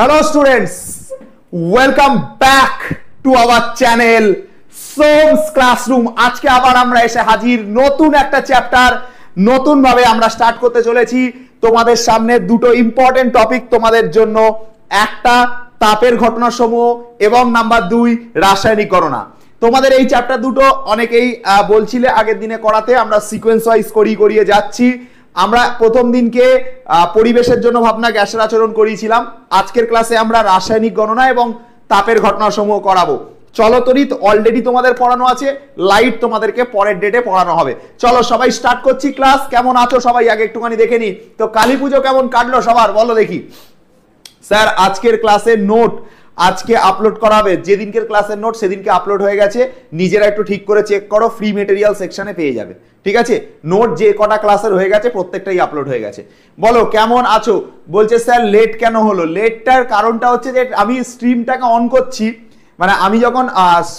Hello students, welcome back to our channel সোমস classroom. আজকে আবার আমরা এসে হাজির নতুন একটা চ্যাপ্টার নতুন ভাবে আমরা স্টার্ট করতে চলেছি। তোমাদের সামনে দুটো ইম্পর্টেন্ট টপিক তোমাদের জন্য, একটা তাপের ঘটনাসমূহ এবং নাম্বার 2 রাসায়নিক গণনা। তোমাদের এই চ্যাপ্টার দুটো অনেকেই বলছিলে আগের দিনে করাতে, আমরা সিকোয়েন্স ওয়াইজ করিয়ে যাচ্ছি। আমরা প্রথম দিনকে পরিবেশের জন্য ভাবনা গ্যাসের আচরণ করিয়েছিলাম। আজকের ক্লাসে আমরা রাসায়নিক গণনা এবং তাপের ঘটনাসমূহ করাবো। চলতরিৎ অলরেডি তোমাদের পড়ানো আছে, লাইট তোমাদেরকে পরের ডেটে পড়ানো হবে। চলো সবাই স্টার্ট করছি ক্লাস। কেমন আছো সবাই আগে একটুখানি দেখে নি। তো কালী পুজো কেমন কাটলো সবার বলো দেখি। স্যার আজকের ক্লাসের নোট আজকে আপলোড করা হবে, যেদিনকের ক্লাসের নোট সেদিনকে আপলোড হয়ে গেছে, নিজেরা একটু ঠিক করে চেক করো, ফ্রি মেটেরিয়াল সেকশনে পেয়ে যাবে। ঠিক আছে, নোট যে কটা ক্লাসের হয়ে গেছে প্রত্যেকটাই আপলোড হয়ে গেছে। বলো কেমন আছো। বলছে স্যার লেট কেন হলো। লেটটার কারণটা হচ্ছে যে আমি স্ট্রিমটাকে অন করছি, মানে আমি যখন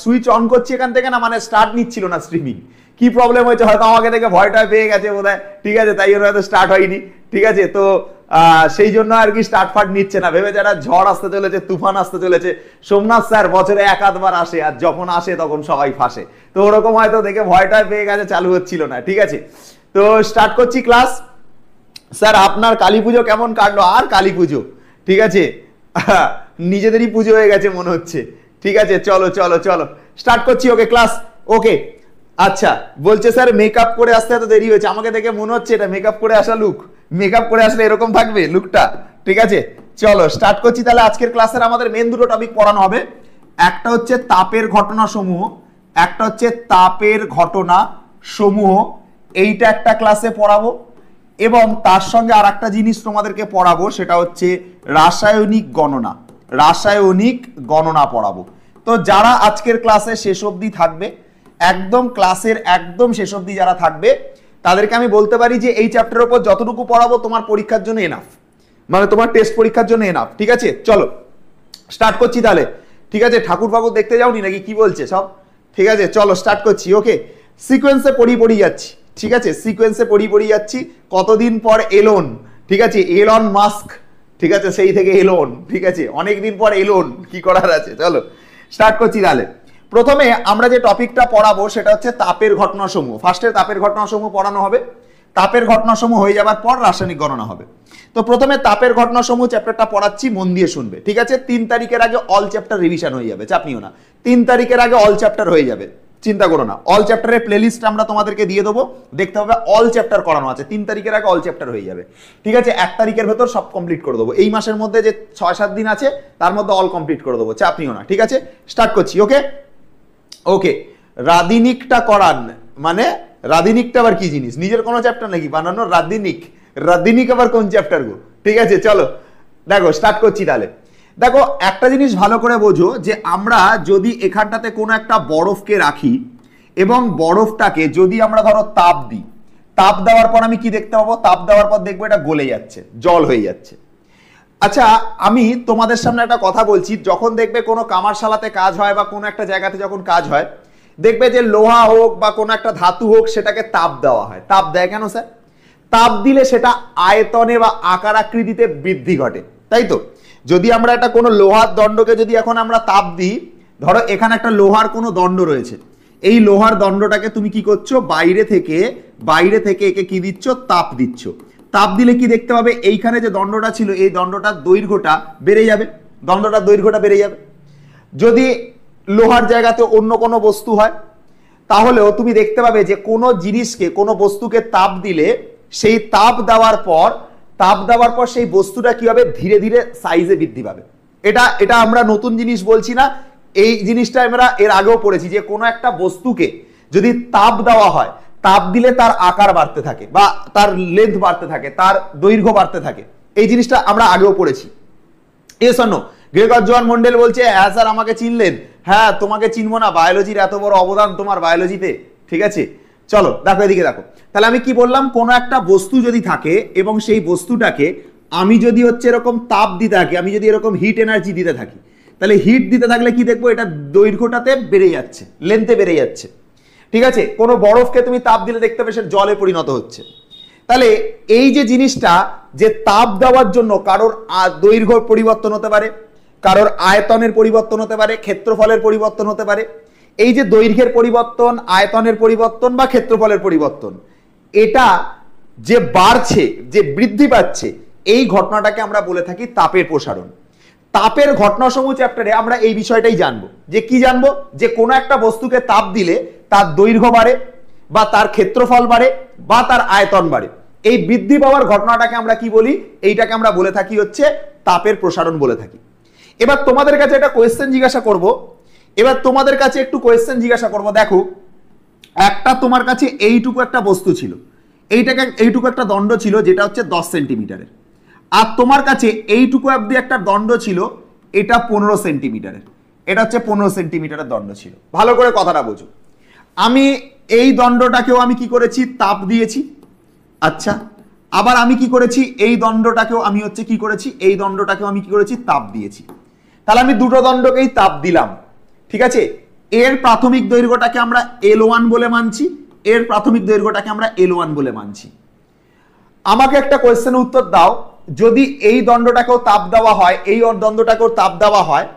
সুইচ অন করছি এখান থেকে না, মানে স্টার্ট নিচ্ছিল না স্ট্রিমিং। কি প্রবলেম হয়েছে হয়তো আমাকে দেখে ভয়টা পেয়ে গেছে বোধহয়, ঠিক আছে, তাই জন্য হয়তো স্টার্ট হয়নি। ঠিক আছে, তো সেই জন্য আর কি স্টার্ট ফাট নিচ্ছে না, ভেবে যারা ঝড় আসতে চলেছে, তুফান আসতে চলেছে। সোমনাথ স্যার বছরে এক আধবার আসে, আর যখন আসে তখন সবাই ফাঁসে, তো ওরকম হয়তো দেখে ভয়টা পেয়ে গেছে, চালু হচ্ছিল না। ঠিক আছে, তো স্টার্ট করছি ক্লাস। স্যার আপনার কালী পুজো কেমন কাটলো। আর কালী পুজো ঠিক আছে, নিজেদেরই পুজো হয়ে গেছে মনে হচ্ছে। ঠিক আছে, চলো চলো চলো স্টার্ট করছি। ওকে ক্লাস ওকে। আচ্ছা বলছে স্যার মেকআপ করে আসতে এত দেরি হয়েছে। আমাকে দেখে মনে হচ্ছে এটা মেকআপ করে আসা লুক। মেকআপ করে আসলে এরকম থাকবে লুকটা। ঠিক আছে চলো স্টার্ট করছি তাহলে। আজকের ক্লাসের আমাদের মেন দুটো টপিক পড়ানো হবে, একটা হচ্ছে তাপের ঘটনা সমূহ, একটা হচ্ছে তাপের ঘটনা সমূহ। এইটা একটা ক্লাসে পড়াবো, এবং তার সঙ্গে আর একটা জিনিস তোমাদেরকে পড়াবো, সেটা হচ্ছে রাসায়নিক গণনা। রাসায়নিক গণনা পড়াবো। তো যারা আজকের ক্লাসে শেষ অবধি থাকবে, একদম ক্লাসের একদম শেষ অবধি যারা থাকবে, তাদেরকে আমি বলতে পারি যে এই চ্যাপ্টারের উপর যতটুকু পড়াবো তোমার পরীক্ষার জন্য এনাফ, মানে তোমার টেস্ট পরীক্ষার জন্য এনাফ। ঠিক আছে চলো স্টার্ট করছি তাহলে। ঠিক আছে, ঠাকুর ফাকুর দেখতে যাওনি নাকি, কি বলছে সব। ঠিক আছে চলো স্টার্ট করছি। ওকে, সিকোয়েন্সে পড়িয়ে যাচ্ছি। ঠিক আছে, সিকোয়েন্সে পড়িয়ে যাচ্ছি। কতদিন পর এলোন, ঠিক আছে, এলন মাস্ক, ঠিক আছে, সেই থেকে এলোন। ঠিক আছে, অনেকদিন পর এলোন, কি করার আছে। চলো স্টার্ট করছি তাহলে। প্রথমে আমরা যে টপিকটা পড়াবো সেটা হচ্ছে তাপের ঘটনাসমূহ। ফার্স্টে তাপের ঘটনাসমূহ পড়ানো হবে, তাপের ঘটনাসমূহ হয়ে যাবার পর রাসায়নিক গণনা হবে। তো প্রথমে তাপের ঘটনাসমূহ চ্যাপ্টারটা পড়াচ্ছি, মন দিয়ে শুনবে। ঠিক আছে, 3 তারিখের আগে অল চ্যাপ্টার রিভিশন হয়ে যাবে, চাপ নিও না। 3 তারিখের আগে অল চ্যাপ্টার হয়ে যাবে, চিন্তা করো না। অল চ্যাপ্টারের প্লেলিস্ট আমরা তোমাদেরকে দিয়ে দেবো, দেখতে হবে অল চ্যাপ্টার করানো আছে। 3 তারিখের আগে অল চ্যাপ্টার হয়ে যাবে। ঠিক আছে, 1 তারিখের ভেতর সব কমপ্লিট করে দেবো। এই মাসের মধ্যে যে 6-7 দিন আছে তার মধ্যে অল কমপ্লিট করে দেবো, চাপ নিও না। ঠিক আছে স্টার্ট করছি। ওকে ওকে, রাদিনিকটা করান, মানে রাদিনিকটা আবার কি জিনিস, নিজের কোনো চ্যাপ্টার নাকি বানানো রাদিনিক। রাদিনিক আবার কোন চ্যাপ্টার গো। ঠিক আছে চলো দেখো স্টার্ট করছি তাহলে। দেখো একটা জিনিস ভালো করে বোঝো, যে আমরা যদি এখানটাতে কোনো একটা বরফকে রাখি এবং বরফটাকে যদি আমরা ধরো তাপ দিই, তাপ দেওয়ার পর আমি কি দেখতে পাবো, তাপ দেওয়ার পর দেখবো এটা গলে যাচ্ছে, জল হয়ে যাচ্ছে। আচ্ছা আমি তোমাদের সামনে একটা কথা বলছি, যখন দেখবে কোনো কামারশালাতে কাজ হয় বা কোনো একটা জায়গাতে যখন কাজ হয়, দেখবে যে লোহা হোক বা কোনো একটা ধাতু হোক, সেটাকে তাপ দেওয়া হয়। তাপ দেয় কেন স্যার? তাপ দিলে সেটা আয়তনে বা আকার আকৃতিতে বৃদ্ধি ঘটে, তাই তো। যদি আমরা একটা কোনো লোহার দণ্ডকে যদি এখন আমরা তাপ দিই, ধরো এখানে একটা লোহার কোনো দণ্ড রয়েছে, এই লোহার দণ্ডটাকে তুমি কি করছো, বাইরে থেকে একে কি দিচ্ছ, তাপ দিচ্ছ। তাপ দিলে কি দেখতে পাবে, এইখানে যে দণ্ডটা ছিল এই দণ্ডটার দৈর্ঘ্যটা বেড়ে যাবে, দণ্ডটার দৈর্ঘ্যটা বেড়ে যাবে। যদি লোহার জায়গাতে অন্য কোনো বস্তু হয়, তাহলেও তুমি দেখতে পাবে যে কোনো জিনিসকে, কোনো বস্তুকে তাপ দিলে সেই তাপ দেওয়ার পর সেই বস্তুটা কি হবে, ধীরে ধীরে সাইজে বৃদ্ধি পাবে। এটা আমরা নতুন জিনিস বলছি না, এই জিনিসটা আমরা এর আগেও পড়েছি, যে কোনো একটা বস্তুকে যদি তাপ দেওয়া হয়, তাপ দিলে তার আকার বাড়তে থাকে বা তার লেন্থ বাড়তে থাকে, তার দৈর্ঘ্য বাড়তে থাকে। এই জিনিসটা আমরা আগেও পড়েছি। গ্রেগর জোহান মন্ডেল বলছে হ্যাঁ স্যার আমাকে চিনলেন। হ্যাঁ তোমাকে চিনবো না, বায়োলজির এত বড় অবদান তোমার বায়োলজিতে। ঠিক আছে চলো দেখো এদিকে দেখো। তাহলে আমি কি বললাম, কোনো একটা বস্তু যদি থাকে এবং সেই বস্তুটাকে আমি যদি হচ্ছে এরকম তাপ দিতে থাকি, আমি যদি এরকম হিট এনার্জি দিতে থাকি, তাহলে হিট দিতে থাকলে কি দেখবো, এটা দৈর্ঘ্যটাতে বেড়ে যাচ্ছে, লেন্থে বেড়ে যাচ্ছে। ঠিক আছে, কোনো বরফকে তুমি তাপ দিলে দেখতে পাবে সে জলে পরিণত হচ্ছে। তাহলে এই যে জিনিসটা, যে তাপ দেওয়ার জন্য কারোর দৈর্ঘ্য পরিবর্তন হতে পারে, কারোর আয়তনের পরিবর্তন হতে পারে, ক্ষেত্রফলের পরিবর্তন হতে পারে, এই যে দৈর্ঘ্যের পরিবর্তন, আয়তনের পরিবর্তন বা ক্ষেত্রফলের পরিবর্তন, এটা যে বাড়ছে, যে বৃদ্ধি পাচ্ছে, এই ঘটনাটাকে আমরা বলে থাকি তাপের প্রসারণ। তাপের ঘটনাসমূহ চ্যাপ্টারে আমরা এই বিষয়টাই জানবো। যে কি জানবো? যে কোনো একটা বস্তুকে তাপ দিলে তার দৈর্ঘ্য বাড়ে বা তার ক্ষেত্রফল বাড়ে বা তার আয়তন বাড়ে। এই বৃদ্ধি পাওয়ার ঘটনাটাকে আমরা কি বলি? এইটাকে আমরা বলে থাকি হচ্ছে তাপের প্রসারণ বলে থাকি। এবার তোমাদের কাছে একটা কোয়েশ্চেন জিজ্ঞাসা করব। দেখো, একটা তোমার কাছে এইটুকু একটা বস্তু ছিল, এইটুকু একটা দণ্ড ছিল, যেটা হচ্ছে 10 সেন্টিমিটারের। আর তোমার কাছে এইটুকু অব্দি একটা দণ্ড ছিল, এটা 15 সেন্টিমিটারের। এটা হচ্ছে 15 সেন্টিমিটারের দণ্ড ছিল। ভালো করে কথাটা বোঝো। আমি এই দণ্ডটাকেও আমি কি করেছি? তাপ দিয়েছি। আচ্ছা, আবার আমি কি করেছি? এই দণ্ডটাকেও আমি হচ্ছে কি করেছি? এই দণ্ডটাকেও আমি কি করেছি? তাপ দিয়েছি। তাহলে আমি দুটো দণ্ডকেই তাপ দিলাম, ঠিক আছে। এর প্রাথমিক দৈর্ঘ্যটাকে আমরা L1 বলে মানছি, এর প্রাথমিক দৈর্ঘ্যটাকে আমরা L1 বলে মানছি। আমাকে একটা কোয়েশ্চেনের উত্তর দাও, যদি এই দণ্ডটাকেও তাপ দেওয়া হয়, এই দণ্ডটাকেও তাপ দেওয়া হয়,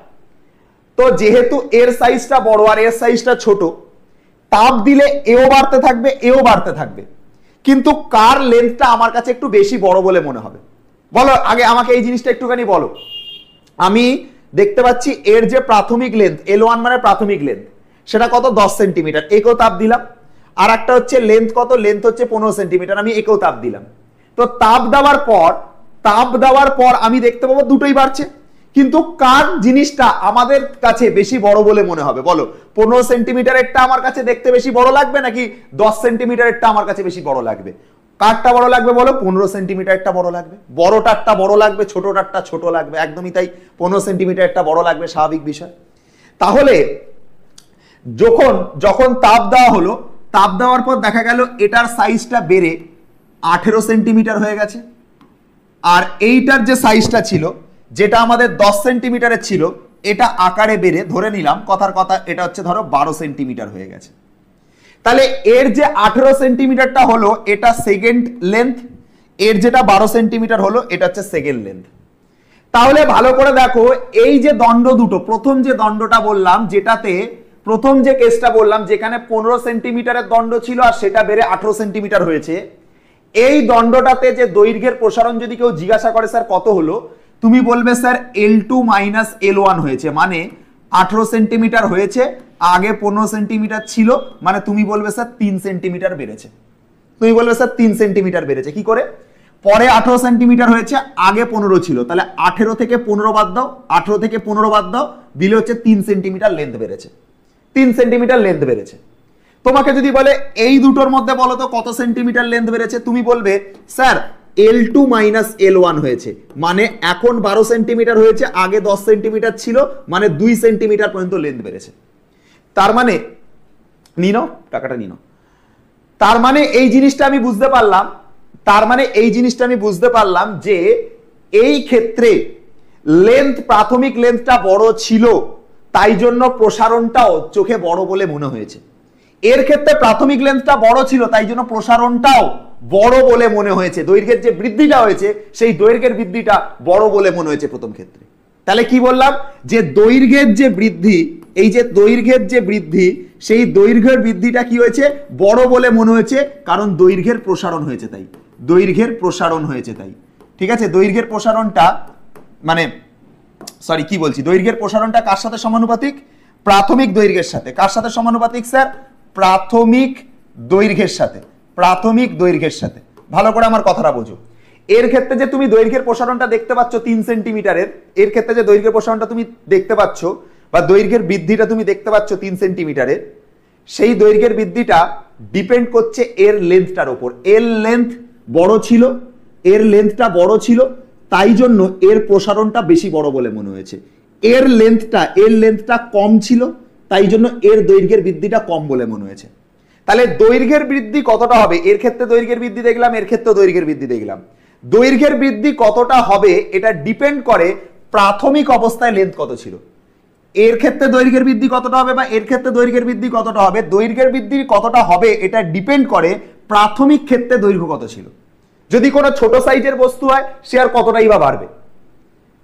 তো যেহেতু এর সাইজটা বড় আর এর সাইজটা ছোট, তাপ দিলে এও বাড়তে থাকবে, এও বাড়তে থাকবে, কিন্তু কার লেন্থটা আমার কাছে একটু বেশি বড় বলে মনে হবে? বলো আগে আমাকে এই জিনিসটা একটুখানি বলো। আমি দেখতে পাচ্ছি এর যে প্রাথমিক লেন্থ, L1 মানে প্রাথমিক লেন্থ, সেটা কত? 10 সেন্টিমিটার। একেও তাপ দিলাম। আর একটা হচ্ছে লেন্থ কত? লেন্থ হচ্ছে 15 সেন্টিমিটার। আমি একেও তাপ দিলাম। তো তাপ দেওয়ার পর আমি দেখতে পাবো দুটোই বাড়ছে, কিন্তু কার জিনিসটা আমাদের কাছে বেশি বড় বলে মনে হবে? বলো, 15 সেন্টিমিটারেরটা আমার কাছে দেখতে বেশি বড় লাগবে নাকি 10 সেন্টিমিটারেরটা আমার কাছে বেশি বড় লাগবে? কারটা বড় লাগবে বলো? 15 সেন্টিমিটারটা বড় লাগবে। বড়টারটা বড় লাগবে, ছোটটারটা ছোট লাগবে। একদমই তাই, 15 সেন্টিমিটারটা বড় লাগবে, স্বাভাবিক বিষয়। তাহলে যখন তাপ দেওয়া হলো, তাপ দেওয়ার পর দেখা গেল এটার সাইজটা বেড়ে 18 সেন্টিমিটার হয়ে গেছে, আর এইটার যে সাইজটা ছিল, যেটা আমাদের 10 সেন্টিমিটারের ছিল, এটা আকারে বেড়ে ধরে নিলাম কথার কথা এটা হচ্ছে ধরো 12 সেন্টিমিটার হয়ে গেছে। তাহলে এর যে 18 সেন্টিমিটারটা হলো এটা সেকেন্ড লেন্থ, এর যেটা 12 সেন্টিমিটার হলো এটা হচ্ছে সেকেন্ড লেন্থ। তাহলে ভালো করে দেখো, এই যে দণ্ড দুটো, প্রথম যে দণ্ডটা বললাম, যেটাতে প্রথম যে কেসটা বললাম, যেখানে 15 সেন্টিমিটারের দণ্ড ছিল আর সেটা বেড়ে 18 সেন্টিমিটার হয়েছে, এই দণ্ডটাতে যে দৈর্ঘ্যের প্রসারণ যদি কেউ জিজ্ঞাসা করে স্যার কত হলো, তুমি বলবে স্যার L2 মাইনাস L1 হয়েছে, মানে 18 সেন্টিমিটার হয়েছে, আগে 15 সেন্টিমিটার ছিল, মানে তুমি বলবে স্যার 3 সেন্টিমিটার বেড়েছে। তুমি বলবে স্যার 3 সেন্টিমিটার বেড়েছে। কি করে? পরে 18 সেন্টিমিটার হয়েছে, আগে 15 ছিল, তাহলে 18 থেকে 15 বাদ দাও, 18 থেকে 15 বাদ দাও, দিলে হচ্ছে 3 সেন্টিমিটার লেন্থ বেড়েছে। 3 সেন্টিমিটার লেন্থ বেড়েছে। তোমাকে যদি বলে এই দুটোর মধ্যে বলো তো কত সেন্টিমিটার লেন্থ বেড়েছে, তুমি বলবে স্যার L2 মাইনাস L1 হয়েছে, মানে এখন 12 সেন্টিমিটার হয়েছে, আগে 10 সেন্টিমিটার ছিল, মানে 2 সেন্টিমিটার পর্যন্ত লেন্থ বেড়েছে। তার মানে নিনো টাকাটা নিনো। তার মানে এই জিনিসটা আমি বুঝতে পারলাম, যে এই ক্ষেত্রে লেন্থ, প্রাথমিক লেন্থটা বড় ছিল, তাই জন্য প্রসারণটাও চোখে বড় বলে মনে হয়েছে। এর ক্ষেত্রে প্রাথমিক লেন্থটা বড় ছিল, তাই জন্য প্রসারণটাও বড় বলে মনে হয়েছে। দৈর্ঘ্যের যে বৃদ্ধিটা হয়েছে, সেই দৈর্ঘ্যের বৃদ্ধিটা বড় বলে মনে হয়েছে প্রথম ক্ষেত্রে। তাহলে কি বললাম? যে দৈর্ঘ্যের যে বৃদ্ধি, এই যে দৈর্ঘ্যের যে বৃদ্ধি, সেই দৈর্ঘ্যের বৃদ্ধিটা কি হয়েছে? বড় বলে মনে হয়েছে, কারণ দৈর্ঘ্যের প্রসারণ হয়েছে তাই। দৈর্ঘ্যের প্রসারণ হয়েছে তাই, ঠিক আছে। দৈর্ঘ্যের প্রসারণটা মানে দৈর্ঘ্যের প্রসারণটা কার সাথে সমানুপাতিক? প্রাথমিক দৈর্ঘ্যের সাথে। কার সাথে সমানুপাতিক স্যার? প্রাথমিক দৈর্ঘ্যের সাথে। প্রাথমিক দৈর্ঘ্যের সাথে। ভালো করে আমার কথাটা বোঝো। এর ক্ষেত্রে যে তুমি দৈর্ঘ্যের প্রসারণটা দেখতে পাচ্ছ 3 সেন্টিমিটারের, এর ক্ষেত্রে যে দৈর্ঘ্যের প্রসারণটা তুমি দেখতে পাচ্ছ বা দৈর্ঘ্যের বৃদ্ধিটা তুমি দেখতে পাচ্ছ 3 সেন্টিমিটারের, সেই দৈর্ঘ্যের বৃদ্ধিটা ডিপেন্ড করছে এর লেন্থটার উপর। এর লেন্থ বড় ছিল, এর লেন্থটা বড় ছিল, তাই জন্য এর প্রসারণটা বেশি বড় বলে মনে হয়েছে। এর লেন্থটা কম ছিল, তাই জন্য এর দৈর্ঘ্যের বৃদ্ধিটা কম বলে মনে হয়েছে। তাহলে দৈর্ঘ্যের বৃদ্ধি কতটা হবে? এর ক্ষেত্রে দৈর্ঘ্যের বৃদ্ধি দেখলাম, এর ক্ষেত্রে দৈর্ঘ্যের বৃদ্ধি দেখলাম। দৈর্ঘ্যের বৃদ্ধি কতটা হবে এটা ডিপেন্ড করে প্রাথমিক অবস্থায় লেন্থ কত ছিল। এর ক্ষেত্রে দৈর্ঘ্যের বৃদ্ধি কতটা হবে বা এর ক্ষেত্রে দৈর্ঘ্যের বৃদ্ধি কতটা হবে, দৈর্ঘ্যের বৃদ্ধি কতটা হবে এটা ডিপেন্ড করে প্রাথমিক ক্ষেত্রে দৈর্ঘ্য কত ছিল। যদি কোনো ছোট সাইজের বস্তু হয় সে আর কতটাই বা বাড়বে,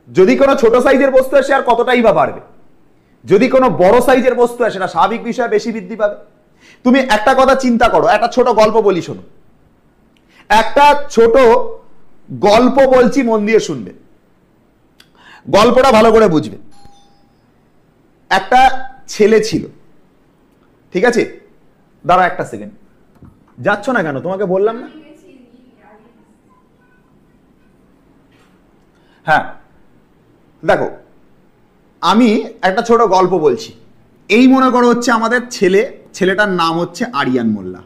যদি কোনো ছোট সাইজের বস্তু হয় সে আর কতটাই বা বাড়বে, যদি কোনো বড় সাইজের বস্তু হয় সেটা স্বাভাবিক বিষয় বেশি বৃদ্ধি পাবে। তুমি একটা কথা চিন্তা করো, একটা ছোট গল্প বলি শোনো, একটা ছোট গল্প বলছি, মন দিয়ে শুনবে, গল্পটা ভালো করে বুঝবে। একটা ছেলে ছিল, ঠিক আছে? দাঁড়া একটা সেকেন্ড, যাচ্ছ না কেন? তোমাকে বললাম না? হ্যাঁ দেখো, আমি একটা ছোট গল্প বলছি। এই মনে করো হচ্ছে আমাদের ছেলেটার নাম হচ্ছে আরিয়ান মোল্লা,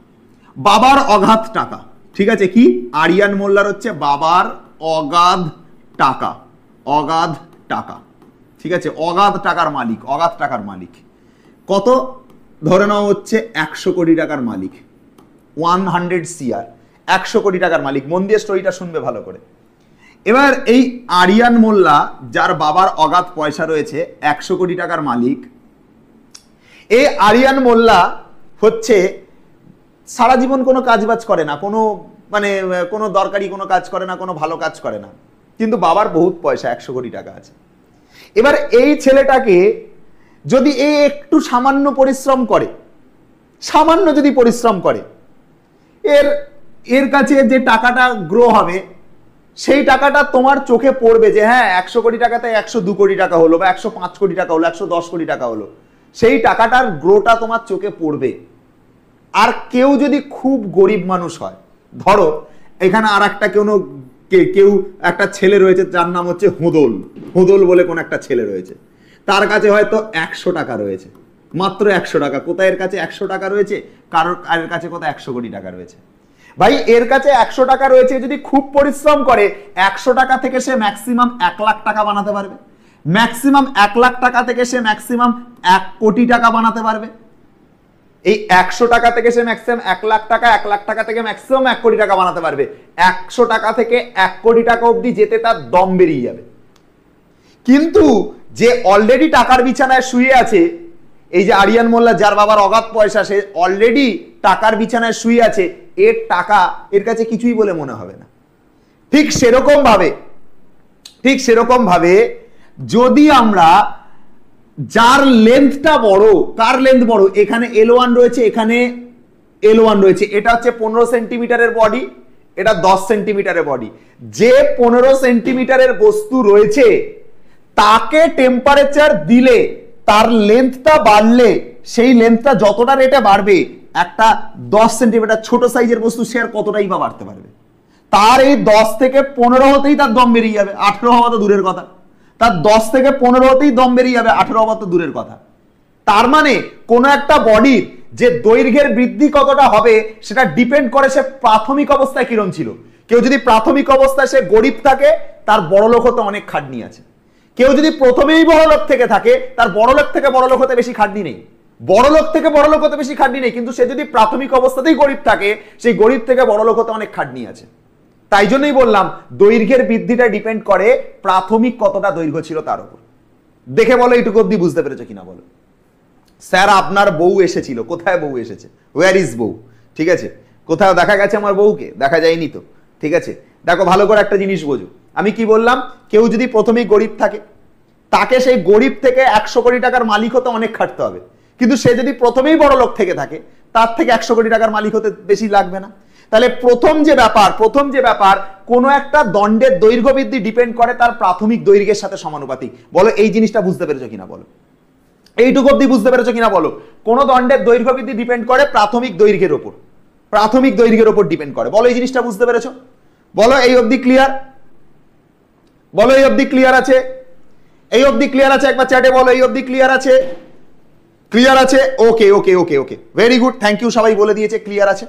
বাবার অগাধ টাকা, ঠিক আছে? কি আরিয়ান মোল্লার হচ্ছে বাবার অগাধ টাকা, অগাধ টাকা, ঠিক আছে? অগাধ টাকার মালিক, অগাধ টাকার মালিক। কত? ধরে নাও হচ্ছে 100 কোটি টাকার মালিক, 100 CR, 100 কোটি টাকার মালিক। মন দিয়ে স্টোরিটা শুনবে ভালো করে। এবার এই আরিয়ান মোল্লা, যার বাবার অগাধ পয়সা রয়েছে, 100 কোটি টাকার মালিক, এই আরিয়ান মোল্লা হচ্ছে সারা জীবন কোনো কাজবাজ করে না, কোনো দরকারি কোনো কাজ করে না, কোনো ভালো কাজ করে না, কিন্তু বাবার বহুত পয়সা, 100 কোটি টাকা আছে। এবার এই ছেলেটাকে যদি একটু সামান্য পরিশ্রম করে, সামান্য যদি পরিশ্রম করে, এর কাছে যে টাকাটা গ্রো হবে, সেই টাকাটা তোমার চোখে পড়বে যে হ্যাঁ 100 কোটি টাকাতে 102 কোটি টাকা হলো, বা 105 কোটি টাকা হলো, 110 কোটি টাকা হলো, সেই টাকাটার গ্রোটা তোমার চোখে পড়বে। আর কেউ যদি খুব গরিব মানুষ হয়, ধরো এখানে আর একটা কেউ একটা ছেলে রয়েছে যার নাম হচ্ছে হুদল বলে কোন একটা ছেলে রয়েছে, তার কাছে হয়তো 100 টাকা রয়েছে, মাত্র 100 টাকা। কোথায় এর কাছে 100 টাকা রয়েছে? কারোর কাছে কোথায় 100 কোটি টাকা রয়েছে। ভাই এর কাছে 100 টাকা রয়েছে, যদি খুব পরিশ্রম করে 100 টাকা থেকে সে ম্যাক্সিমাম 1 লাখ টাকা বানাতে পারবে, ম্যাক্সিমাম 1 লাখ টাকা থেকে সে ম্যাক্সিমাম 1 কোটি টাকা বানাতে পারবে। এই 100 টাকা থেকে সে ম্যাক্সিমাম 1 লাখ টাকা, 1 লাখ টাকা থেকে ম্যাক্সিমাম 1 কোটি টাকা বানাতে পারবে। 100 টাকা থেকে 1 কোটি টাকা অবধি যেতে তার দম বেরিয়ে যাবে। কিন্তু যে অলরেডি টাকার বিছানায় শুয়ে আছে, এই যে আরিয়ান মোল্লা, যার বাবার অগাধ পয়সা, সে অলরেডি টাকার বিছানায় শুয়ে আছে, এর টাকা এর কাছে কিছুই বলে মনে হবে না। ঠিক সেরকম ভাবে যদি আমরা, যার লেন্থটা বড়, কার লেন্থ বড়, এখানে L1 রয়েছে, এখানে L1 রয়েছে, এটা হচ্ছে 15 সেন্টিমিটারের বডি, এটা 10 সেন্টিমিটারের বডি। যে 15 সেন্টিমিটারের বস্তু রয়েছে তাকে টেম্পারেচার দিলে, তার লেন্থটা বাড়লে, সেই লেন্থটা যতটা রেটে বাড়বে, একটা 10 সেন্টিমিটার ছোট সাইজের বস্তু সে আর কতটাই বা বাড়তে পারবে। তার এই 10 থেকে 15 হতেই তার দম বেরিয়ে যাবে, 18 হওয়া তো দূরের কথা। তার 10 থেকে 15 হতেই দম বেরিয়ে যাবে, 18 হওয়া তো দূরের কথা। তার মানে কোনো একটা বডির যে দৈর্ঘ্যের বৃদ্ধি কতটা হবে সেটা ডিপেন্ড করে সে প্রাথমিক অবস্থায় কিরম ছিল। কেউ যদি প্রাথমিক অবস্থায় সে গরিব থাকে, তার বড়লোক হতে অনেক খাটনি আছে। কেউ যদি প্রথমেই বড়লোক থেকে থাকে, তার বড়লোক থেকে বড়লোক হতে বেশি খাটনি নেই, বড়লোক থেকে বড়লোক হতে বেশি খাটনি নেই। কিন্তু সে যদি প্রাথমিক অবস্থাতেই গরিব থাকে, সেই গরিব থেকে বড়লোক হতে অনেক খাটনি আছে। তাই জন্যই বললাম দৈর্ঘ্যের বৃদ্ধিটা ডিপেন্ড করে প্রাথমিক কতটা দৈর্ঘ্য ছিল তার উপর। দেখে বলো এইটুকু অব্দি বুঝতে পেরেছো কিনা বলো। স্যার আপনার বউ এসেছিল, কোথায় বউ এসেছে? ওয়্যার ইজ বউ? ঠিক আছে, কোথাও দেখা গেছে আমার বউকে? দেখা যায়নি তো। ঠিক আছে, দেখো ভালো করে একটা জিনিস বোঝো। আমি কি বললাম? কেউ যদি প্রথমেই গরিব থাকে, তাকে সেই গরিব থেকে 100 কোটি টাকার মালিক হতে অনেক খাটতে হবে। কিন্তু সে যদি প্রথমেই বড় লোক থেকে থাকে, তার থেকে 100 কোটি টাকার মালিক হতে বেশি লাগবে না। তাহলে প্রথম যে ব্যাপার কোনো একটা দণ্ডের দৈর্ঘ্য বৃদ্ধি ডিপেন্ড করে তার প্রাথমিক দৈর্ঘ্যের সাথে সমানুপাতিক। বলো এই জিনিসটা বুঝতে পেরেছো কিনা বলো, এইটুকু অব্দি বুঝতে পেরেছো কিনা বলো। কোন দণ্ডের দৈর্ঘ্য বৃদ্ধি ডিপেন্ড করে প্রাথমিক দৈর্ঘ্যের উপর, প্রাথমিক দৈর্ঘ্যের উপর ডিপেন্ড করে। বলো এই জিনিসটা বুঝতে পেরেছো? বলো এই অবধি ক্লিয়ার? বলো এই অবধি ক্লিয়ার আছে? এই অবধি ক্লিয়ার আছে? একবার চ্যাটে বলো এই অবধি ক্লিয়ার আছে? ক্লিয়ার আছে? ওকে ওকে ওকে ওকে, ভেরি গুড, থ্যাংক ইউ, সবাই বলে দিয়েছে ক্লিয়ার আছে।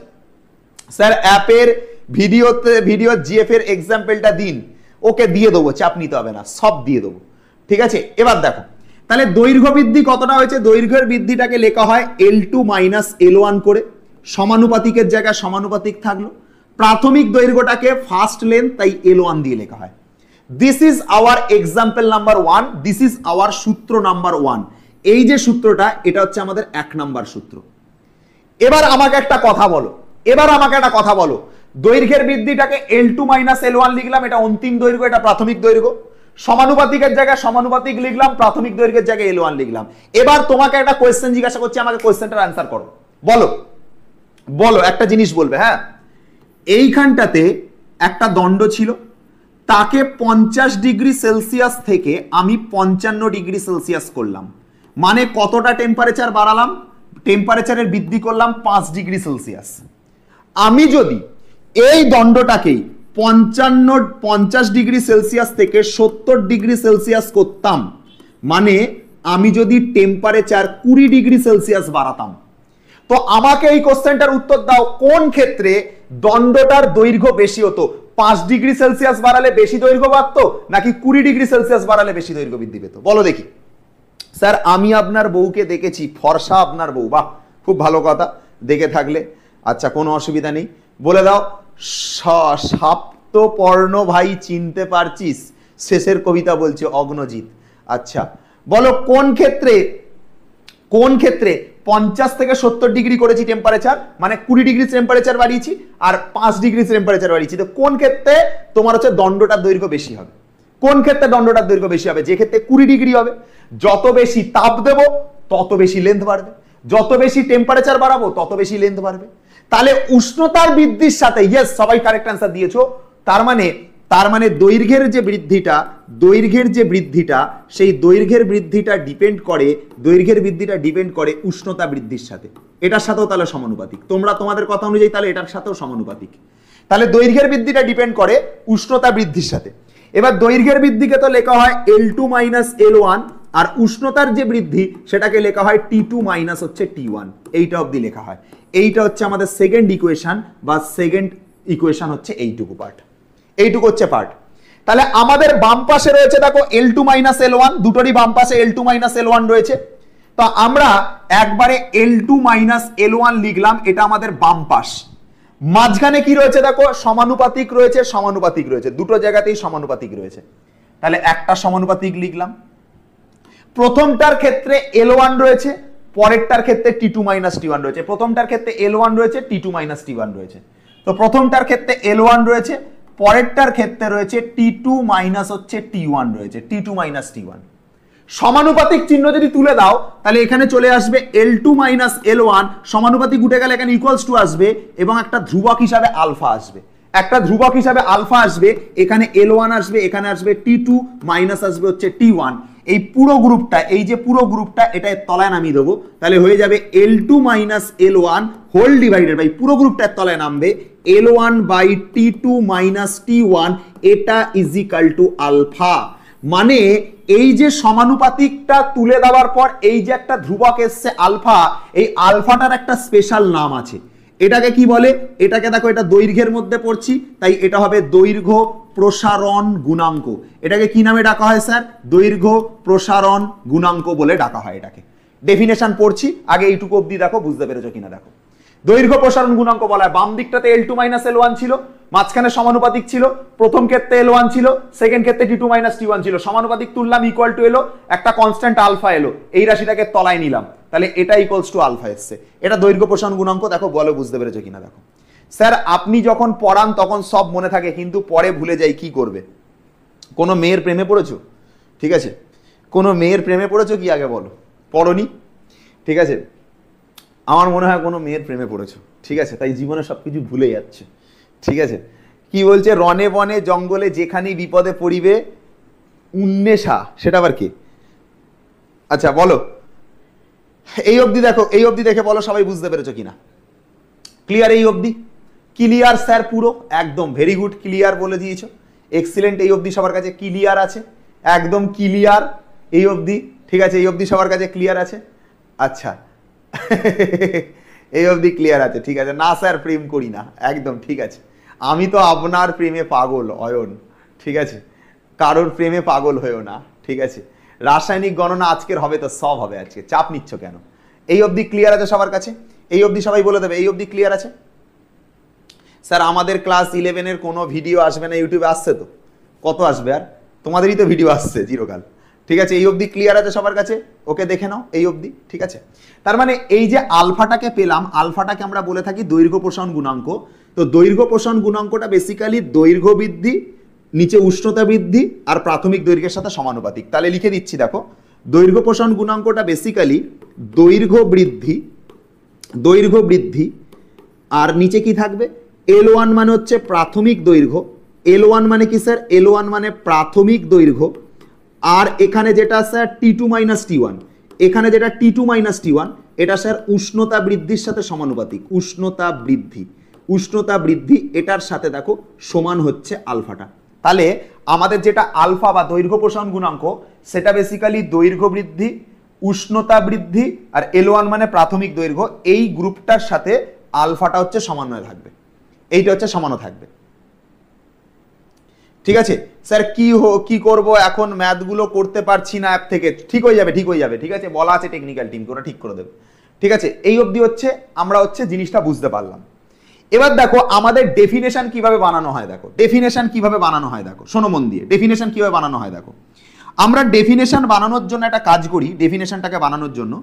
স্যার অ্যাপের ভিডিও জিএফ এর এক্সাম্পলটা দিন। ওকে দিয়ে দেবো, চাপ নিতে হবে না, সব দিয়ে দেবো। ঠিক আছে, এবার দেখো তাহলে দৈর্ঘ্য বৃদ্ধি কতটা হয়েছে। দৈর্ঘ্যের বৃদ্ধিটাকে লেখা হয় L2 মাইনাস L1 করে, সমানুপাতিকের জায়গায় সমানুপাতিক থাকলো। প্রাথমিক দৈর্ঘ্যটাকে ফার্স্ট লেন্থ, তাই L1 দিয়ে লেখা হয়। This is our example number 1, this is our সূত্র নাম্বার 1। এই যে সূত্রটা, এটা হচ্ছে আমাদের 1 নাম্বার সূত্র। এবার আমাকে একটা কথা বলো, এবার আমাকে একটা কথা বলো, দৈর্ঘ্যের বৃদ্ধিটাকে L2 মাইনাস L1 লিখলাম, এটা অন্তিম দৈর্ঘ্য, এটা প্রাথমিক দৈর্ঘ্য। সমানুপাতিকের জায়গায় সমানুপাতিক লিখলাম, প্রাথমিক দৈর্ঘ্যের জায়গায় L1 লিখলাম। এবার তোমাকে একটা কোয়েশ্চেন জিজ্ঞাসা করছি, আমাকে কোয়েশ্চেনটার অ্যান্সার করো। বলো বলো একটা জিনিস বলবে। হ্যাঁ, এইখানটাতে একটা দণ্ড ছিল, তাকে 50 ডিগ্রি সেলসিয়াস থেকে আমি 55 ডিগ্রি সেলসিয়াস করলাম, মানে কতটা টেম্পারেচার বাড়ালাম? টেম্পারেচারের বৃদ্ধি করলাম 5 ডিগ্রি সেলসিয়াস। আমি যদি এই দণ্ডটাকেই 50 ডিগ্রি সেলসিয়াস থেকে 70 ডিগ্রি সেলসিয়াস করতাম, মানে আমি যদি টেম্পারেচার 20 ডিগ্রি সেলসিয়াস বাড়াতাম, তো আমাকে এই কোশ্চেনটার উত্তর দাও, কোন ক্ষেত্রে দণ্ডটার দৈর্ঘ্য বেশি হতো? 5 ডিগ্রি সেলসিয়াস বাড়ালে বেশি দৈর্ঘ্য বাড়তো, নাকি 20 ডিগ্রি সেলসিয়াস বাড়ালে বেশি দৈর্ঘ্য বৃদ্ধি পেত? বলো দেখি। স্যার আমি আপনার বউকে দেখেছি, ফর্সা আপনার বউ, বাহ খুব ভালো কথা, দেখে থাকলে আচ্ছা কোনো অসুবিধা নেই। বলে দাও, সপ্তপর্ণ ভাই চিনতে পারছিস? শেষের কবিতা বলছে অগ্নজিৎ। আচ্ছা বলো কোন ক্ষেত্রে 50 থেকে 70 ডিগ্রি করেছি টেম্পারেচার, মানে 20 ডিগ্রি টেম্পারেচার বাড়িয়েছি আর 5 ডিগ্রি টেম্পারেচার বাড়িয়েছি, তো কোন ক্ষেত্রে তোমার হচ্ছে দণ্ডটার দৈর্ঘ্য বেশি হবে? কোন ক্ষেত্রে দণ্ডটার দৈর্ঘ্য বেশি হবে? যে ক্ষেত্রে 20 ডিগ্রি হবে। যত বেশি তাপ দেব তত বেশি লেন্থ বাড়বে, যত বেশি টেম্পারেচার বাড়াবো তত বেশি লেন্থ বাড়বে। তাহলে উষ্ণতার বৃদ্ধির সাথে, ইয়েস সবাই কারেক্ট অ্যান্সার দিয়েছো, তার মানে দৈর্ঘ্যের যে বৃদ্ধিটা সেই দৈর্ঘ্যের বৃদ্ধিটা ডিপেন্ড করে উষ্ণতা বৃদ্ধির সাথে, এটার সাথেও তাহলে সমানুপাতিক। তোমাদের কথা অনুযায়ী তাহলে এটার সাথেও সমানুপাতিক। তাহলে দৈর্ঘ্যের বৃদ্ধিটা ডিপেন্ড করে উষ্ণতা বৃদ্ধির সাথে। এবার দৈর্ঘ্যের বৃদ্ধিকে তো লেখা হয় L2 মাইনাস L1, আর উষ্ণতার যে বৃদ্ধি সেটাকে লেখা হয় T2 মাইনাস হচ্ছে T1, এইটা অবধি লেখা হয়। এইটা হচ্ছে আমাদের সেকেন্ড ইকুয়েশন, বা সেকেন্ড ইকুয়েশন হচ্ছে এইটুকু পার্ট, এইটুকু হচ্ছে পার্ট। তাহলে আমাদের বাম পাশে রয়েছে দেখো L2 মাইনাস L1, দুটোরই বাম পাশে L2 মাইনাস L1 রয়েছে। তো আমরা একবারে L2 মাইনাস L1 লিখলাম, এটা আমাদের বাম পাশ। মাঝখানে কি রয়েছে দেখো, সমানুপাতিক রয়েছে, দুটো জায়গাতেই সমানুপাতিক রয়েছে। তাহলে একটা সমানুপাতিক লিখলাম, প্রথমটার ক্ষেত্রে L1 রয়েছে, পরেরটার ক্ষেত্রে T2 মাইনাস T1 রয়েছে। প্রথমটার ক্ষেত্রে L1 রয়েছে, T2 মাইনাস T1 রয়েছে। তো প্রথমটার ক্ষেত্রে L1 রয়েছে, পরেরটার ক্ষেত্রে রয়েছে T2 মাইনাস হচ্ছে T1 রয়েছে, T2 মাইনাস T1। সমানুপাতিক চিহ্ন যদি তুলে দাও তাহলে এখানে চলে আসবে L2 মাইনাস L1, সমানুপাতিক উঠে গেলে এখানে ইকুয়ালস টু আসবে, এবং একটা ধ্রুবক হিসাবে আলফা আসবে, এখানে L1 আসবে, এখানে আসবে T2 মাইনাস আসবে হচ্ছে T1। এই পুরো গ্রুপটা এটা তলায় নামিয়ে দেবো, তাহলে হয়ে যাবে L2 minus L1 whole divided by পুরো গ্রুপটার তলায় নামবে L1 by T2 minus T1, এটা ইজ ইকাল টু আলফা। মানে এই যে সমানুপাতিকটা তুলে দেওয়ার পর এই যে একটা ধ্রুবক এসছে আলফা, এই আলফাটার একটা স্পেশাল নাম আছে। এটাকে কি বলে? এটাকে দেখো, এটা দৈর্ঘ্যের মধ্যে পড়ছি, তাই এটা হবে দৈর্ঘ্য প্রসারণ গুণাঙ্ক। এটাকে কি নামে ডাকা হয় স্যার? দৈর্ঘ্য প্রসারণ গুণাঙ্ক বলে ডাকা হয় এটাকে। ডেফিনেশন পড়ছি, আগে এইটুকু অবধি দেখো, বুঝতে পেরেছো কিনা দেখো। দৈর্ঘ্য প্রসারণ গুণাঙ্ক বলা হয়, বাম দিকটাতে L2 মাইনাস L1 ছিল, মাঝখানে সমানুপাতিক ছিল, প্রথম ক্ষেত্রে L1 ছিল, সেকেন্ড ক্ষেত্রে T2 মাইনাস T1 ছিল, সমানুপাতিক তুললাম, ইকুয়াল টু এলো, একটা কনস্ট্যান্ট আলফা এলো, এই রাশিটাকে তলায় নিলাম, তাহলে এটা ইকুয়ালস টু আলফা এসছে। এটা দৈর্ঘ্য প্রসারণ গুণাঙ্ক। দেখো বলো বুঝতে পেরেছো কিনা দেখো। স্যার আপনি যখন পড়ান তখন সব মনে থাকে, কিন্তু পরে ভুলে যাই, কি করবে? কোনো মেয়ের প্রেমে পড়েছো? ঠিক আছে, কোনো মেয়ের প্রেমে পড়েছো কি আগে বলো? পড়নি? ঠিক আছে, আমার মনে হয় কোনো মেয়ের প্রেমে পড়েছো, ঠিক আছে, তাই জীবনে সবকিছু ভুলে যাচ্ছে। ঠিক আছে, কি বলছে? রনে বনে জঙ্গলে যেখানেই বিপদে পড়িবে উন্মেষা, সেটা আবার কি? আচ্ছা বলো, এই অবধি দেখো, এই অবধি দেখে বলো সবাই বুঝতে পেরেছো কিনা। ক্লিয়ার? এই অবধি ক্লিয়ার স্যার? পুরো একদম ভেরি গুড, ক্লিয়ার বলে দিয়েছো, এক্সিলেন্ট। এই অবধি সবার কাছে ক্লিয়ার আছে? একদম ক্লিয়ার এই অবধি, ঠিক আছে, এই অবধি সবার কাছে ক্লিয়ার আছে? আচ্ছা এই অবধি ক্লিয়ার আছে, ঠিক আছে। না স্যার প্রেম করি না, একদম ঠিক আছে, আমি তো আপনার প্রেমে পাগল অয়ন, ঠিক আছে, কারোর প্রেমে পাগল হয়েও না, ঠিক আছে। রাসায়নিক গণনা আজকের হবে তো সব হবে আজকে, চাপ নিচ্ছ কেন? এই অবধি ক্লিয়ার আছে সবার কাছে? এই অবধি সবাই বলে দেবে, এই অবধি ক্লিয়ার আছে? স্যার আমাদের ক্লাস 11-এর কোনো ভিডিও আসবে না ইউটিউবে? আসছে তো, কত আসবে আর? তোমাদেরই তো ভিডিও আসছে চিরকাল, ঠিক আছে, এই অবধি ক্লিয়ার আছে সবার কাছে? ওকে, দেখে নাও এই অবধি। ঠিক আছে, তার মানে এই যে আলফাটাকে পেলাম, আলফাটাকে আমরা বলে থাকি দৈর্ঘ্য প্রসারণ গুণাঙ্ক। তো দৈর্ঘ্য প্রসারণ গুণাঙ্কটা বেসিক্যালি দৈর্ঘ্য বৃদ্ধি, নিচে উষ্ণতা বৃদ্ধি আর প্রাথমিক দৈর্ঘ্যের সাথে সমানুপাতিক। তাহলে লিখে দিচ্ছি, দেখো দৈর্ঘ্য প্রসারণ গুণাঙ্কটা বেসিক্যালি দৈর্ঘ্য বৃদ্ধি আর নিচে কি থাকবে, L1 মানে হচ্ছে প্রাথমিক দৈর্ঘ্য। L1 মানে কি স্যার? L1 মানে প্রাথমিক দৈর্ঘ্য। আর এখানে যেটা স্যার T2 মাইনাস T1, এখানে যেটা T2 মাইনাস T1, এটা স্যার উষ্ণতা বৃদ্ধির সাথে সমানুপাতিক। উষ্ণতা বৃদ্ধি এটার সাথে দেখো সমান হচ্ছে আলফাটা। তাহলে আমাদের যেটা আলফা বা দৈর্ঘ্য প্রসারণ গুণাঙ্ক, সেটা বেসিক্যালি দৈর্ঘ্য বৃদ্ধি, উষ্ণতা বৃদ্ধি আর L1 মানে প্রাথমিক দৈর্ঘ্য, এই গ্রুপটার সাথে আলফাটা হচ্ছে সমন্বয় থাকবে, এইটা হচ্ছে সমানো থাকবে। ঠিক আছে স্যার, কি করব এখন, ম্যাথগুলো করতে পারছি না অ্যাপ থেকে। ঠিক হয়ে যাবে। ঠিক আছে, বলা আছে টেকনিক্যাল টিম ওরা ঠিক করে দেবে। ঠিক আছে, এই অবধি হচ্ছে আমরা হচ্ছে জিনিসটা বুঝতে পারলাম। এবার দেখো আমাদের ডেফিনেশন কিভাবে বানানো হয়। দেখো শোনো মন দিয়ে, ডেফিনেশন কিভাবে বানানো হয় দেখো। আমরা ডেফিনেশন বানানোর জন্য একটা কাজ করি। ডেফিনেশনটাকে বানানোর জন্য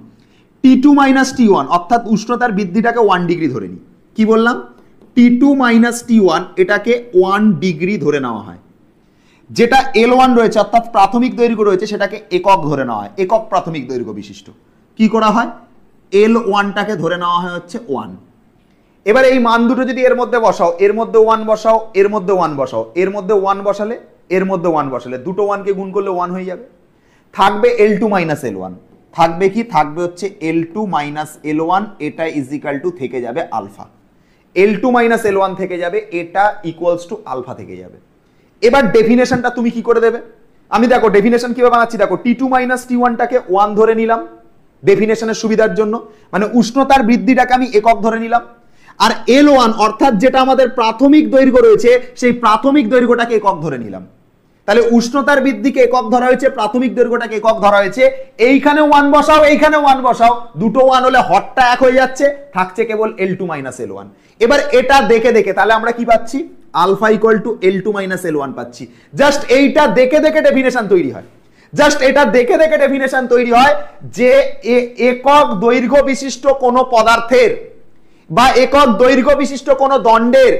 T2 মাইনাস T1 অর্থাৎ উষ্ণতার বৃদ্ধিটাকে 1 ডিগ্রি ধরে নিই। কি বললাম? T2 মাইনাস T1 এটাকে 1 ডিগ্রি ধরে নেওয়া হয়। যেটা L1 রয়েছে অর্থাৎ প্রাথমিক দৈর্ঘ্য রয়েছে সেটাকে একক ধরে নেওয়া হয়, একক প্রাথমিক দৈর্ঘ্য বিশিষ্ট। কি করা হয়? L1টাকে ধরে নেওয়া হয় হচ্ছে 1। এবার এই মান দুটো যদি এর মধ্যে বসাও, এর মধ্যে 1 বসাও, এর মধ্যে 1 বসাও, এর মধ্যে 1 বসালে, এর মধ্যে 1 বসালে, দুটো 1কে গুণ করলে 1 হয়ে যাবে। থাকবে L2 মাইনাস L1, থাকবে কি? থাকবে হচ্ছে L2 মাইনাস L1, এটা ইজিক্যাল টু থেকে যাবে আলফা। L2 মাইনাস L1 থেকে যাবে, এটা ইকুয়ালস টু আলফা থেকে যাবে। এবার ডেফিনেশনটা তুমি কি করে দেবে? আমি দেখো ডেফিনেশন কিভাবে বানাচ্ছি দেখো। T2 মাইনাস T1টাকে 1 ধরে নিলাম ডেফিনেশনের সুবিধার জন্য, মানে উষ্ণতার বৃদ্ধিটাকে আমি একক ধরে নিলাম। আর L1 অর্থাৎ যেটা আমাদের প্রাথমিক দৈর্ঘ্য রয়েছে সেই প্রাথমিক দৈর্ঘ্যটাকে একক ধরে নিলাম। তাহলে উষ্ণতার বৃদ্ধিকে একক ধরা হয়েছে, প্রাথমিক দৈর্ঘ্যটাকে একক ধরা হয়েছে। এইখানে 1 বসাও, এইখানে 1 বসাও, দুটো 1 হলে হরটা এক হয়ে যাচ্ছে, থাকছে কেবল L2 মাইনাস L1। এবার এটা দেখে তাহলে আমরা কি পাচ্ছি? Alpha equal to L2 minus L1 পাচ্ছি। জাস্ট এইটা দেখে ডেফিনেশন তৈরি হয়। যে একক দৈর্ঘ্য বিশিষ্ট কোনো পদার্থের বা একক দৈর্ঘ্য বিশিষ্ট কোনো দণ্ডের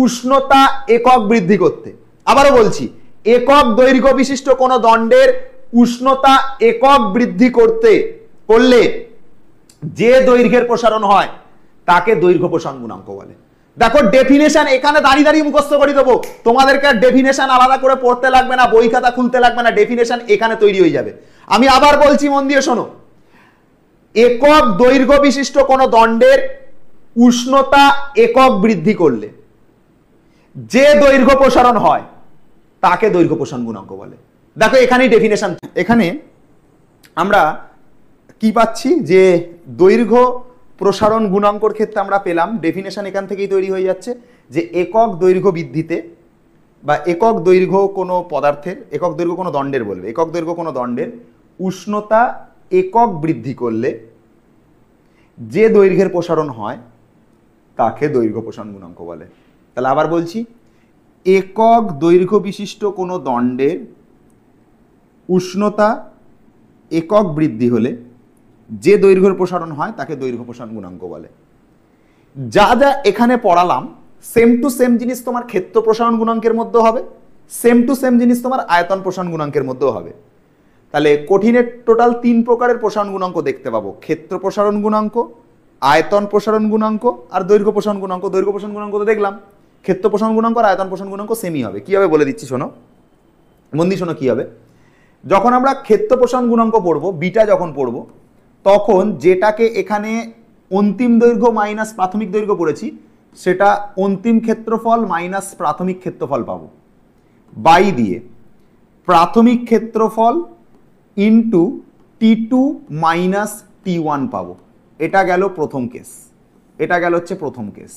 উষ্ণতা একক বৃদ্ধি করতে, আবারও বলছি, একক দৈর্ঘ্য বিশিষ্ট কোনো দণ্ডের উষ্ণতা একক বৃদ্ধি করলে যে দৈর্ঘ্যের প্রসারণ হয় তাকে দৈর্ঘ্য প্রসারণ গুণাঙ্ক বলে। দেখো ডেফিনেশন এখানে দাঁড়িয়ে মুখস্থ করে দেবো, তোমাদেরকে ডেফিনেশন আলাদা করে পড়তে লাগবে না, বই খাতা খুলতে লাগবে না, ডেফিনেশন এখানে তৈরি হয়ে যাবে। আমি আবার বলছি, মন দিয়ে শোনো। একক দৈর্ঘ্য বিশিষ্ট কোনো দণ্ডের উষ্ণতা একক বৃদ্ধি করলে যে দৈর্ঘ্য প্রসারণ হয় তাকে দৈর্ঘ্য প্রসারণ গুণাঙ্ক বলে। দেখো এখানেই ডেফিনেশন। এখানে আমরা কি পাচ্ছি যে দৈর্ঘ্য প্রসারণ গুণাঙ্কর ক্ষেত্রে আমরা পেলাম ডেফিনেশন এখান থেকেই তৈরি হয়ে যাচ্ছে যে একক দৈর্ঘ্য বৃদ্ধিতে বা একক দৈর্ঘ্য কোনো পদার্থের, একক দৈর্ঘ্য কোনো দণ্ডের বলবে, একক দৈর্ঘ্য কোনো দণ্ডের উষ্ণতা একক বৃদ্ধি করলে যে দৈর্ঘ্যের প্রসারণ হয় তাকে দৈর্ঘ্য প্রসারণ গুণাঙ্ক বলে। তাহলে আবার বলছি, একক দৈর্ঘ্য বিশিষ্ট কোনো দণ্ডের উষ্ণতা একক বৃদ্ধি হলে যে দৈর্ঘ্যের প্রসারণ হয় তাকে দৈর্ঘ্য প্রসারণ গুণাঙ্ক বলে। যা যা এখানে পড়ালাম সেম টু সেম জিনিস তোমার ক্ষেত্র প্রসারণ গুণাঙ্কের মধ্যে হবে, সেম টু সেম জিনিস তোমার আয়তন প্রসারণ গুণাঙ্কের মধ্যেও হবে। তাহলে কঠিনের টোটাল 3 প্রকারের প্রসারণ গুণাঙ্ক দেখতে পাবো: ক্ষেত্র প্রসারণ গুণাঙ্ক, আয়তন প্রসারণ গুণাঙ্ক আর দৈর্ঘ্য প্রসারণ গুণাঙ্ক। দৈর্ঘ্য প্রসারণ গুণাঙ্ক তো দেখলাম, ক্ষেত্র প্রসারণ গুণাঙ্ক আর আয়তন প্রসারণ গুণাঙ্ক সেমই হবে। কি হবে বলে দিচ্ছি, শোনো মন দিয়ে শোনো। কি হবে? যখন আমরা ক্ষেত্র প্রসারণ গুণাঙ্ক পড়বো, বিটা যখন পড়বো, তখন যেটাকে এখানে অন্তিম দৈর্ঘ্য মাইনাস প্রাথমিক দৈর্ঘ্য পড়েছি, সেটা অন্তিম ক্ষেত্রফল মাইনাস প্রাথমিক ক্ষেত্রফল পাবো বাই দিয়ে প্রাথমিক ক্ষেত্রফল ইন্টু T2 মাইনাস T1 পাবো। এটা গেল প্রথম কেস, এটা গেল হচ্ছে প্রথম কেস।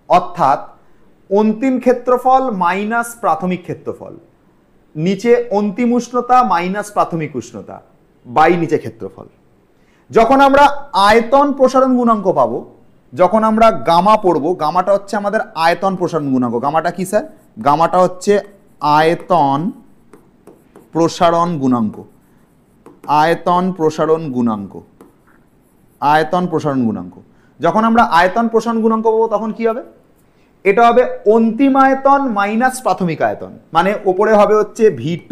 অর্থাৎ অন্তিম ক্ষেত্রফল মাইনাস প্রাথমিক ক্ষেত্রফল, নিচে অন্তিম উষ্ণতা মাইনাস প্রাথমিক উষ্ণতা বাই নিচে ক্ষেত্রফল। যখন আমরা আয়তন প্রসারণ গুণাঙ্ক পাবো, যখন আমরা গামা পড়বো, গামাটা হচ্ছে আমাদের আয়তন প্রসারণ গুণাঙ্ক। গামাটা কি স্যার? গামাটা হচ্ছে আয়তন প্রসারণ গুণাঙ্ক। আয়তন প্রসারণ গুণাঙ্ক। আয়তন প্রসারণ গুণাঙ্ক, যখন আমরা আয়তন প্রসারণ গুণাঙ্ক পাবো তখন কি হবে? এটা হবে অন্তিম আয়তন মাইনাস প্রাথমিক আয়তন, মানে ওপরে হবে হচ্ছে V2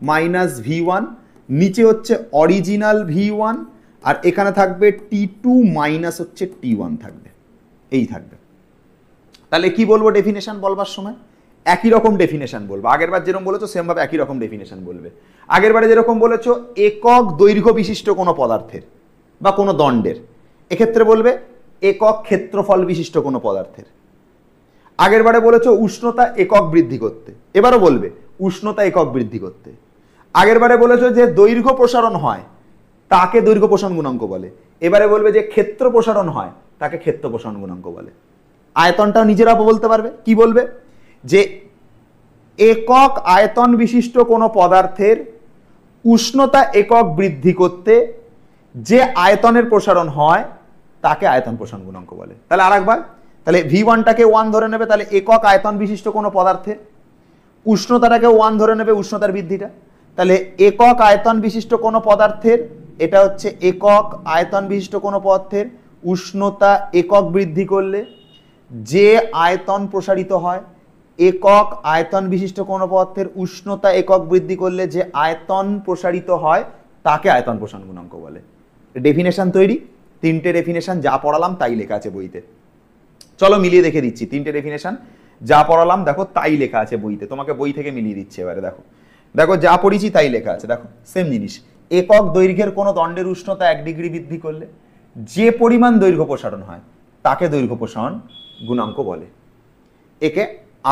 মাইনাস V1, নিচে হচ্ছে অরিজিনাল V1, আর এখানে থাকবে T2 মাইনাস হচ্ছে T1 থাকবে, এই থাকবে। তাহলে কি বলবো ডেফিনেশন বলবার সময়? একই রকম ডেফিনেশন বলবো, আগেরবার যেরকম বলেছো সেম ভাবে একই রকম ডেফিনেশন বলবে। আগেরবারে যেরকম বলেছো একক দৈর্ঘ্য বিশিষ্ট কোনো পদার্থের বা কোনো দণ্ডের, এক্ষেত্রে বলবে একক ক্ষেত্রফল বিশিষ্ট কোনো পদার্থের। আগেরবারে বলেছো উষ্ণতা একক বৃদ্ধি করতে, এবারও বলবে উষ্ণতা একক বৃদ্ধি করতে। আগেরবারে বলেছো যে দৈর্ঘ্য প্রসারণ হয় তাকে দৈর্ঘ্য প্রসারণ গুণাঙ্ক বলে, এবারে বলবে যে ক্ষেত্র প্রসারণ হয় তাকে ক্ষেত্র প্রসারণ গুণাঙ্ক বলে। আয়তনটাও নিজেরা বলতে পারবে, কি বলবে? যে একক আয়তন বিশিষ্ট কোনো পদার্থের উষ্ণতা একক বৃদ্ধি করতে যে আয়তনের প্রসারণ হয় তাকে আয়তন প্রসারণ গুণাঙ্ক বলে। তাহলে আরেকবার, তাহলে V1টাকে 1 ধরে নেবে, তাহলে একক আয়তন বিশিষ্ট কোনো পদার্থের উষ্ণতাটাকে 1 ধরে নেবে, উষ্ণতার বৃদ্ধিটা। তাহলে একক আয়তন বিশিষ্ট কোনো পদার্থের, এটা হচ্ছে একক আয়তন বিশিষ্ট কোনো পদার্থের উষ্ণতা একক বৃদ্ধি করলে যে আয়তন প্রসারিত হয়, একক আয়তন বিশিষ্ট কোনো পদার্থের উষ্ণতা একক বৃদ্ধি করলে যে আয়তন প্রসারিত হয় তাকে আয়তন প্রসারণ গুণাঙ্ক বলে। ডেফিনেশন তৈরি, তিনটে ডেফিনেশন যা পড়ালাম তাই লেখা আছে বইতে। চলো মিলিয়ে দেখে দিচ্ছি, তিনটে ডেফিনেশন যা পড়ালাম দেখো তাই লেখা আছে বইতে, তোমাকে বই থেকে মিলিয়ে দিচ্ছি। এবারে দেখো, দেখো যা পড়িছি তাই লেখা আছে, দেখো সেম জিনিস। একক দৈর্ঘ্যের কোনো দণ্ডের উষ্ণতা 1 ডিগ্রি বৃদ্ধি করলে যে পরিমাণ দৈর্ঘ্য প্রসারণ হয় তাকে দৈর্ঘ্য প্রসারণ গুণাঙ্ক বলে, একে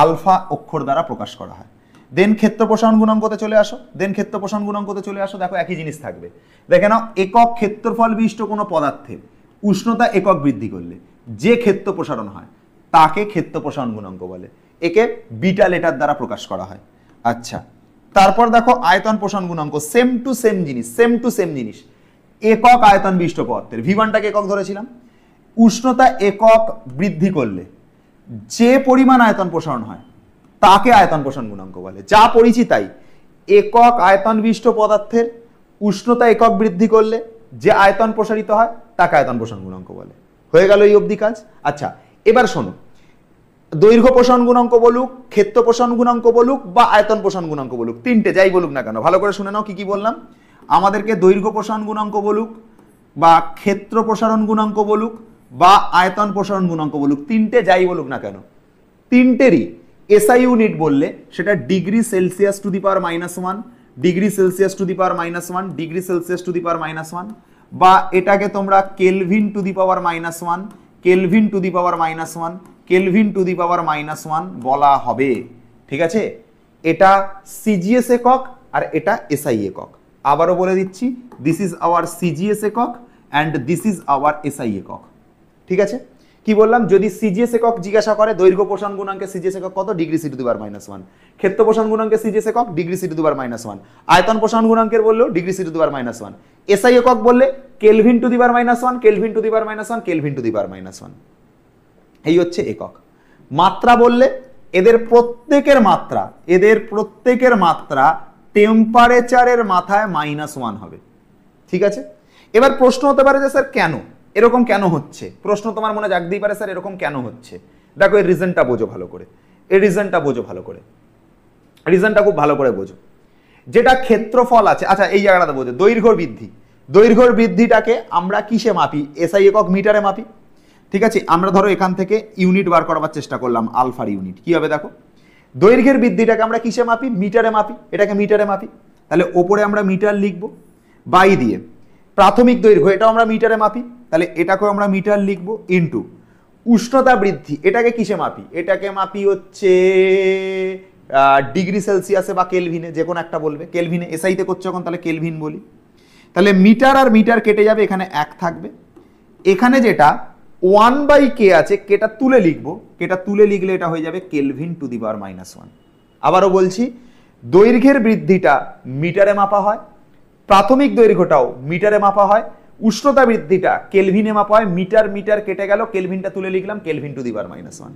আলফা অক্ষর দ্বারা প্রকাশ করা হয়। দেন ক্ষেত্র প্রসারণ গুণাঙ্কতে চলে আসো, দেন ক্ষেত্র প্রসারণ গুণাঙ্কতে চলে আসো, দেখো একই জিনিস থাকবে। দেখে নাও, একক ক্ষেত্রফল বিশিষ্ট কোনো পদার্থের উষ্ণতা একক বৃদ্ধি করলে যে ক্ষেত্র প্রসারণ হয় তাকে ক্ষেত্র প্রসারণ গুণাঙ্ক বলে, একে বিটা লেটার দ্বারা প্রকাশ করা হয়। আচ্ছা, তারপর দেখো আয়তন প্রসারণ গুণাঙ্ক, সেম টু সেম জিনিস, সেম টু সেম জিনিস। একক আয়তন বিশিষ্ট পদার্থের V1টাকে একক ধরেছিলাম, উষ্ণতা একক বৃদ্ধি করলে যে পরিমাণ আয়তন প্রসারণ হয় তাকে আয়তন প্রসারণ গুণাঙ্ক বলে। যা পড়িছি তাই, একক আয়তন বিশিষ্ট পদার্থের উষ্ণতা একক বৃদ্ধি করলে যে আয়তন প্রসারিত হয় তাকে আয়তন প্রসারণ গুণাঙ্ক বলে। হয়ে গেল এই অবধি কাজ। আচ্ছা, এবার শোনো, দৈর্ঘ্য প্রসারণ গুণাঙ্ক বলুক, ক্ষেত্র প্রসারণ গুণাঙ্ক বলুক বা আয়তন প্রসারণ গুণাঙ্ক বলুক, তিনটে যাই বলুক না কেন, ভালো করে শুনে নাও কি কি বললাম। আমাদেরকে দৈর্ঘ্য প্রসারণ গুণাঙ্ক বলুক বা ক্ষেত্র প্রসারণ গুণাঙ্ক বলুক বা আয়তন প্রসারণ গুণাঙ্ক বলুক, তিনটে যাই বলুক না কেন, তিনটেরই এসআই ইউনিট বললে সেটা degree Celsius to the power -1, degree Celsius to the power -1, degree Celsius to the power -1, বা এটাকে তোমরা kelvin to the power -1, kelvin to the power -1, kelvin to the power -1 বলা হবে। ঠিক আছে, এটা সিজিএস একক আর এটা এসআই একক। আবারও বলে দিচ্ছি, দিস ইজ আওয়ার সিজিএস একক and this is our SI একক। ঠিক আছে, কি বললাম? যদি সিজিএস একক জিজ্ঞাসা করে, দৈর্ঘ্য প্রসারণ গুণাঙ্কে সিজিএস একক কত? Degree C to the power -1। ক্ষেত্র প্রসারণ গুণাঙ্কে সিজিএস একক degree C to the power -1। আয়তন প্রসারণ গুণাঙ্কের বললেও degree C to the power -1। SI একক বললে kelvin to the power -1, kelvin to the power -1, kelvin to the power -1। এই হচ্ছে একক। মাত্রা বললে এদের প্রত্যেকের মাত্রা টেম্পারেচারের মাথায় -1 হবে। ঠিক আছে, এবার প্রশ্ন হতে পারে যে স্যার কেন এরকম কেন হচ্ছে, প্রশ্ন তোমার মনে জাগতেই পারে স্যার এরকম কেন হচ্ছে। দেখো এর রিজনটা বোঝো ভালো করে, এর রিজনটা বোঝো ভালো করে, রিজনটা খুব ভালো করে বোঝো। যেটা ক্ষেত্রফল আছে, আচ্ছা এই জায়গাটা বোঝো, দৈর্ঘ্য বৃদ্ধি, দৈর্ঘ্যর বৃদ্ধিটাকে আমরা কিসে মাপি? এসআই একক মিটারে মাপি। ঠিক আছে, আমরা ধরো এখান থেকে ইউনিট বার করার চেষ্টা করলাম, আলফার ইউনিট কি হবে দেখো। দৈর্ঘ্যের বৃদ্ধিটাকে আমরা কিসে মাপি? মিটারে মাপি, এটাকে মিটারে মাপি। তাহলে ওপরে আমরা মিটার লিখবো, বাই দিয়ে প্রাথমিক দৈর্ঘ্য এটাও আমরা মিটারে মাপি, তাহলে এটাকেও আমরা মিটার লিখবো, ইনটু উষ্ণতা বৃদ্ধি এটাকে কিসে মাপি? এটাকে মাপি হচ্ছে ডিগ্রি সেলসিয়াসে বা কেলভিনে, যে কোনো একটা বলবে। কেলভিনে এসআইতে করছে যখন, তাহলে কেলভিন বলি। তাহলে মিটার আর মিটার কেটে যাবে, এখানে 1 থাকবে। এখানে যেটা 1/k আছে, কেটা তুলে লিখবো, কেটা তুলে লিখলে এটা হয়ে যাবে কেলভিন টু দি পাওয়ার -1। আবারও বলছি, দৈর্ঘ্যের বৃদ্ধিটা মিটারে মাপা হয়, প্রাথমিক দৈর্ঘ্যটাও মিটারে মাপা হয়, উষ্ণতা বৃদ্ধিটা কেলভিনে মাপা হয়। মিটার মিটার কেটে গেল, কেলভিনটা তুলে লিখলাম কেলভিন টু দি পাওয়ার -1।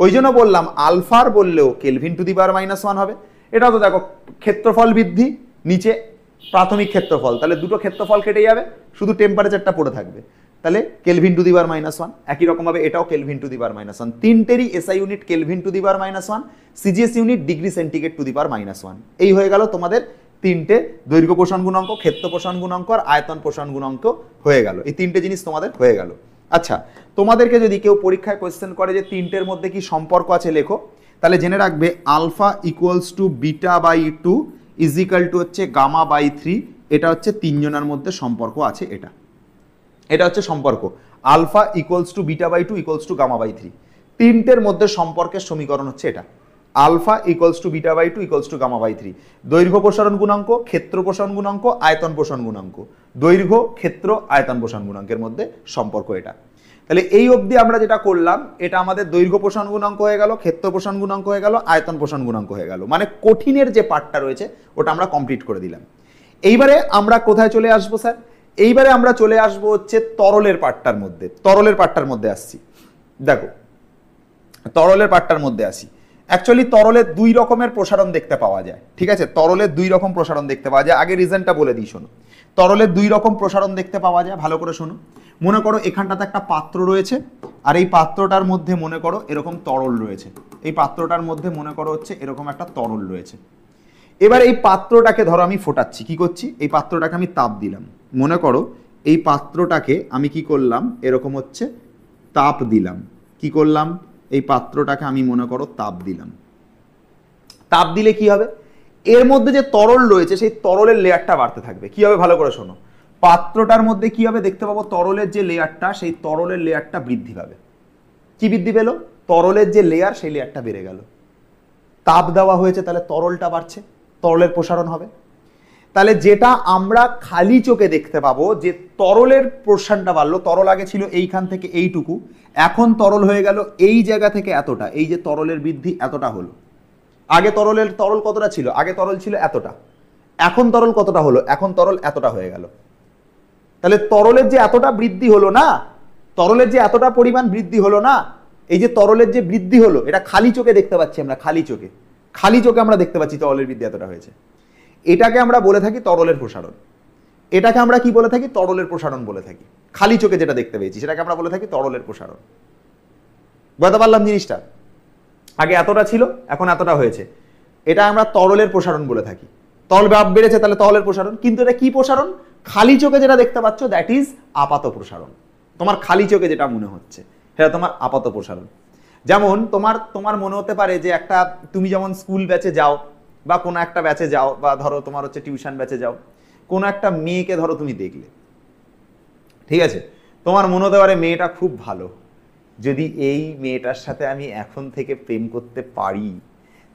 ওই জন্য বললাম আলফার বললেও কেলভিন টু দি পাওয়ার -1 হবে। এটাও তো দেখো ক্ষেত্রফল বৃদ্ধি, নিচে প্রাথমিক ক্ষেত্রফল, তাহলে দুটো ক্ষেত্রফল কেটে যাবে, শুধু টেম্পারেচারটা পড়ে থাকবে, তাহলে কেলভিন টু দি পাওয়ার -1। একই রকম ভাবে এটাও কেলভিন টু দি পাওয়ার -1, তিনটেরই SI unit kelvin to the power -1, CGS unit degree centigrade to the power -1। এই হয়ে গেল তোমাদের তিনটে দৈর্ঘ্য প্রসারণ গুণাঙ্ক, ক্ষেত্র প্রসারণ গুণাঙ্ক আর আয়তন প্রসারণ গুণাঙ্ক হয়ে গেল। এই তিনটে জিনিস তোমাদের হয়ে গেল। আচ্ছা, তোমাদেরকে যদি কেউ পরীক্ষায় কোয়েশ্চেন করে যে তিনটের মধ্যে কি সম্পর্ক আছে লেখো, তাহলে জেনে রাখবে alpha equals to beta by 2 is equal to হচ্ছে গামা বাই 3। এটা হচ্ছে তিনজনের মধ্যে সম্পর্ক আছে। এটা হচ্ছে সম্পর্ক, alpha equals to beta by 2 equals to gamma by 3। তিনটের মধ্যে সম্পর্কের সমীকরণ হচ্ছে এটা, alpha equals to beta by 2 equals to gamma by 3। দৈর্ঘ্য প্রসারণ গুণাঙ্ক, ক্ষেত্র প্রসারণ গুণাঙ্ক, আয়তন প্রসারণ গুণাঙ্ক, দৈর্ঘ্য ক্ষেত্র আয়তন প্রসারণ গুণাঙ্কের মধ্যে সম্পর্ক এটা। তাহলে এই অবধি আমরা যেটা করলাম, এটা আমাদের দৈর্ঘ্য প্রসারণ গুণাঙ্ক হয়ে গেল, ক্ষেত্র প্রসারণ গুণাঙ্ক হয়ে গেল, আয়তন প্রসারণ গুণাঙ্ক হয়ে গেল, মানে কঠিনের যে পার্টটা রয়েছে ওটা আমরা কমপ্লিট করে দিলাম। এইবারে আমরা কোথায় চলে আসবো স্যার? এইবারে আমরা চলে আসবো হচ্ছে তরলের পার্টটার মধ্যে। তরলের পার্টটার মধ্যে আসছি, দেখো তরলের পার্টটার মধ্যে আসি। অ্যাকচুয়ালি তরলের দুই রকমের প্রসারণ দেখতে পাওয়া যায়, ঠিক আছে? তরলের দুই রকম প্রসারণ দেখতে পাওয়া যায়। আগে রিজনটা বলে দিই, শোনো। তরলের দুই রকম প্রসারণ দেখতে পাওয়া যায়, ভালো করে শোনো। মনে করো এখানটাতে একটা পাত্র রয়েছে, আর এই পাত্রটার মধ্যে মনে করো এরকম তরল রয়েছে। এই পাত্রটার মধ্যে মনে করো হচ্ছে এরকম একটা তরল রয়েছে। এবার এই পাত্রটাকে ধরো আমি ফোটাচ্ছি, কি করছি? এই পাত্রটাকে আমি তাপ দিলাম। মনে করো এই পাত্রটাকে আমি কি করলাম, এরকম হচ্ছে তাপ দিলাম। কি করলাম? এই পাত্রটাকে আমি মনে করো তাপ দিলাম। তাপ দিলে কি হবে? এর মধ্যে যে তরল রয়েছে সেই তরলের লেয়ারটা বাড়তে থাকবে। কি হবে? ভালো করে শোনো। পাত্রটার মধ্যে কি হবে দেখতে পাবো, তরলের যে লেয়ারটা সেই তরলের লেয়ারটা বৃদ্ধি পাবে। কি বৃদ্ধি পেল? তরলের যে লেয়ার সেই লেয়ারটা বেড়ে গেল। তাপ দেওয়া হয়েছে, তাহলে তরলটা বাড়ছে, তরলের প্রসারণ হবে। তাহলে যেটা আমরা খালি চোখে দেখতে পাবো যে তরলের প্রসারণটা বাড়লো, তরল আগে ছিল এইখান থেকে এইটুকু, এখন তরল হয়ে গেল এই জায়গা থেকে এতটা। এই যে তরলের বৃদ্ধি এতটা হলো। আগে তরল কতটা ছিল? আগে তরল ছিল এতটা। এখন তরল কতটা হলো? এখন তরল এতটা হয়ে গেল। তাহলে তরলের যে এতটা বৃদ্ধি হলো না, তরলের যে এতটা পরিমাণ বৃদ্ধি হলো না, এই যে তরলের যে বৃদ্ধি হলো, এটা খালি চোখে দেখতে পাচ্ছি আমরা। খালি চোখে আমরা দেখতে পাচ্ছি তরলের বৃদ্ধি এতটা হয়েছে। এটাকে আমরা বলে থাকি তরলের প্রসারণ। এটাকে আমরা কি বলে থাকি? তরলের প্রসারণ বলে থাকি। খালি চোখে যেটা দেখতে পেয়েছি সেটাকে আমরা বলে থাকি তরলের প্রসারণ। বুঝতে পারলাম জিনিসটা? আগে এতটা ছিল, এখন এতটা হয়েছে, এটা আমরা তরলের প্রসারণ বলে থাকি। তরল বেড়েছে, তাহলে তরলের প্রসারণ। কিন্তু এটা কি প্রসারণ? খালি চোখে যেটা দেখতে পাচ্ছ দ্যাট ইজ আপাত প্রসারণ। তোমার খালি চোখে যেটা মনে হচ্ছে সেটা তোমার আপাত প্রসারণ। যেমন তোমার মনে হতে পারে যে একটা, তুমি যেমন স্কুল ব্যাচে যাও বা কোনো একটা ব্যাচে যাও, বা ধরো তোমার হচ্ছে টিউশন ব্যাচে যাও, কোনো একটা মেয়েকে ধরো তুমি দেখলে, ঠিক আছে? তোমার মনে হতে পারে মেয়েটা খুব ভালো, যদি এই মেয়েটার সাথে আমি এখন থেকে প্রেম করতে পারি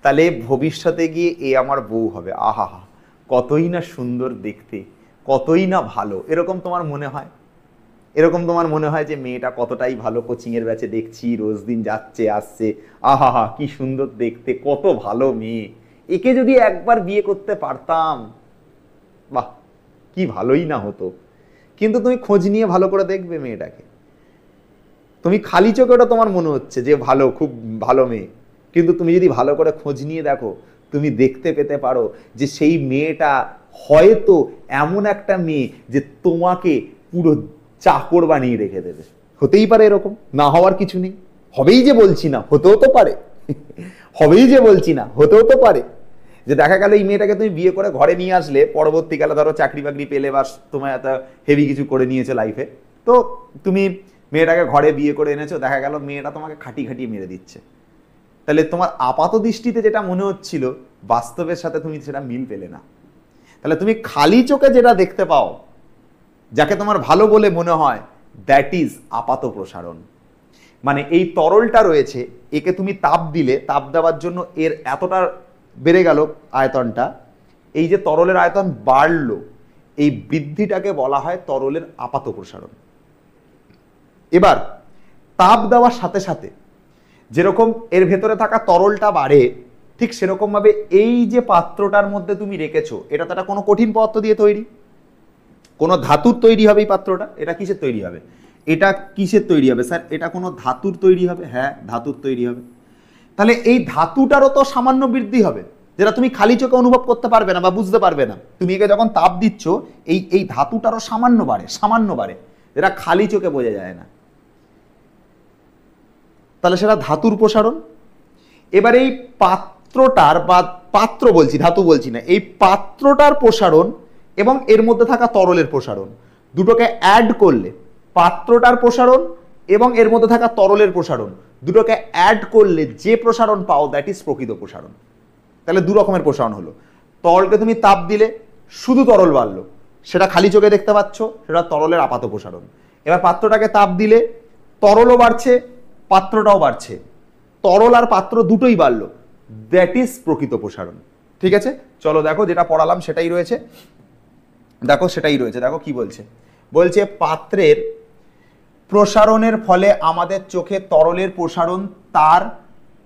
তাহলে ভবিষ্যতে গিয়ে এ আমার বউ হবে। আহা, কতই না সুন্দর দেখতে, কতই না ভালো। এরকম তোমার মনে হয়? এরকম তোমার মনে হয় যে মেয়েটা কতটাই ভালো, কোচিংয়ের ব্যাচে দেখছি রোজ দিন যাচ্ছে আসছে, আহা কি সুন্দর দেখতে, কত ভালো মেয়ে, একে যদি একবার বিয়ে করতে পারতাম, বাহ কি ভালোই না হতো। কিন্তু তুমি খোঁজ নিয়ে ভালো করে দেখবে মেয়েটাকে, তুমি খালি চোখে ওটা তোমার মনে হচ্ছে যে ভালো, খুব ভালো মেয়ে, কিন্তু তুমি যদি ভালো করে খোঁজ নিয়ে দেখো তুমি দেখতে পেতে পারো যে সেই মেয়েটা হয়তো এমন একটা মেয়ে যে তোমাকে পুরো চাকর বানিয়ে রেখে দেবে। হতেই পারে এরকম, না হওয়ার কিছু নেই। হবেই যে বলছি না, হতেও তো পারে। হবেই যে বলছি না, হতেও তো পারে যে দেখা গেল এই মেয়েটাকে তুমি বিয়ে করে ঘরে নিয়ে আসলে, পরবর্তীকালে ধরো চাকরি বাকরি পেলে বা তোমার এত হেভি কিছু করে নিয়েছো লাইফে, তো তুমি মেয়েটাকে ঘরে বিয়ে করে এনেছো, দেখা গেল মেয়েটা তোমাকে খাটিয়ে মেরে দিচ্ছে। তাহলে তোমার আপাত দৃষ্টিতে যেটা মনে হচ্ছিল বাস্তবের সাথে তুমি সেটা মিল পেলে না। তাহলে তুমি খালি চোখে যেটা দেখতে পাও, যাকে তোমার ভালো বলে মনে হয়, দ্যাট ইজ আপাত প্রসারণ। মানে এই তরলটা রয়েছে, একে তুমি তাপ দিলে, তাপ দেওয়ার জন্য এর এতটা বেড়ে গেল আয়তনটা, এই যে তরলের আয়তন বাড়লো, এই বৃদ্ধিটাকে বলা হয় তরলের আপাত প্রসারণ। এবার তাপ দেওয়ার সাথে সাথে যেরকম এর ভেতরে থাকা তরলটা বাড়ে, ঠিক সেরকম ভাবে এই যে পাত্রটার মধ্যে তুমি রেখেছো, এটা তো একটা কোনো কঠিন পদার্থ দিয়ে তৈরি, কোনো ধাতুর তৈরি হবে এই পাত্রটা। এটা কিসের তৈরি হবে? এটা কিসের তৈরি হবে স্যার? এটা কোনো ধাতুর তৈরি হবে। হ্যাঁ, ধাতুর তৈরি হবে। তাহলে এই ধাতুটারও তো সামান্য বৃদ্ধি হবে। যেটা তুমি খালি চোখে অনুভব করতে পারবে না বা বুঝতে পারবে না। তুমি একে যখন তাপ দিচ্ছ এই ধাতুটারও সামান্য বাড়ে, যেটা খালি চোখে বোঝা যায় না। তাহলে সেটা ধাতুর প্রসারণ। এবার এই পাত্রটার বা পাত্র বলছি, ধাতু বলছি না, এই পাত্রটার প্রসারণ এবং এর মধ্যে থাকা তরলের প্রসারণ দুটোকে অ্যাড করলে, পাত্রটার প্রসারণ এবং এর মধ্যে থাকা তরলের প্রসারণ দুটোকে অ্যাড করলে যে প্রসারণ পাও দ্যাট ইজ প্রকৃত প্রসারণ। তাহলে দু রকমের প্রসারণ হলো। তরলকে তুমি তাপ দিলে শুধু তরল বাড়লো, সেটা খালি চোখে দেখতে পাচ্ছ, সেটা তরলের আপাত প্রসারণ। এবার পাত্রটাকে তাপ দিলে তরলও বাড়ছে, পাত্রটাও বাড়ছে, তরল আর পাত্র দুটোই বাড়লো, দ্যাট ইজ প্রকৃত প্রসারণ। ঠিক আছে, চলো দেখো যেটা পড়ালাম সেটাই রয়েছে, দেখো কি বলছে। বলছে পাত্রের প্রসারণের ফলে আমাদের চোখে তরলের প্রসারণ তার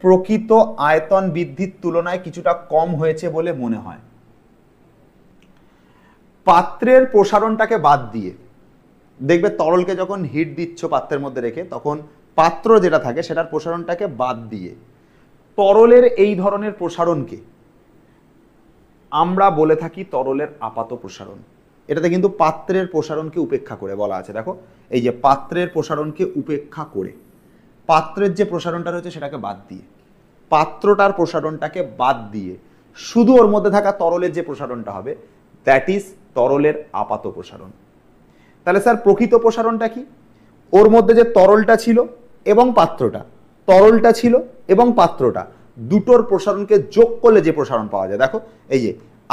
প্রকৃত আয়তন বৃদ্ধির তুলনায় কিছুটা কম হয়েছে বলে মনে হয়। পাত্রের প্রসারণটাকে বাদ দিয়ে দেখবে তরলকে যখন হিট দিচ্ছ পাত্রের মধ্যে রেখে, তখন পাত্র যেটা থাকে সেটার প্রসারণটাকে বাদ দিয়ে তরলের এই ধরনের প্রসারণকে আমরা বলে থাকি তরলের আপাত প্রসারণ। এটাতে কিন্তু পাত্রের প্রসারণকে উপেক্ষা করে বলা আছে। দেখো এই যে পাত্রের প্রসারণকে উপেক্ষা করে, পাত্রের যে প্রসারণটা রয়েছে সেটাকে বাদ দিয়ে, পাত্রটার প্রসারণটাকে বাদ দিয়ে শুধু ওর মধ্যে থাকা তরলের যে প্রসারণটা হবে দ্যাট ইজ তরলের আপাত প্রসারণ। তাহলে স্যার প্রকৃত প্রসারণটা কি? ওর মধ্যে যে তরলটা ছিল এবং পাত্রটা, তরলটা ছিল এবং পাত্রটা দুটোর প্রসারণকে যোগ করলে যে প্রসারণ পাওয়া যায়। দেখো এই যে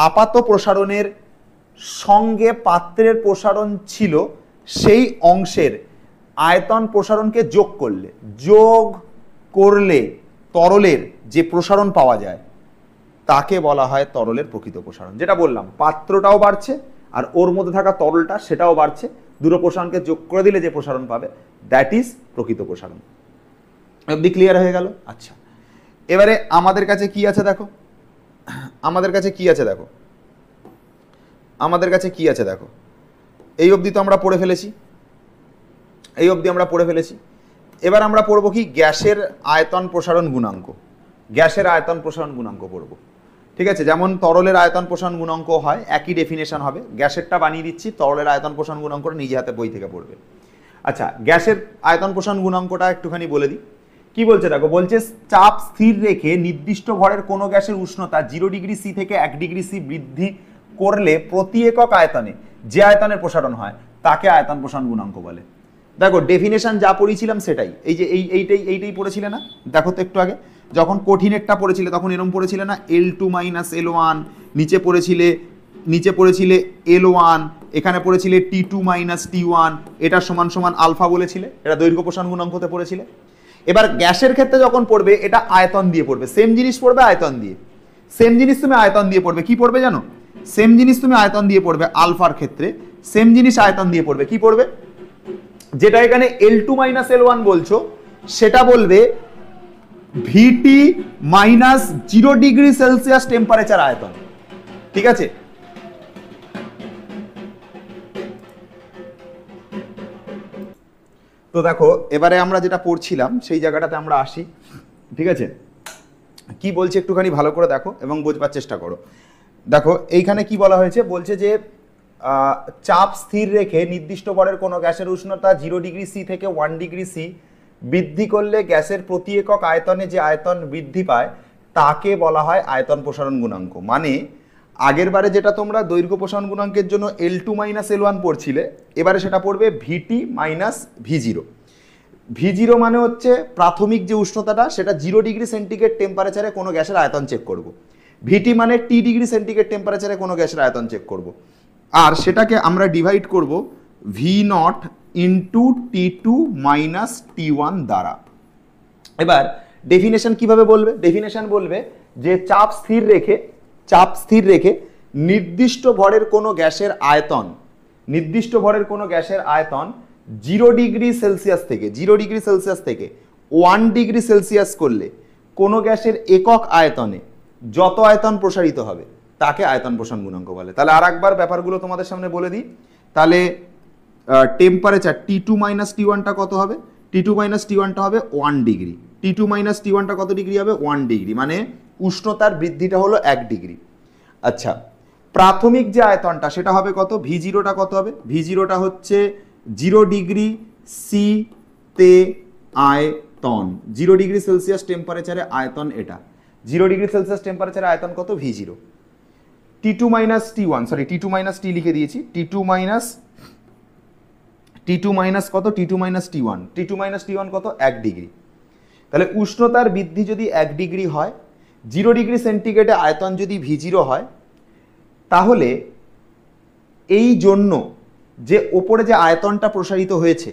আপাত প্রসারণের সঙ্গে পাত্রের প্রসারণ ছিল সেই অংশের আয়তন প্রসারণকে যোগ করলে তরলের যে প্রসারণ পাওয়া যায় তাকে বলা হয় তরলের প্রকৃত প্রসারণ। যেটা বললাম, পাত্রটাও বাড়ছে আর ওর মধ্যে থাকা তরলটা সেটাও বাড়ছে, দুটো প্রসারণকে যোগ করে দিলে যে প্রসারণ পাবে দ্যাট ইজ প্রকৃত প্রসারণ। অবধি ক্লিয়ার হয়ে গেল? আচ্ছা, এবারে আমাদের কাছে কি আছে দেখো, আমাদের কাছে কি আছে দেখো, এই অবধি তো আমরা পড়ে ফেলেছি, এবার আমরা পড়বো কি গ্যাসের আয়তন প্রসারণ গুণাঙ্ক। গ্যাসের আয়তন প্রসারণ গুণাঙ্ক পড়বো। ঠিক আছে, যেমন তরলের আয়তন প্রসারণ গুণাঙ্ক হয়, একই ডেফিনেশন হবে। গ্যাসেরটা বানিয়ে দিচ্ছি, তরলের আয়তন প্রসারণ গুণাঙ্কটা নিজে হাতে বই থেকে পড়বে। আচ্ছা, গ্যাসের আয়তন প্রসারণ গুণাঙ্কটা একটুখানি বলে দিই। কি বলছে দেখো, বলছে চাপ স্থির রেখে নির্দিষ্ট ভরের কোনো গ্যাসের উষ্ণতা 0 ডিগ্রি সি থেকে 1 ডিগ্রি সি বৃদ্ধি করলে প্রতি একক আয়তনে যে আয়তনের প্রসারণ হয় তাকে আয়তন প্রসারণ গুণাঙ্ক বলে। দেখো ডেফিনেশন যা পড়েছিলাম সেটাই, এই যে এইটাই পড়েছিলে না? দেখো তো একটু আগে যখন কঠিনেরটা পড়েছিলে তখন এরকম পড়েছিলে না, L2 - L1, নিচে পড়েছিলে L1, এখানে পড়েছিলে T2 - T1, এটা সমান সমান আলফা বলেছিলে, এটা দৈর্ঘ্য প্রসারণ গুণাঙ্কতে পড়েছিলে। এবার গ্যাসের ক্ষেত্রে যখন পড়বে এটা আয়তন দিয়ে পড়বে, সেম জিনিস পড়বে আয়তন দিয়ে, সেম জিনিস তুমি আয়তন দিয়ে পড়বে। কি পড়বে জানো? সেম জিনিস তুমি আয়তন দিয়ে পড়বে আলফার ক্ষেত্রে, সেম জিনিস আয়তন দিয়ে পড়বে। কি পড়বে? যেটা এখানে L2 - L1 বলছো সেটা বলবে VT - 0 ডিগ্রি সেলসিয়াস টেম্পারেচার আয়তন। ঠিক আছে, তো দেখো এবারে আমরা যেটা পড়ছিলাম সেই জায়গাটাতে আমরা আসি। ঠিক আছে, কি বলছে একটুখানি ভালো করে দেখো এবং বোঝবার চেষ্টা করো। দেখো এইখানে কি বলা হয়েছে, বলছে যে চাপ স্থির রেখে নির্দিষ্ট ভরের কোনো গ্যাসের উষ্ণতা 0 ডিগ্রি সি থেকে 1 ডিগ্রি সি বৃদ্ধি করলে গ্যাসের প্রতি একক আয়তনে যে আয়তন বৃদ্ধি পায় তাকে বলা হয় আয়তন প্রসারণ গুণাঙ্ক। মানে আগের বারে যেটা তোমরা দৈর্ঘ্য প্রসারণ গুণাঙ্কের জন্য L2 - L1 পড়ছিলে, এবারে সেটা পড়বে VT - V0। V0 মানে হচ্ছে প্রাথমিক যে উষ্ণতাটা, সেটা 0 ডিগ্রি সেন্টিগ্রেড টেম্পারেচারে কোনো গ্যাসের আয়তন চেক করব। VT মানে T ডিগ্রি সেন্টিগ্রেড টেম্পারেচারে কোনো গ্যাসের আয়তন চেক করব, আর সেটাকে আমরা ডিভাইড করব V0 ইন্টু T2 - T1 দ্বারা। এবার ডেফিনেশন কিভাবে বলবে? ডেফিনেশন বলবে যে চাপ স্থির রেখে নির্দিষ্ট ভরের কোনো গ্যাসের আয়তন 0 ডিগ্রি সেলসিয়াস থেকে 1 ডিগ্রি সেলসিয়াস করলে কোনো গ্যাসের একক আয়তনে যত আয়তন প্রসারিত হবে তাকে আয়তন প্রসারণ গুণাঙ্ক বলে। তাহলে আর একবার ব্যাপারগুলো তোমাদের সামনে বলে দিই। তাহলে টেম্পারেচার T2 - T1টা কত হবে? T2 - T1টা হবে 1 ডিগ্রি। T2 - T1টা কত ডিগ্রি হবে? 1 ডিগ্রি। মানে উষ্ণতার বৃদ্ধিটা হলো 1 ডিগ্রি। আচ্ছা, প্রাথমিক যে আয়তনটা সেটা হবে কত? ভি জিরোটা কত হবে? ভি জিরোটা হচ্ছে 0 ডিগ্রি সি তে আয়তন, 0 ডিগ্রি সেলসিয়াস টেম্পারেচারে আয়তন এটা। 0 ডিগ্রি সেলসিয়াস টেম্পারেচারে আয়তন কত? V zero. T2 minus T1, sorry T2 minus T লিখে দিয়েছি, T2 মাইনাস কত? T2 minus T1, T2 minus T1 কত? 1 ডিগ্রি। তাহলে উষ্ণতার বৃদ্ধি যদি 1 ডিগ্রি হয়, 0 ডিগ্রি সেন্টিগ্রেডে আয়তন যদি V0 হয়, তাহলে এই জন্য যে ওপরে যে আয়তনটা প্রসারিত হয়েছে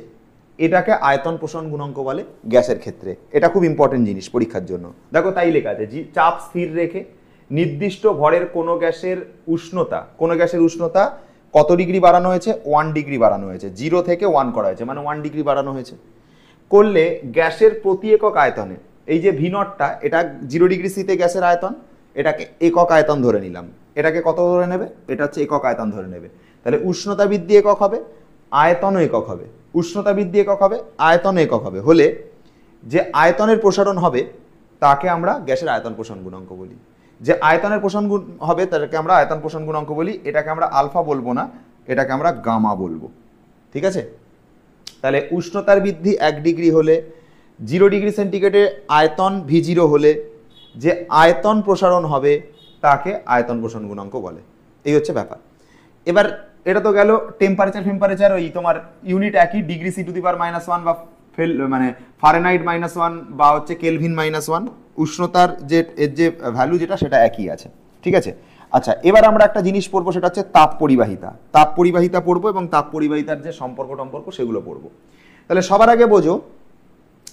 এটাকে আয়তন প্রসারণ গুণাঙ্ক বলে গ্যাসের ক্ষেত্রে। এটা খুব ইম্পর্টেন্ট জিনিস পরীক্ষার জন্য। দেখো তাই লেখা আছে, চাপ স্থির রেখে নির্দিষ্ট ভরের কোনো গ্যাসের উষ্ণতা কত ডিগ্রি বাড়ানো হয়েছে? 1 ডিগ্রি বাড়ানো হয়েছে। 0 থেকে 1 করা হয়েছে, মানে 1 ডিগ্রি বাড়ানো হয়েছে। করলে গ্যাসের প্রতি একক আয়তনে, এই যে ভি নটটা, এটা 0 ডিগ্রি সিতে গ্যাসের আয়তন, এটাকে একক আয়তন ধরে নিলাম। এটাকে কত ধরে নেবে? এটা হচ্ছে একক আয়তন ধরে নেবে। তাহলে উষ্ণতা বৃদ্ধি একক হবে, আয়তনও একক হবে। উষ্ণতা বৃদ্ধি একক হবে, আয়তন একক হবে। হলে যে আয়তনের প্রসারণ হবে তাকে আমরা গ্যাসের আয়তন প্রসারণ গুণাঙ্ক বলি। যে আয়তনের প্রসারণ হবে তাকে আমরা আয়তন প্রসারণ গুণাঙ্ক বলি। এটাকে আমরা আলফা বলবো না, এটাকে আমরা গামা বলবো। ঠিক আছে? তাহলে উষ্ণতার বৃদ্ধি 1 ডিগ্রি হলে, 0 ডিগ্রি সেন্টিগ্রেডে আয়তন V0 হলে যে আয়তন প্রসারণ হবে তাকে আয়তন প্রসারণ গুণাঙ্ক বলে। এই হচ্ছে ব্যাপার। এবার এটা তো গেল টেম্পারেচার, ওই তোমার ইউনিট একই, degree C two the power -1 বা মানে ফারেনহাইট -1 বা হচ্ছে কেলভিন -1, উষ্ণতার যে এর যে ভ্যালু যেটা সেটা একই আছে। ঠিক আছে? আচ্ছা, এবার আমরা একটা জিনিস পড়বো, সেটা হচ্ছে তাপ পরিবাহিতা পড়বো এবং তাপ পরিবাহিতার যে সম্পর্ক সেগুলো পড়বো। তাহলে সবার আগে বোঝো,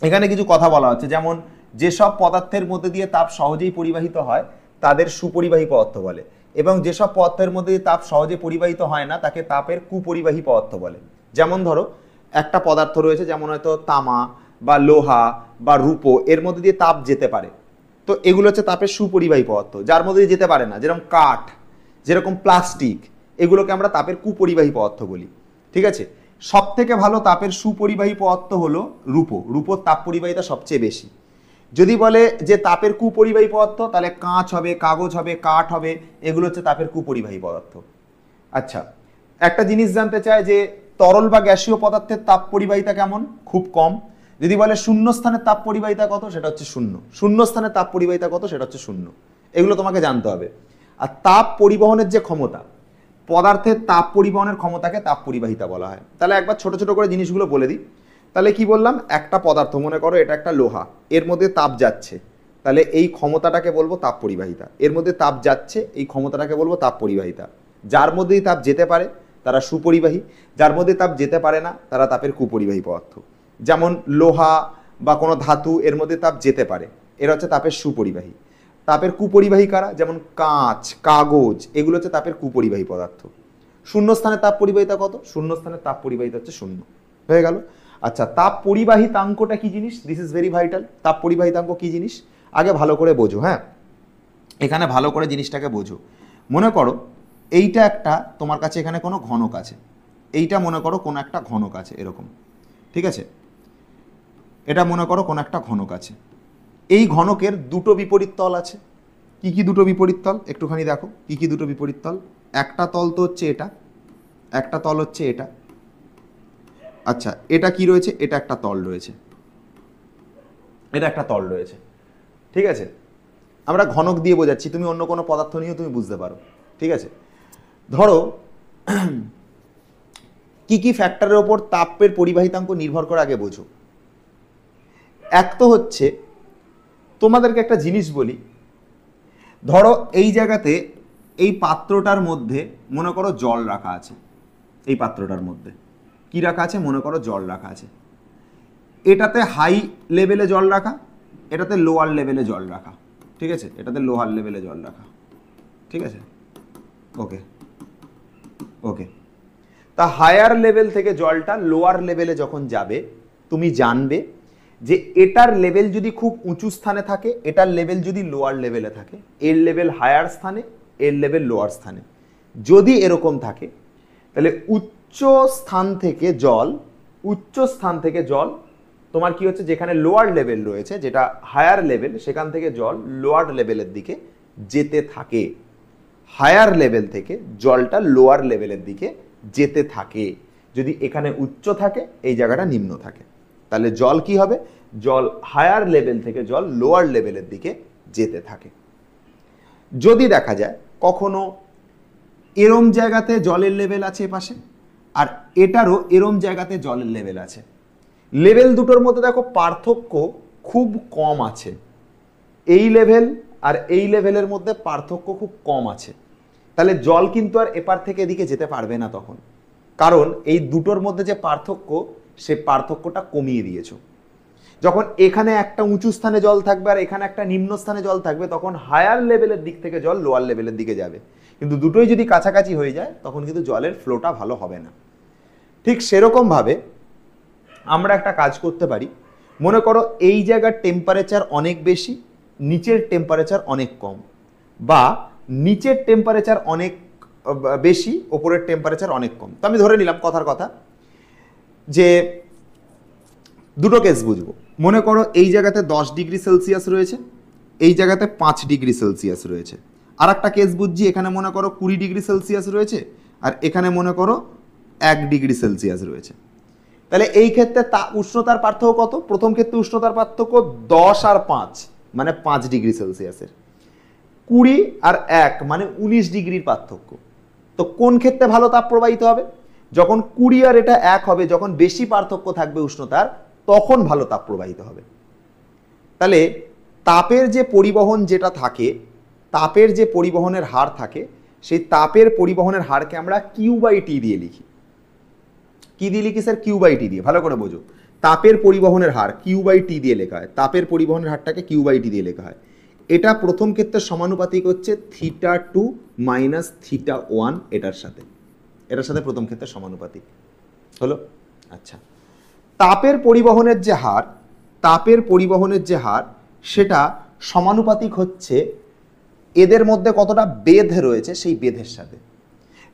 এখানে কিছু কথা বলা হচ্ছে, যেমন যেসব পদার্থের মধ্যে দিয়ে তাপ সহজেই পরিবাহিত হয় তাদের সুপরিবাহী পদার্থ বলে, এবং যেসব পদার্থের মধ্যে দিয়ে তাপ সহজে পরিবাহিত হয় না তাকে তাপের কুপরিবাহী পদার্থ বলে। যেমন ধরো একটা পদার্থ রয়েছে, যেমন হয়তো তামা বা লোহা বা রূপো, এর মধ্যে দিয়ে তাপ যেতে পারে, তো এগুলো হচ্ছে তাপের সুপরিবাহী পদার্থ। যার মধ্যে দিয়ে যেতে পারে না, যেরকম কাঠ, যেরকম প্লাস্টিক, এগুলোকে আমরা তাপের কুপরিবাহী পদার্থ বলি। ঠিক আছে? সব থেকে ভালো তাপের সুপরিবাহী পদার্থ হলো রূপো। রূপোর তাপ পরিবাহিতা সবচেয়ে বেশি। যদি বলে যে তাপের কুপরিবাহী পদার্থ, তাহলে কাঁচ হবে, কাগজ হবে, কাঠ হবে, এগুলো হচ্ছে তাপের কুপরিবাহী পদার্থ। আচ্ছা, একটা জিনিস জানতে চায় যে তরল বা গ্যাসীয় পদার্থের তাপ পরিবাহিতা কেমন? খুব কম। যদি বলে শূন্য স্থানের তাপ পরিবাহিতা কত, সেটা হচ্ছে 0। শূন্য স্থানের তাপ পরিবাহিতা কত, সেটা হচ্ছে 0। এগুলো তোমাকে জানতে হবে। আর তাপ পরিবহনের যে ক্ষমতা, পদার্থের তাপ পরিবহনের ক্ষমতাকে তাপ পরিবাহিতা বলা হয়। তাহলে একবার ছোট ছোট করে জিনিসগুলো বলে দিই। তাহলে কি বললাম? একটা পদার্থ, মনে করো এটা একটা লোহা, এর মধ্যে তাপ যাচ্ছে, তাহলে এই ক্ষমতাটাকে বলবো তাপ পরিবাহিতা। এর মধ্যে তাপ যাচ্ছে, এই ক্ষমতাটাকে বলবো তাপ পরিবাহিতা। যার মধ্যেই তাপ যেতে পারে তারা সুপরিবাহী, যার মধ্যে তাপ যেতে পারে না তারা তাপের কুপরিবাহী পদার্থ। যেমন লোহা বা কোনো ধাতু, এর মধ্যে তাপ যেতে পারে, এরা হচ্ছে তাপের সুপরিবাহী। তাপের কুপরিবাহী কারা? যেমন কাঁচ, কাগজ, এগুলো হচ্ছে তাপের কুপরিবাহী পদার্থ। শূন্যস্থানের তাপ পরিবাহিতা কত? শূন্যস্থানের তাপ পরিবাহিতা হচ্ছে 0। হয়ে গেল। আচ্ছা, তাপ পরিবাহিতাঙ্কটা কি জিনিস? This is very vital. তাপ পরিবাহিতাঙ্ক কি জিনিস আগে ভালো করে বোঝো। হ্যাঁ, এখানে ভালো করে জিনিসটাকে বোঝো। মনে করো এইটা একটা, তোমার কাছে এখানে কোনো ঘনক আছে, এইটা মনে করো কোনো একটা ঘনক আছে এরকম। ঠিক আছে? এটা মনে করো কোনো একটা ঘনক আছে। এই ঘনকের দুটো বিপরীত তল আছে। কি কি দুটো বিপরীত তল? একটুখানি দেখো কি কি দুটো বিপরীত তল। একটা তল তো হচ্ছে এটা, একটা তল হচ্ছে এটা। আচ্ছা, এটা কি রয়েছে? এটা একটা তল রয়েছে, এটা একটা তল রয়েছে। ঠিক আছে? আমরা ঘনক দিয়ে বোঝাচ্ছি, তুমি অন্য কোনো পদার্থ নিয়েও তুমি বুঝতে পারো। ঠিক আছে? ধরো কি কি ফ্যাক্টরের ওপর তাপের পরিবাহিতাঙ্ক নির্ভর করে আগে বোঝো। এক তো হচ্ছে, তোমাদেরকে একটা জিনিস বলি, ধরো এই জায়গাতে এই পাত্রটার মধ্যে মনে করো জল রাখা আছে। এই পাত্রটার মধ্যে কি রাখা আছে? মনে করো জল রাখা আছে। এটাতে হাই লেভেলে জল রাখা, এটাতে লোয়ার লেভেলে জল রাখা। ঠিক আছে? এটাতে লোয়ার লেভেলে জল রাখা। ঠিক আছে? ওকে ওকে। তা হায়ার লেভেল থেকে জলটা লোয়ার লেভেলে যখন যাবে, তুমি জানবে যে এটার লেভেল যদি খুব উঁচু স্থানে থাকে, এটার লেভেল যদি লোয়ার লেভেলে থাকে, এর লেভেল হায়ার স্থানে, এর লেভেল লোয়ার স্থানে। যদি এরকম থাকে তাহলে উচ্চ স্থান থেকে জল তোমার কি হচ্ছে, যেখানে লোয়ার লেভেল রয়েছে, যেটা হায়ার লেভেল, সেখান থেকে জল লোয়ার লেভেলের দিকে যেতে থাকে। হায়ার লেভেল থেকে জলটা লোয়ার লেভেলের দিকে যেতে থাকে। যদি এখানে উচ্চ থাকে, এই জায়গাটা নিম্ন থাকে, তাহলে জল কি হবে, জল হায়ার লেভেল থেকে জল লোয়ার লেভেলের দিকে যেতে থাকে। যদি দেখা যায় কখনো এরম জায়গাতে জলের লেভেল আছে পাশে, আর এটারও এরম জায়গাতে জলের লেভেল আছে, লেভেল দুটোর মধ্যে দেখো পার্থক্য খুব কম আছে, এই লেভেল আর এই লেভেলের মধ্যে পার্থক্য খুব কম আছে, তাহলে জল কিন্তু আর এপার থেকে এদিকে যেতে পারবে না তখন, কারণ এই দুটোর মধ্যে যে পার্থক্য, সে পার্থক্যটা কমিয়ে দিয়েছো। যখন এখানে একটা উঁচু স্থানে জল থাকবে আর এখানে একটা নিম্ন স্থানে জল থাকবে, তখন হায়ার লেভেলের দিক থেকে জল লোয়ার লেভেলের দিকে যাবে, কিন্তু দুটোই যদি কাছাকাছি হয়ে যায় তখন কিন্তু জলের ফ্লোটা ভালো হবে না। ঠিক সেরকম ভাবে আমরা একটা কাজ করতে পারি, মনে করো এই জায়গার টেম্পারেচার অনেক বেশি, নিচের টেম্পারেচার অনেক কম, বা নিচের টেম্পারেচার অনেক বেশি, ওপরের টেম্পারেচার অনেক কম। তো আমি ধরে নিলাম কথার কথা যে দুটো কেস বুঝবো। মনে করো এই জায়গাতে 10 ডিগ্রি সেলসিয়াস রয়েছে, এই জায়গাতে 5 ডিগ্রি সেলসিয়াস রয়েছে। আর একটা কেস বুঝছি, এখানে মনে করো 20 ডিগ্রি সেলসিয়াস রয়েছে, আর এখানে মনে করো 1 ডিগ্রি সেলসিয়াস রয়েছে। তাহলে এই ক্ষেত্রে উষ্ণতার পার্থক্য কত? প্রথম ক্ষেত্রে উষ্ণতার পার্থক্য 10 আর 5 মানে 5 ডিগ্রি সেলসিয়াসের, 20 আর 1 মানে 19 ডিগ্রির পার্থক্য। তো কোন ক্ষেত্রে ভালো তাপ প্রবাহিত হবে? যখন 20 আর এটা 1 হবে, যখন বেশি পার্থক্য থাকবে উষ্ণতার, তখন ভালো তাপ প্রবাহিত হবে। তাহলে তাপের যে পরিবহন যেটা থাকে, তাপের যে পরিবহনের হার থাকে, সেই তাপের পরিবহনের হারকে আমরা কিউ/টি দিয়ে লিখি। কি দিয়ে লিখি স্যার? কিউ/টি দিয়ে। ভালো করে বোঝো, তাপের পরিবহনের হার কিউ/টি দিয়ে লেখা হয়, তাপের পরিবহনের হারটাকে কিউ/টি দিয়ে লেখা হয়। এটা প্রথম ক্ষেত্রে সমানুপাতিক হচ্ছে θ2 - θ1, এটার সাথে প্রথম ক্ষেত্রে সমানুপাতিক হলো। আচ্ছা, তাপের পরিবহনের যে হার, সেটা সমানুপাতিক হচ্ছে এদের মধ্যে কতটা বেধ রয়েছে সেই বেধের সাথে।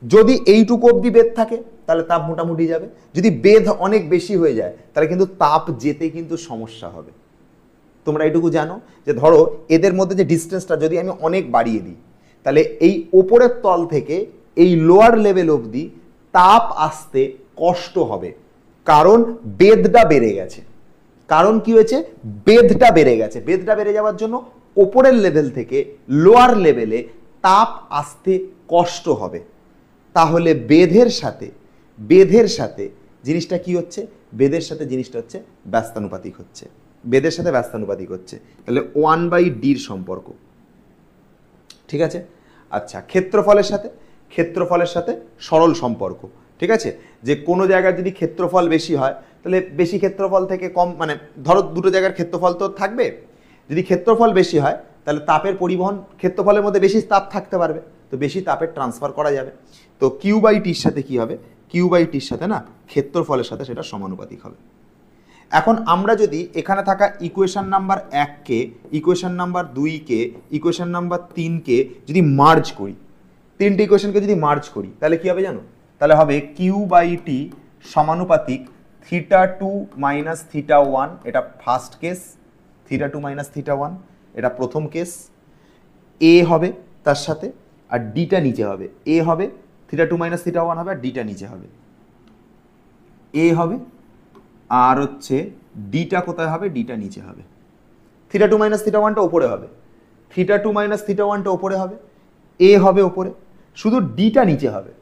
যদি এইটুকু অবধি বেধ থাকে তাহলে তাপ মোটামুটি যাবে, যদি বেধ অনেক বেশি হয়ে যায় তাহলে কিন্তু তাপ যেতে কিন্তু সমস্যা হবে। তোমরা এইটুকু জানো যে ধরো এদের মধ্যে যে ডিস্টেন্সটা যদি আমি অনেক বাড়িয়ে দিই, তাহলে এই ওপরের তল থেকে এই লোয়ার লেভেল অবধি তাপ আসতে কষ্ট হবে, কারণ বেধটা বেড়ে গেছে। কারণ কি হয়েছে? বেধটা বেড়ে গেছে। বেধটা বেড়ে যাওয়ার জন্য ওপরের লেভেল থেকে লোয়ার লেভেলে তাপ আসতে কষ্ট হবে। তাহলে বেধের সাথে জিনিসটা কি হচ্ছে? বেধের সাথে জিনিসটা হচ্ছে ব্যস্তানুপাতিক হচ্ছে, বেধের সাথে ব্যস্তানুপাতিক হচ্ছে। তাহলে 1/d সম্পর্ক, ঠিক আছে। আচ্ছা, ক্ষেত্রফলের সাথে সরল সম্পর্ক, ঠিক আছে। যে কোনো জায়গায় যদি ক্ষেত্রফল বেশি হয়, তাহলে বেশি ক্ষেত্রফল থেকে কম, মানে ধরো দুটো জায়গার ক্ষেত্রফল তো থাকবে, যদি ক্ষেত্রফল বেশি হয় তাহলে তাপের পরিবহন, ক্ষেত্রফলের মধ্যে বেশি তাপ থাকতে পারবে, তো বেশি তাপের ট্রান্সফার করা যাবে। তো কিউ/টির সাথে কি হবে? কিউ/টির সাথে না, ক্ষেত্রফলের সাথে সেটা সমানুপাতিক হবে। এখন আমরা যদি এখানে থাকা ইকুয়েশন নাম্বার 1কে, ইকুয়েশন নাম্বার 2কে, ইকুয়েশন নাম্বার 3কে যদি মার্জ করি, তিনটে ইকুয়েশনকে যদি মার্জ করি, তাহলে কি হবে জানো? তাহলে হবে কিউ/টি সমানুপাতিক θ2 - θ1, এটা ফার্স্ট কেস, θ2 - θ1 এটা প্রথম কেস। এ হবে তার সাথে, আর ডিটা নিচে হবে। এ হবে, θ2 - θ1 হবে, আর ডিটা নিচে হবে। এ হবে, আর হচ্ছে ডিটা কোথায় হবে? ডিটা নিচে হবে। θ2 - θ1টা ওপরে হবে, θ2 - θ1টা ওপরে হবে, এ হবে ওপরে, শুধু ডিটা নিচে হবে।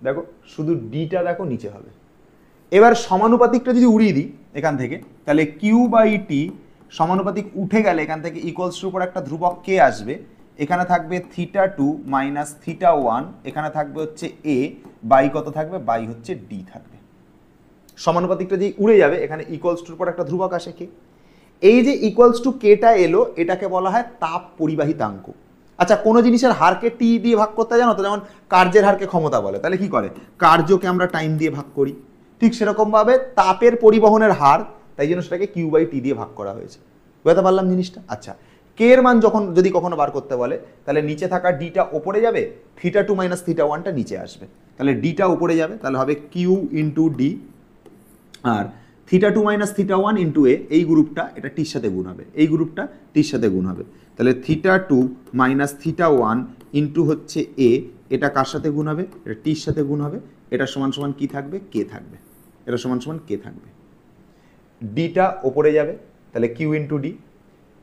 দেখো, শুধু ডিটা দেখো নিচে হবে। এবার সমানুপাতিকটা যদি উড়িয়ে দিই এখান থেকে, তাহলে কিউ/টি সমানুপাতিক উঠে গেলে এখান থেকে ইকুয়ালস টু উপর একটা ধ্রুবক কে আসবে, এখানে থাকবে θ2 - θ1, এখানে থাকবে হচ্ছে এ, বাই কত থাকবে? বাই হচ্ছে ডি থাকবে। সমানুপাতিকটা যে উড়ে যাবে, এখানে ইকুয়ালস টুর পর একটা ধ্রুবক আসে কে। এই যে ইকুয়ালস টু কেটা এলো, এটাকে বলা হয় তাপ পরিবাহিতাঙ্ক। আচ্ছা, কোনো জিনিসের হারকে টি দিয়ে ভাগ করতে জানো তো? যেমন কার্যের হারকে ক্ষমতা বলে, তাহলে কি করে? কার্যকে আমরা টাইম দিয়ে ভাগ করি। ঠিক সেরকম ভাবে তাপের পরিবহনের হার, তাই জন্য সেটাকে কিউ/টি দিয়ে ভাগ করা হয়েছে। বুঝতে পারলাম জিনিসটা? আচ্ছা, কে এর মান যদি কখনো বার করতে বলে, তাহলে নিচে থাকা ডিটা ওপরে যাবে, θ2 - θ1টা নিচে আসবে, তাহলে ডিটা উপরে যাবে, তাহলে হবে কিউ × ডি, আর theta two minus theta one into A, এই গ্রুপটা এটা টির সাথে গুণ হবে, এই গ্রুপটা টির সাথে গুণ হবে। তাহলে theta two minus theta one into হচ্ছে এ, এটা কার সাথে গুণ হবে? এটা টির সাথে গুণ হবে। এটা সমান সমান কি থাকবে? কে থাকবে। এটা সমান সমান কে থাকবে। ডিটা ওপরে যাবে, তাহলে Q into D.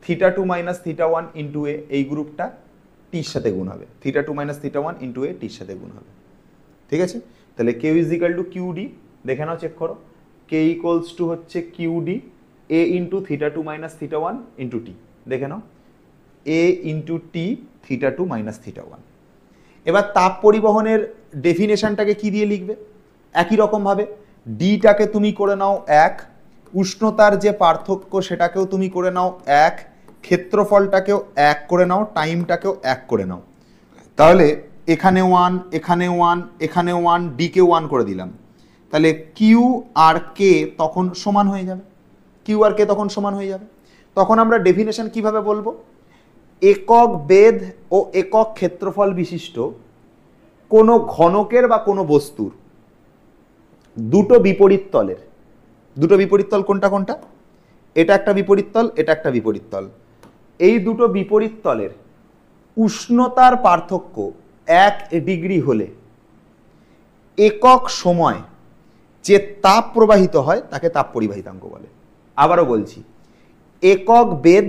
Theta two minus theta one into A, এই গ্রুপটা টির সাথে গুণ হবে। Theta two minus theta one into A টির সাথে গুণ হবে। ঠিক আছে, তাহলে K is equal to Q D, দেখে নাও, চেক করো। কে ইকুয়ালস টু হচ্ছে Q D A into theta two minus theta one into T, দেখে নাও, A into T theta two minus theta one. এবার তাপ পরিবহনের ডেফিনেশনটাকে কি দিয়ে লিখবে? একই রকমভাবে ডিটাকে তুমি করে নাও এক, উষ্ণতার যে পার্থক্য সেটাকেও তুমি করে নাও এক, ক্ষেত্রফলটাকেও এক করে নাও, টাইমটাকেও এক করে নাও। তাহলে এখানে ওয়ান, এখানে ওয়ান, এখানে ওয়ান, ডিকে ওয়ান করে দিলাম। তাহলে কিউ আর কে তখন সমান হয়ে যাবে, কিউ আর কে তখন সমান হয়ে যাবে। তখন আমরা ডেফিনেশন কিভাবে বলবো? একক বেধ ও একক ক্ষেত্রফল বিশিষ্ট কোনো ঘনকের বা কোনো বস্তুর দুটো বিপরীত তলের, দুটো বিপরীত তল কোনটা কোনটা? এটা একটা বিপরীত তল, এটা একটা বিপরীত তল। এই দুটো বিপরীত তলের উষ্ণতার পার্থক্য 1 ডিগ্রি হলে একক সময় যে তাপ প্রবাহিত হয় তাকে তাপ পরিবাহিতাঙ্ক বলে। আবারও বলছি, একক বেধ,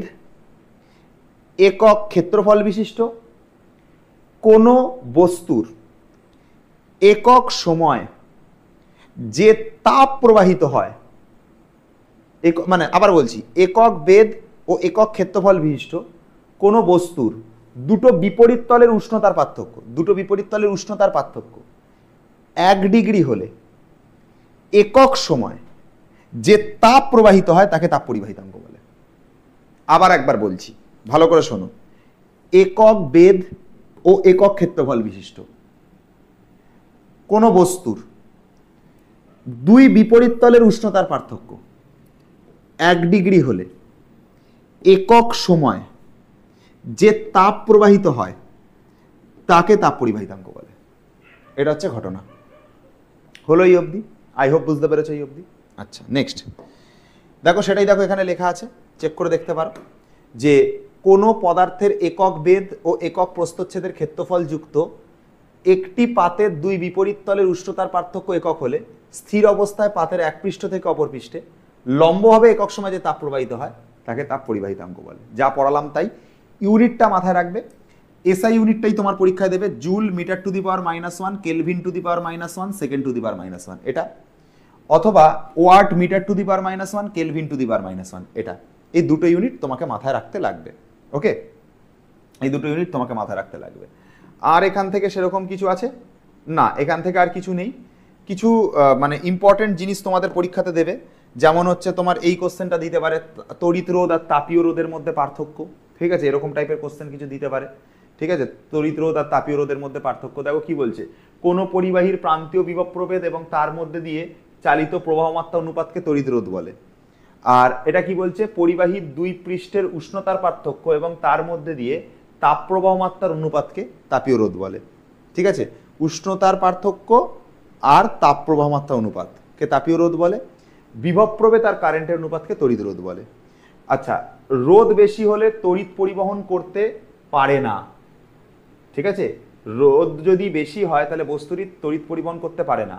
একক ক্ষেত্রফল বিশিষ্ট কোনো বস্তুর একক সময় যে তাপ প্রবাহিত হয়, মানে আবার বলছি, একক বেধ ও একক ক্ষেত্রফল বিশিষ্ট কোনো বস্তুর দুটো বিপরীত তলের উষ্ণতার পার্থক্য, দুটো বিপরীত তলের উষ্ণতার পার্থক্য 1 ডিগ্রি হলে একক সময় যে তাপ প্রবাহিত হয় তাকে তাপ পরিবাহিতাঙ্ক বলে। আবার একবার বলছি, ভালো করে শোনো। একক বেধ ও একক ক্ষেত্রফল বিশিষ্ট কোনো বস্তুর দুই বিপরীত তলের উষ্ণতার পার্থক্য 1 ডিগ্রি হলে একক সময় যে তাপ প্রবাহিত হয় তাকে তাপ পরিবাহিতাঙ্ক বলে। এটা হচ্ছে ঘটনা। হলো এই অবধি? আই হোপ বুঝতে পেরেছো এই অবধি। আচ্ছা, নেক্সট দেখো, সেটাই দেখো এখানে লেখা আছে, চেক করে দেখতে পারো যে কোনো পদার্থের একক বেধ ও একক প্রস্থচ্ছেদের ক্ষেত্রফল যুক্ত একটি পাতের দুই বিপরীত তলের উষ্ণতার পার্থক্য একক হলে স্থির অবস্থায় পাতের এক পৃষ্ঠ থেকে অপর পৃষ্ঠে লম্বভাবে একক সময় যে তাপ প্রবাহিত হয় তাকে তাপ পরিবাহিতাঙ্ক বলে। যা পড়ালাম তাই, ইউনিটটা মাথায় রাখবে। এসআই ইউনিটটাই তোমার পরীক্ষায় দেবে, joule metre to the power -1, kelvin to the power -1, second to the power -1 এটা, অথবা watt metre to the power -1, kelvin to the power -1 এটা। এই দুটো ইউনিট তোমাকে মাথায় রাখতে লাগবে। ওকে, এই দুটো ইউনিট তোমাকে মাথায় রাখতে লাগবে। আর এখান থেকে সেরকম কিছু আছে না, এখান থেকে আর কিছু নেই। কিছু মানে ইম্পর্টেন্ট জিনিস তোমাদের পরীক্ষাতে দেবে, যেমন হচ্ছে তোমার এই কোশ্চেনটা দিতে পারে তড়িৎ রোধ আর তাপীয় রোধের মধ্যে পার্থক্য। ঠিক আছে, এরকম টাইপের কোশ্চেন কিছু দিতে পারে। ঠিক আছে, তড়িৎ রোধ আর তাপীয় রোধের মধ্যে পার্থক্য। দেখো কি বলছে, কোনো পরিবাহীর প্রান্তীয় বিভব প্রভেদ এবং তার মধ্যে দিয়ে চালিত প্রবাহমাত্রা অনুপাতকে তড়িৎ রোধ বলে। আর এটা কি বলছে, পরিবাহীর দুই পৃষ্ঠের উষ্ণতার পার্থক্য এবং তার মধ্যে দিয়ে তাপ প্রবাহ মাত্রার অনুপাতকে তাপীয় রোধ বলে। ঠিক আছে, উষ্ণতার পার্থক্য আর তাপ প্রবাহ মাত্রা অনুপাতকে তাপীয় রোধ বলে, বিভব প্রভেদ আর কারেন্টের অনুপাতকে তড়িৎ রোধ বলে। আচ্ছা, রোধ বেশি হলে তড়িৎ পরিবহন করতে পারে না। ঠিক আছে, রোধ যদি বেশি হয় তাহলে বস্তুটি তড়িৎ পরিবহন করতে পারে না।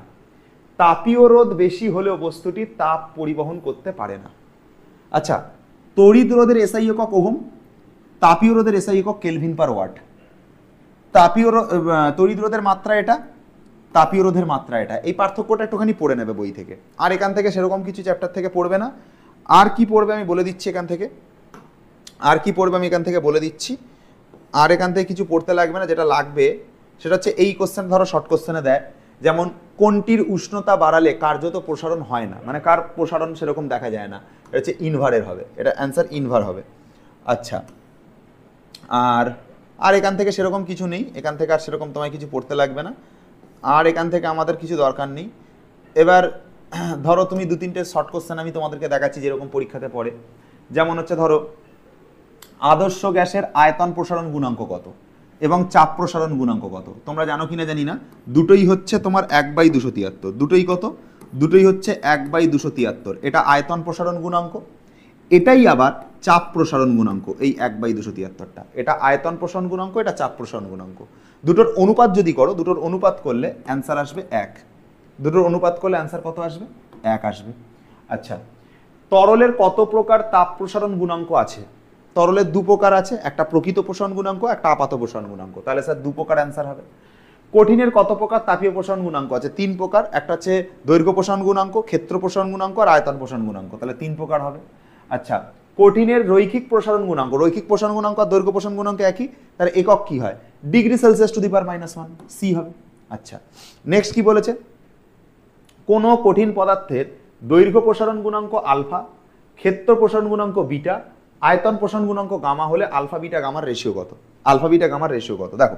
তাপীয় রোধ বেশি হলেও বস্তুটি তাপ পরিবহন করতে পারে না। আচ্ছা, তড়িৎ রোধের এসআই একক ওহম, তাপীয় রোধের এসআই একক কেলভিন পার ওয়াট। তড়িৎ রোধের মাত্রা এটা, তাপীয় রোধের মাত্রা এটা। এই পার্থক্যটা একটুখানি পড়ে নেবে বই থেকে, আর এখান থেকে সেরকম কিছু চ্যাপ্টার থেকে পড়বে না। আর কি পড়বে আমি বলে দিচ্ছি এখান থেকে, আর কি পড়বে আমি এখান থেকে বলে দিচ্ছি। আর এখান থেকে কিছু পড়তে লাগবে না, যেটা লাগবে সেটা হচ্ছে এই কোশ্চেন, ধরো শর্ট কোশ্চেনে দেয়, যেমন কোনটির উষ্ণতা বাড়ালে কার্যত প্রসারণ হয় না, মানে কার প্রসারণ সেরকম দেখা যায় না, এটা হচ্ছে ইনভারের হবে, এটা অ্যান্সার ইনভার হবে। আচ্ছা, আর এখান থেকে সেরকম কিছু নেই, এখান থেকে আর সেরকম তোমায় কিছু পড়তে লাগবে না, আর এখান থেকে আমাদের কিছু দরকার নেই। এবার ধরো তুমি 2-3টে শর্ট কোশ্চেন আমি তোমাদেরকে দেখাচ্ছি যেরকম পরীক্ষাতে পড়ে। যেমন হচ্ছে ধরো, আদর্শ গ্যাসের আয়তন প্রসারণ গুণাঙ্ক কত এবং চাপ প্রসারণ গুণাঙ্ক কত? তোমরা জানো কিনা জানি না, দুটোই হচ্ছে তোমার 1/273, দুটোই কত দুটোই হচ্ছে 1/273, এটা আয়তন প্রসারণ গুণাঙ্ক, এটাই আবার চাপ প্রসারণ গুণাঙ্ক। এই 1/273টা এটা আয়তন প্রসারণ গুণাঙ্ক, এটা চাপ প্রসারণ গুণাঙ্ক। দুটোর অনুপাত যদি করো, দুটোর অনুপাত করলে অ্যান্সার আসবে 1। দুটোর অনুপাত করলে অ্যান্সার কত আসবে? 1 আসবে। আচ্ছা, তরলের কত প্রকার তাপ প্রসারণ গুণাঙ্ক আছে? তরলের 2 প্রকার আছে, একটা প্রকৃত প্রসারণ গুণাঙ্ক, একটা আপাত প্রসারণ গুণাঙ্ক। তাহলে স্যার 2 প্রকার অ্যান্সার হবে। কঠিনের কত প্রকার তাপীয় প্রসারণ গুণাঙ্ক আছে? 3 প্রকার, একটা হচ্ছে দৈর্ঘ্য প্রসারণ গুণাঙ্ক, ক্ষেত্র প্রসারণ গুণাঙ্ক আর আয়তন প্রসারণ গুণাঙ্ক। তাহলে 3 প্রকার হবে। আচ্ছা, কঠিনের রৈখিক প্রসারণ গুণাঙ্ক, রৈখিক প্রসারণ গুণাঙ্ক আর দৈর্ঘ্য প্রসারণ গুণাঙ্ক একই, তাহলে একক কি হয়? Degree Celsius to the power -1, C হবে। আচ্ছা, নেক্সট কি বলেছে? কোন কঠিন পদার্থের দৈর্ঘ্য প্রসারণ গুণাঙ্ক আলফা, ক্ষেত্র প্রসারণ গুণাঙ্ক বিটা, আয়তন প্রসারণ গুণাঙ্ক গামা হলে আলফা বিটা গামার রেশিও কত? আলফা বিটা গামার রেশিও কত? দেখো,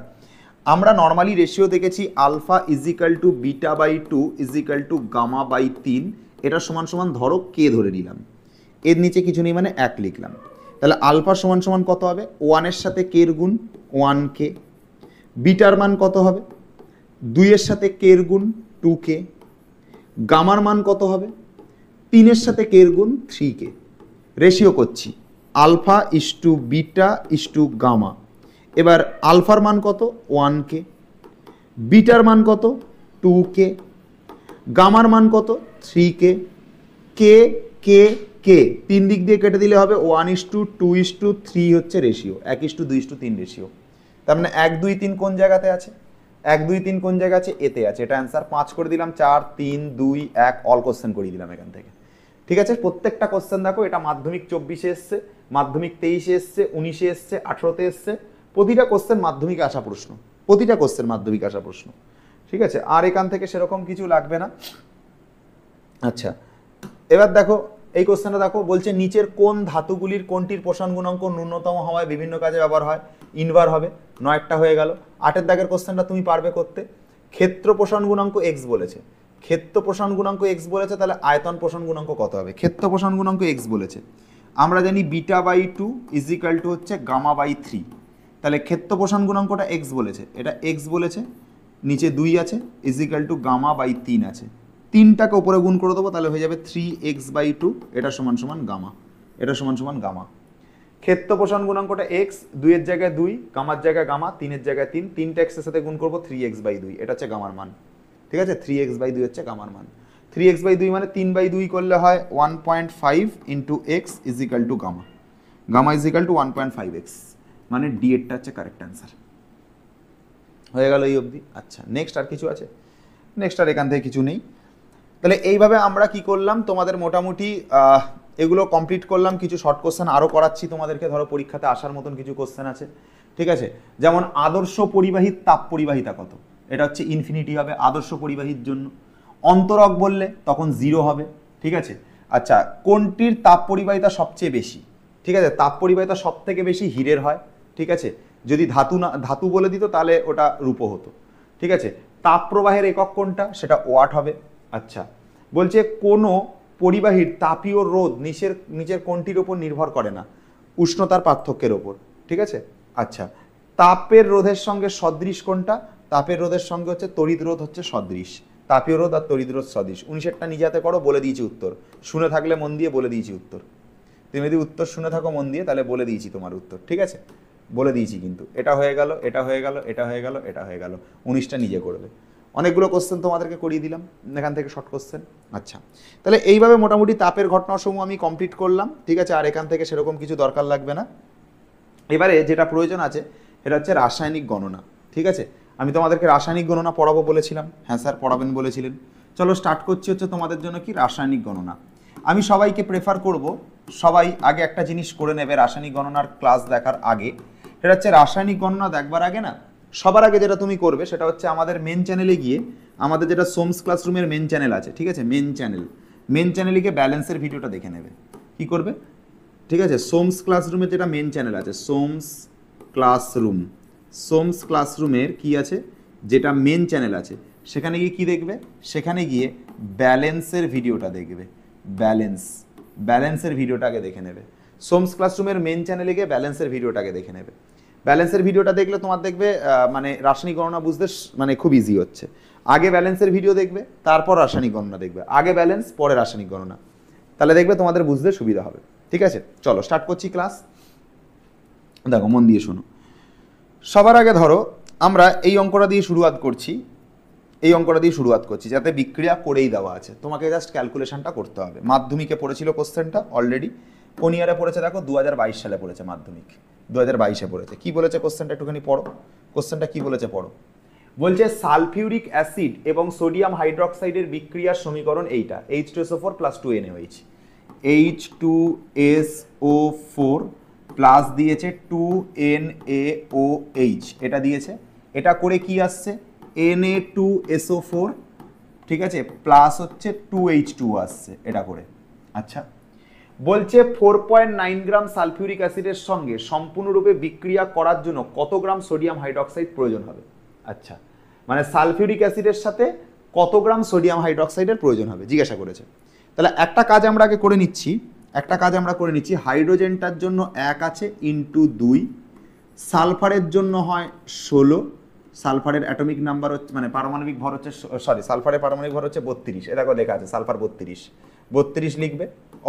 আমরা নর্মালি রেশিও দেখেছি alpha is equal to beta by 2 is equal to gamma by 3, এটা সমান সমান ধরো কে ধরে নিলাম, এর নিচে কিছু নেই মানে 1 লিখলাম। তাহলে আলফা সমান সমান কত হবে? 1 এর সাথে কে এর গুণ 1k, বিটার মান কত হবে? 2 এর সাথে কে এর গুণ 2k, গামার মান কত হবে? 3 এর সাথে কে এর গুণ 3k। রেশিও করছি alpha is to beta is to gamma. এবার আলফার মান কত? 1k, বিটার মান কত? 2k, গামার মান কত? 3k। কে কে কে 3 দিক দিয়ে কেটে দিলে হবে 1:2:3 হচ্ছে রেশিও, 1:2:3 রেশিও। তার মানে 1 2 3 কোন জায়গাতে আছে? 1 2 3 কোন জায়গা আছে? এতে আছে। এটা অ্যান্সার 5 করে দিলাম, 4 3 2 1 অল কোশ্চেন করে দিলাম এখান থেকে। ঠিক আছে, প্রত্যেকটা কোশ্চেন দেখো, এটা মাধ্যমিক 24-এ এসছে, মাধ্যমিক 23-এ এসছে, 19-এ এসছে, 18-তে এসছে। প্রতিটা কোশ্চেন মাধ্যমিকে আসা প্রশ্ন, প্রতিটা কোশ্চেন মাধ্যমিক আসা প্রশ্ন। ঠিক আছে, আর এখান থেকে সেরকম কিছু লাগবে না। আচ্ছা, এবার দেখো এই কোশ্চেনটা দেখো, বলছে নিচের কোন ধাতুগুলির কোনটির প্রসারণ গুণাঙ্ক ন্যূনতম হওয়ায় বিভিন্ন কাজে ব্যবহার হয়? ইনভার হবে। 9টা হয়ে গেল। 8এর দাগের কোশ্চেনটা তুমি পারবে করতে। ক্ষেত্র প্রসারণ গুণাঙ্ক x বলেছে, ক্ষেত্র প্রসারণ গুণাঙ্ক x বলেছে, তাহলে আয়তন প্রসারণ গুণাঙ্ক কত হবে? ক্ষেত্র প্রসারণ গুণাঙ্ক x বলেছে, আমরা জানি বিটা বাই 2 ইজিক্যাল টু হচ্ছে গামা বাই 3। তাহলে ক্ষেত্র প্রসারণ গুণাঙ্কটা x বলেছে, এটা x বলেছে, নিচে 2 আছে ইজিক্যাল টু গামা বাই 3 আছে। 3টাকে উপরে গুণ করে দেবো, তাহলে হয়ে যাবে 3x/2, এটা সমান সমান গামা, এটা সমান সমান গামা। ক্ষেত্র প্রসারণ গুণাঙ্কটা x, 2 এর জায়গায় 2, গামার জায়গায় গামা, 3 এর জায়গায় 3, 3টা x এর সাথে গুণ করবো 3x/2, এটা হচ্ছে গামার মান। ঠিক আছে, 3x/2 হচ্ছে গামার মান। 3x/2 মানে 3/2 করলে হয় 1.5 into x is equal to gamma, gamma is equal to 1.5x, মানে ডি এরটা হচ্ছে কারেক্ট অ্যান্সার। হয়ে গেল এই অবধি। আচ্ছা, নেক্সট আর কিছু আছে? নেক্সট আর এখান থেকে কিছু নেই। তাহলে এইভাবে আমরা কি করলাম, তোমাদের মোটামুটি এগুলো কমপ্লিট করলাম। কিছু শর্ট কোশ্চেন আরও করাচ্ছি তোমাদেরকে, ধরো পরীক্ষাতে আসার মতন কিছু কোশ্চেন আছে। ঠিক আছে, যেমন আদর্শ পরিবাহীর তাপ পরিবাহিতা কত? এটা হচ্ছে ইনফিনিটি হবে আদর্শ পরিবাহীর জন্য। অন্তরক বললে তখন 0 হবে। ঠিক আছে, আচ্ছা, কোনটির তাপ পরিবাহিতা সবচেয়ে বেশি? ঠিক আছে, তাপ পরিবাহিতা সব থেকে বেশি হীরের হয়। ঠিক আছে, যদি ধাতু বলে দিত তাহলে ওটা রূপো হতো। ঠিক আছে, তাপ প্রবাহের একক কোনটা? সেটা ওয়াট হবে। আচ্ছা, বলছে কোনো পরিবাহীর তাপীয় রোধ নিচের কোনটির ওপর নির্ভর করে না? উষ্ণতার পার্থক্যের ওপর। ঠিক আছে, আচ্ছা, তাপের রোধের সঙ্গে সদৃশ কোনটা? তাপের রোধের সঙ্গে হচ্ছে তড়িৎ রোধ হচ্ছে সদৃশ। তাপীয় রোধ আর তড়িৎ রোধ সদৃশ। 19-এরটা নিজে হাতে করো, বলে দিয়েছি উত্তর। শুনে থাকলে মন দিয়ে বলে দিয়েছি উত্তর। তুমি যদি উত্তর শুনে থাকো মন দিয়ে, তাহলে বলে দিয়েছি তোমার উত্তর। ঠিক আছে, বলে দিয়েছি কিন্তু। এটা হয়ে গেল, এটা হয়ে গেল, এটা হয়ে গেল, এটা হয়ে গেল। 19টা নিজে করবে। অনেকগুলো কোশ্চেন তোমাদেরকে করিয়ে দিলাম এখান থেকে, শর্ট কোশ্চেন। আচ্ছা, তাহলে এইভাবে মোটামুটি তাপের ঘটনাসমূহ আমি কমপ্লিট করলাম। ঠিক আছে, আর এখান থেকে সেরকম কিছু দরকার লাগবে না। এবারে যেটা প্রয়োজন আছে এটা হচ্ছে রাসায়নিক গণনা। ঠিক আছে, আমি তোমাদেরকে রাসায়নিক গণনা পড়াবো বলেছিলাম। হ্যাঁ স্যার পড়াবেন বলেছিলেন। চলো স্টার্ট করছি হচ্ছে তোমাদের জন্য কি রাসায়নিক গণনা। আমি সবাইকে প্রেফার করব সবাই আগে একটা জিনিস করে নেবে রাসায়নিক গণনার ক্লাস দেখার আগে। সেটা হচ্ছে রাসায়নিক গণনা দেখবার আগে না, সবার আগে যেটা তুমি করবে সেটা হচ্ছে আমাদের মেন চ্যানেলে গিয়ে, আমাদের যেটা সোমস ক্লাসরুমের মেন চ্যানেল আছে, ঠিক আছে, মেন চ্যানেলে গিয়ে ব্যালেন্সের ভিডিওটা দেখে নেবে। কি করবে? ঠিক আছে, সোমস ক্লাসরুমের যেটা মেন চ্যানেল আছে, সোমস ক্লাসরুমের কি আছে, যেটা মেন চ্যানেল আছে, সেখানে গিয়ে কি দেখবে? সেখানে গিয়ে ব্যালেন্সের ভিডিওটা দেখবে। ব্যালেন্সের ভিডিওটাকে দেখে নেবে। সোমস ক্লাসরুমের মেন চ্যানেলে গিয়ে ব্যালেন্সের ভিডিওটাকে দেখে নেবে। ব্যালেন্সের ভিডিওটা দেখলে তোমার দেখবে মানে রাসায়নিক গণনা বুঝতে মানে খুব ইজি হচ্ছে। আগে ব্যালেন্সের ভিডিও দেখবে, তারপর রাসায়নিক গণনা দেখবে, আগে ব্যালেন্স পরে রাসায়নিক গণনা, তাহলে দেখবে তোমাদের বুঝতে সুবিধা হবে। ঠিক আছে, চলো স্টার্ট করছি ক্লাস। দেখো মন দিয়ে শোনো। সবার আগে ধরো আমরা এই অঙ্কটা দিয়ে শুরুয়াত করছি, যাতে বিক্রিয়া করেই দেওয়া আছে, তোমাকে জাস্ট ক্যালকুলেশনটা করতে হবে। মাধ্যমিকে পড়েছিল কোশ্চেনটা অলরেডি, কোন ইয়ারে পড়েছে দেখো 2022 সালে পড়েছে, মাধ্যমিক 2022-এ পড়েছে। কি বলেছে কোশ্চেনটা একটুখানি পড়ো, কোশ্চেনটা কি বলেছে পড়ো। বলছে সালফিউরিক অ্যাসিড এবং সোডিয়াম হাইড্রোক্সাইডের বিক্রিয়ার সমীকরণ এইটা, H2SO4 + 2NaOH। H2SO4 প্লাস দিয়েছে 2NaOH, এটা দিয়েছে। এটা করে কি আসছে Na2SO4, ঠিক আছে, প্লাস হচ্ছে 2H2 আসছে এটা করে। আচ্ছা, বলছে 4.9 গ্রাম সালফিউরিক অ্যাসিডের সঙ্গে সম্পূর্ণরূপে বিক্রিয়া করার জন্য কত গ্রাম সোডিয়াম হাইড্রোক্সাইড প্রয়োজন হবে। আচ্ছা, মানে সালফিউরিক অ্যাসিডের সাথে কত গ্রাম সোডিয়াম হাইড্রোক্সাইডের প্রয়োজন হবে জিজ্ঞাসা করেছে। তাহলে একটা কাজ আমরা আগে করে নিচ্ছি, হাইড্রোজেনটার জন্য 1 আছে ইন্টু 2, সালফারের জন্য হয় 16, সালফারের অ্যাটমিক নাম্বার হচ্ছে মানে পারমাণবিক ভর হচ্ছে সালফারের পারমাণবিক ভর হচ্ছে 32, এটা লেখা আছে সালফার 32 লিখবে।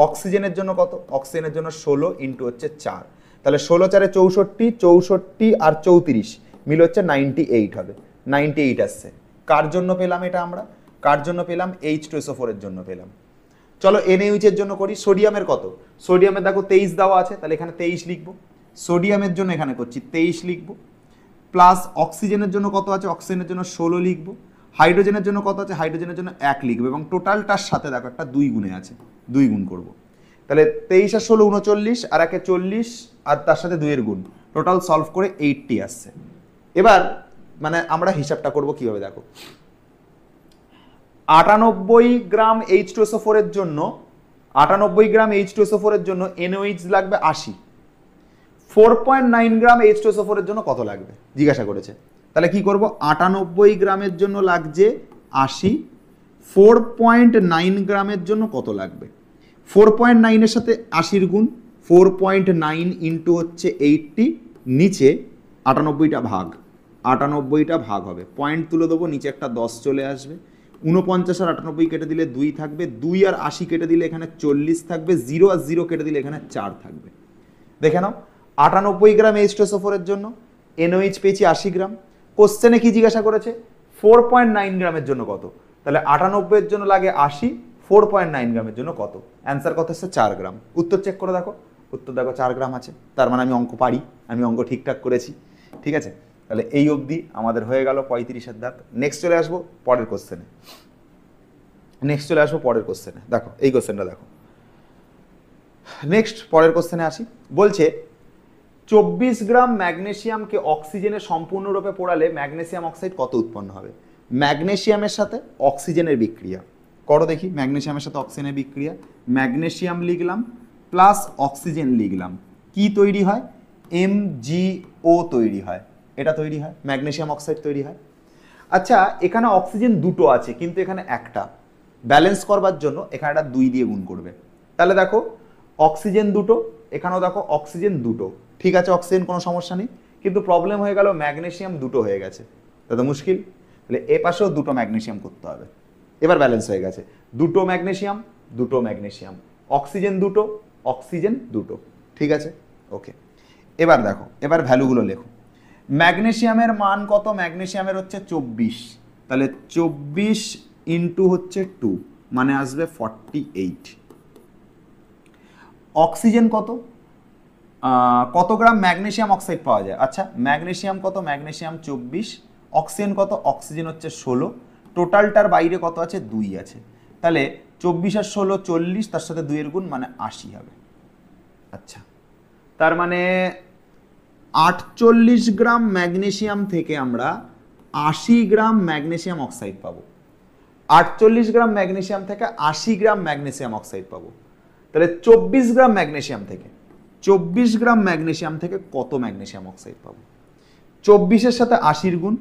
অক্সিজেনের জন্য কত, অক্সিজেনের জন্য 16 ইন্টু হচ্ছে 4, তাহলে 16 4 64 আর 34 মিলে হচ্ছে 98 হবে, 98 আসছে। কার জন্য পেলাম এটা আমরা, কার জন্য পেলাম, H2SO4 এর জন্য পেলাম। চলো NaOH এর জন্য করি। সোডিয়ামের কত, সোডিয়ামের দেখো 23 দেওয়া আছে, তাহলে এখানে 23 লিখবো। সোডিয়ামের জন্য এখানে করছি 23 লিখবো, প্লাস অক্সিজেনের জন্য কত আছে, অক্সিজেনের জন্য 16 লিখবো। হাইড্রোজেনের জন্য কত আছে, হাইড্রোজেনের জন্য 1 লিখবো, এবং টোটালটার সাথে দেখো একটা 2 গুণে আছে, 2 গুণ করবো। তাহলে 23 আর 16 39, আর 1 40, আর তার সাথে 2 এর গুণ, টোটাল সলভ করে 80 আসছে। এবার মানে আমরা হিসাবটা করব কিভাবে দেখো, 98 গ্রাম H2SO4 এর জন্য, 98 গ্রাম H2SO4 এর জন্য NaOH লাগবে 80, 4.9 গ্রাম H2SO4 এর জন্য কত লাগবে জিজ্ঞাসা করেছে। তাহলে কি করব, 98 গ্রামের জন্য লাগছে 80, 4.9 গ্রামের জন্য কত লাগবে, 4.9 এর সাথে 80 গুণ, 4.9 ইন্টু হচ্ছে 80, নিচে 98টা ভাগ হবে, পয়েন্ট তুলে দেবো, নিচে একটা 10 চলে আসবে। 49 আর 98 কেটে দিলে 2 থাকবে, 2 আর 80 কেটে দিলে এখানে 40 থাকবে, 0 আর 0 কেটে দিলে এখানে 4 থাকবে। দেখে নাও 98 গ্রাম H2SO4 এর জন্য NaOH পেয়েছি 80 গ্রাম। কোশ্চেনে কি জিজ্ঞাসা করেছে, 4.9 গ্রামের জন্য কত, তাহলে 98 এর জন্য লাগে 80, 4.9 গ্রামের জন্য কত, অ্যান্সার কত হচ্ছে 4 গ্রাম। উত্তর চেক করে দেখো, উত্তর দেখো 4 গ্রাম আছে, তার মানে আমি অঙ্ক পারি, আমি অঙ্ক ঠিকঠাক করেছি। ঠিক আছে, তাহলে এই অবধি আমাদের হয়ে গেল 35-এর দাগ। নেক্সট চলে আসবো পরের কোশ্চেনে, দেখো এই কোশ্চেনটা দেখো। নেক্সট পরের কোশ্চেনে আসি। বলছে 24 গ্রাম ম্যাগনেসিয়ামকে অক্সিজেনে সম্পূর্ণরূপে পোড়ালে ম্যাগনেসিয়াম অক্সাইড কত উৎপন্ন হবে। ম্যাগনেসিয়ামের সাথে অক্সিজেনের বিক্রিয়া করো দেখি, ম্যাগনেসিয়ামের সাথে অক্সিজেনের বিক্রিয়া, ম্যাগনেসিয়াম লিখলাম প্লাস অক্সিজেন লিখলাম, কি তৈরি হয়, MgO তৈরি হয়, এটা তৈরি হয়, ম্যাগনেসিয়াম অক্সাইড তৈরি হয়। আচ্ছা, এখানে অক্সিজেন দুটো আছে কিন্তু এখানে একটা, ব্যালেন্স করবার জন্য এখানে একটা 2 দিয়ে গুণ করবে। তাহলে দেখো অক্সিজেন দুটো, এখানেও দেখো অক্সিজেন দুটো, ঠিক আছে, অক্সিজেন কোনো সমস্যা নেই, কিন্তু প্রবলেম হয়ে গেল ম্যাগনেসিয়াম দুটো হয়ে গেছে, তাহলে মুশকিল। তাহলে এ পাশেও দুটো ম্যাগনেসিয়াম করতে হবে। এবার ব্যালেন্স হয়ে গেছে, দুটো ম্যাগনেসিয়াম, অক্সিজেন দুটো, ঠিক আছে, ওকে। এবার দেখো, এবার ভ্যালুগুলো লেখো। ম্যাগনেসিয়ামের মান কত, ম্যাগনেসিয়ামের হচ্ছে 24, তাহলে 24 ইন্টু হচ্ছে 2 মানে আসবে 48। অক্সিজেন কত, কত গ্রাম ম্যাগনেসিয়াম অক্সাইড পাওয়া যায়, আচ্ছা ম্যাগনেসিয়াম কত, ম্যাগনেসিয়াম 24, অক্সিজেন কত, অক্সিজেন হচ্ছে 16, টোটালটার বাইরে কত আছে, 2 আছে, তাহলে 24 আর 16 40, তার সাথে 2 এর গুণ মানে 80 হবে। আচ্ছা, তার মানে 48 গ্রাম ম্যাগনেসিয়াম থেকে আমরা 80 গ্রাম ম্যাগনেসিয়াম অক্সাইড পাবো। 48 গ্রাম ম্যাগনেসিয়াম থেকে 80 গ্রাম ম্যাগনেসিয়াম অক্সাইড পাবো। তাহলে 24 গ্রাম ম্যাগনেসিয়াম থেকে কত ম্যাগনেসিয়াম অক্সাইড পাবো, 24-এর সাথে 80-র গুণ,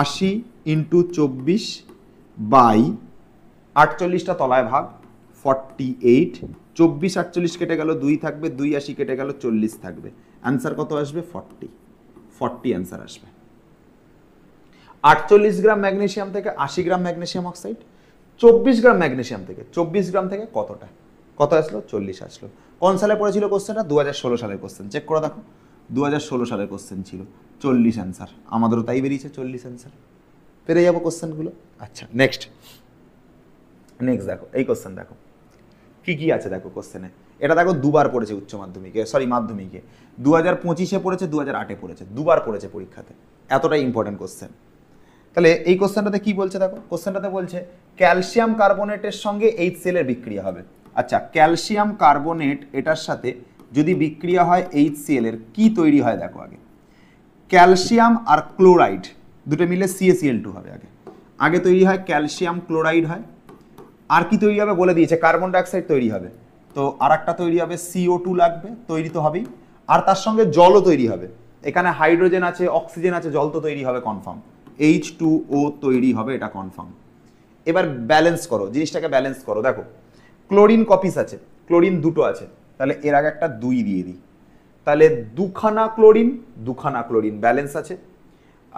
80 ইন্টু 24 বাই 48টা তলায় ভাগ, 48, 24 48 কেটে গেল, 2 থাকবে, 2 80 কেটে গেল, 40 থাকবে, অ্যান্সার কত আসবে, 40। 40 অ্যান্সার আসবে। 48 গ্রাম ম্যাগনেসিয়াম থেকে 80 গ্রাম ম্যাগনেসিয়াম অক্সাইড, 24 গ্রাম ম্যাগনেসিয়াম থেকে 24 গ্রাম থেকে কতটা, কত আসলো, 40 আসলো। কোন সালে পড়েছিল কোশ্চেনটা, 2016 সালের কোশ্চেন, চেক করে দেখো 2016 সালের কোশ্চেন ছিল, 40 অ্যান্সার, আমাদেরও তাই বেরিয়েছে 40 অ্যান্সার, পেরে যাবো কোশ্চেনগুলো। আচ্ছা নেক্সট দেখো এই কোশ্চেন দেখো কি কি আছে দেখো কোশ্চেনে, এটা দেখো দুবার পড়েছে উচ্চ মাধ্যমিকে, সরি মাধ্যমিকে, 2025-এ পড়েছে, 2008-এ পড়েছে, দুবার পড়েছে পরীক্ষাতে, এতটাই ইম্পর্টেন্ট কোশ্চেন। তাহলে এই কোশ্চেনটাতে কি বলছে দেখো, কোশ্চেনটাতে বলছে ক্যালসিয়াম কার্বনেটের সঙ্গে HCl এর বিক্রিয়া হবে। আচ্ছা ক্যালসিয়াম কার্বনেট এটার সাথে যদি বিক্রিয়া হয় HCl এর কি তৈরি হয় দেখো, আগে ক্যালসিয়াম আর ক্লোরাইড দুটো মিলে CaCl2 হবে, আগে আগে তৈরি হয় ক্যালসিয়াম ক্লোরাইড হয়, আর কি তৈরি হবে বলে দিয়েছে, কার্বন ডাইঅক্সাইড তৈরি হবে, তো আর একটা তৈরি হবে CO2 লাগবে, তৈরি তো হবেই, আর তার সঙ্গে জলও তৈরি হবে, এখানে হাইড্রোজেন আছে, অক্সিজেন আছে, জল তো তৈরি হবে কনফার্ম, H2O তৈরি হবে, এটা কনফার্ম। এবার ব্যালেন্স করো, জিনিসটাকে ব্যালেন্স করো, দেখো ক্লোরিন কপিস আছে, ক্লোরিন দুটো আছে, তাহলে এর আগে একটা 2 দিয়ে দিই, তাহলে দুখানা ক্লোরিন ব্যালেন্স আছে।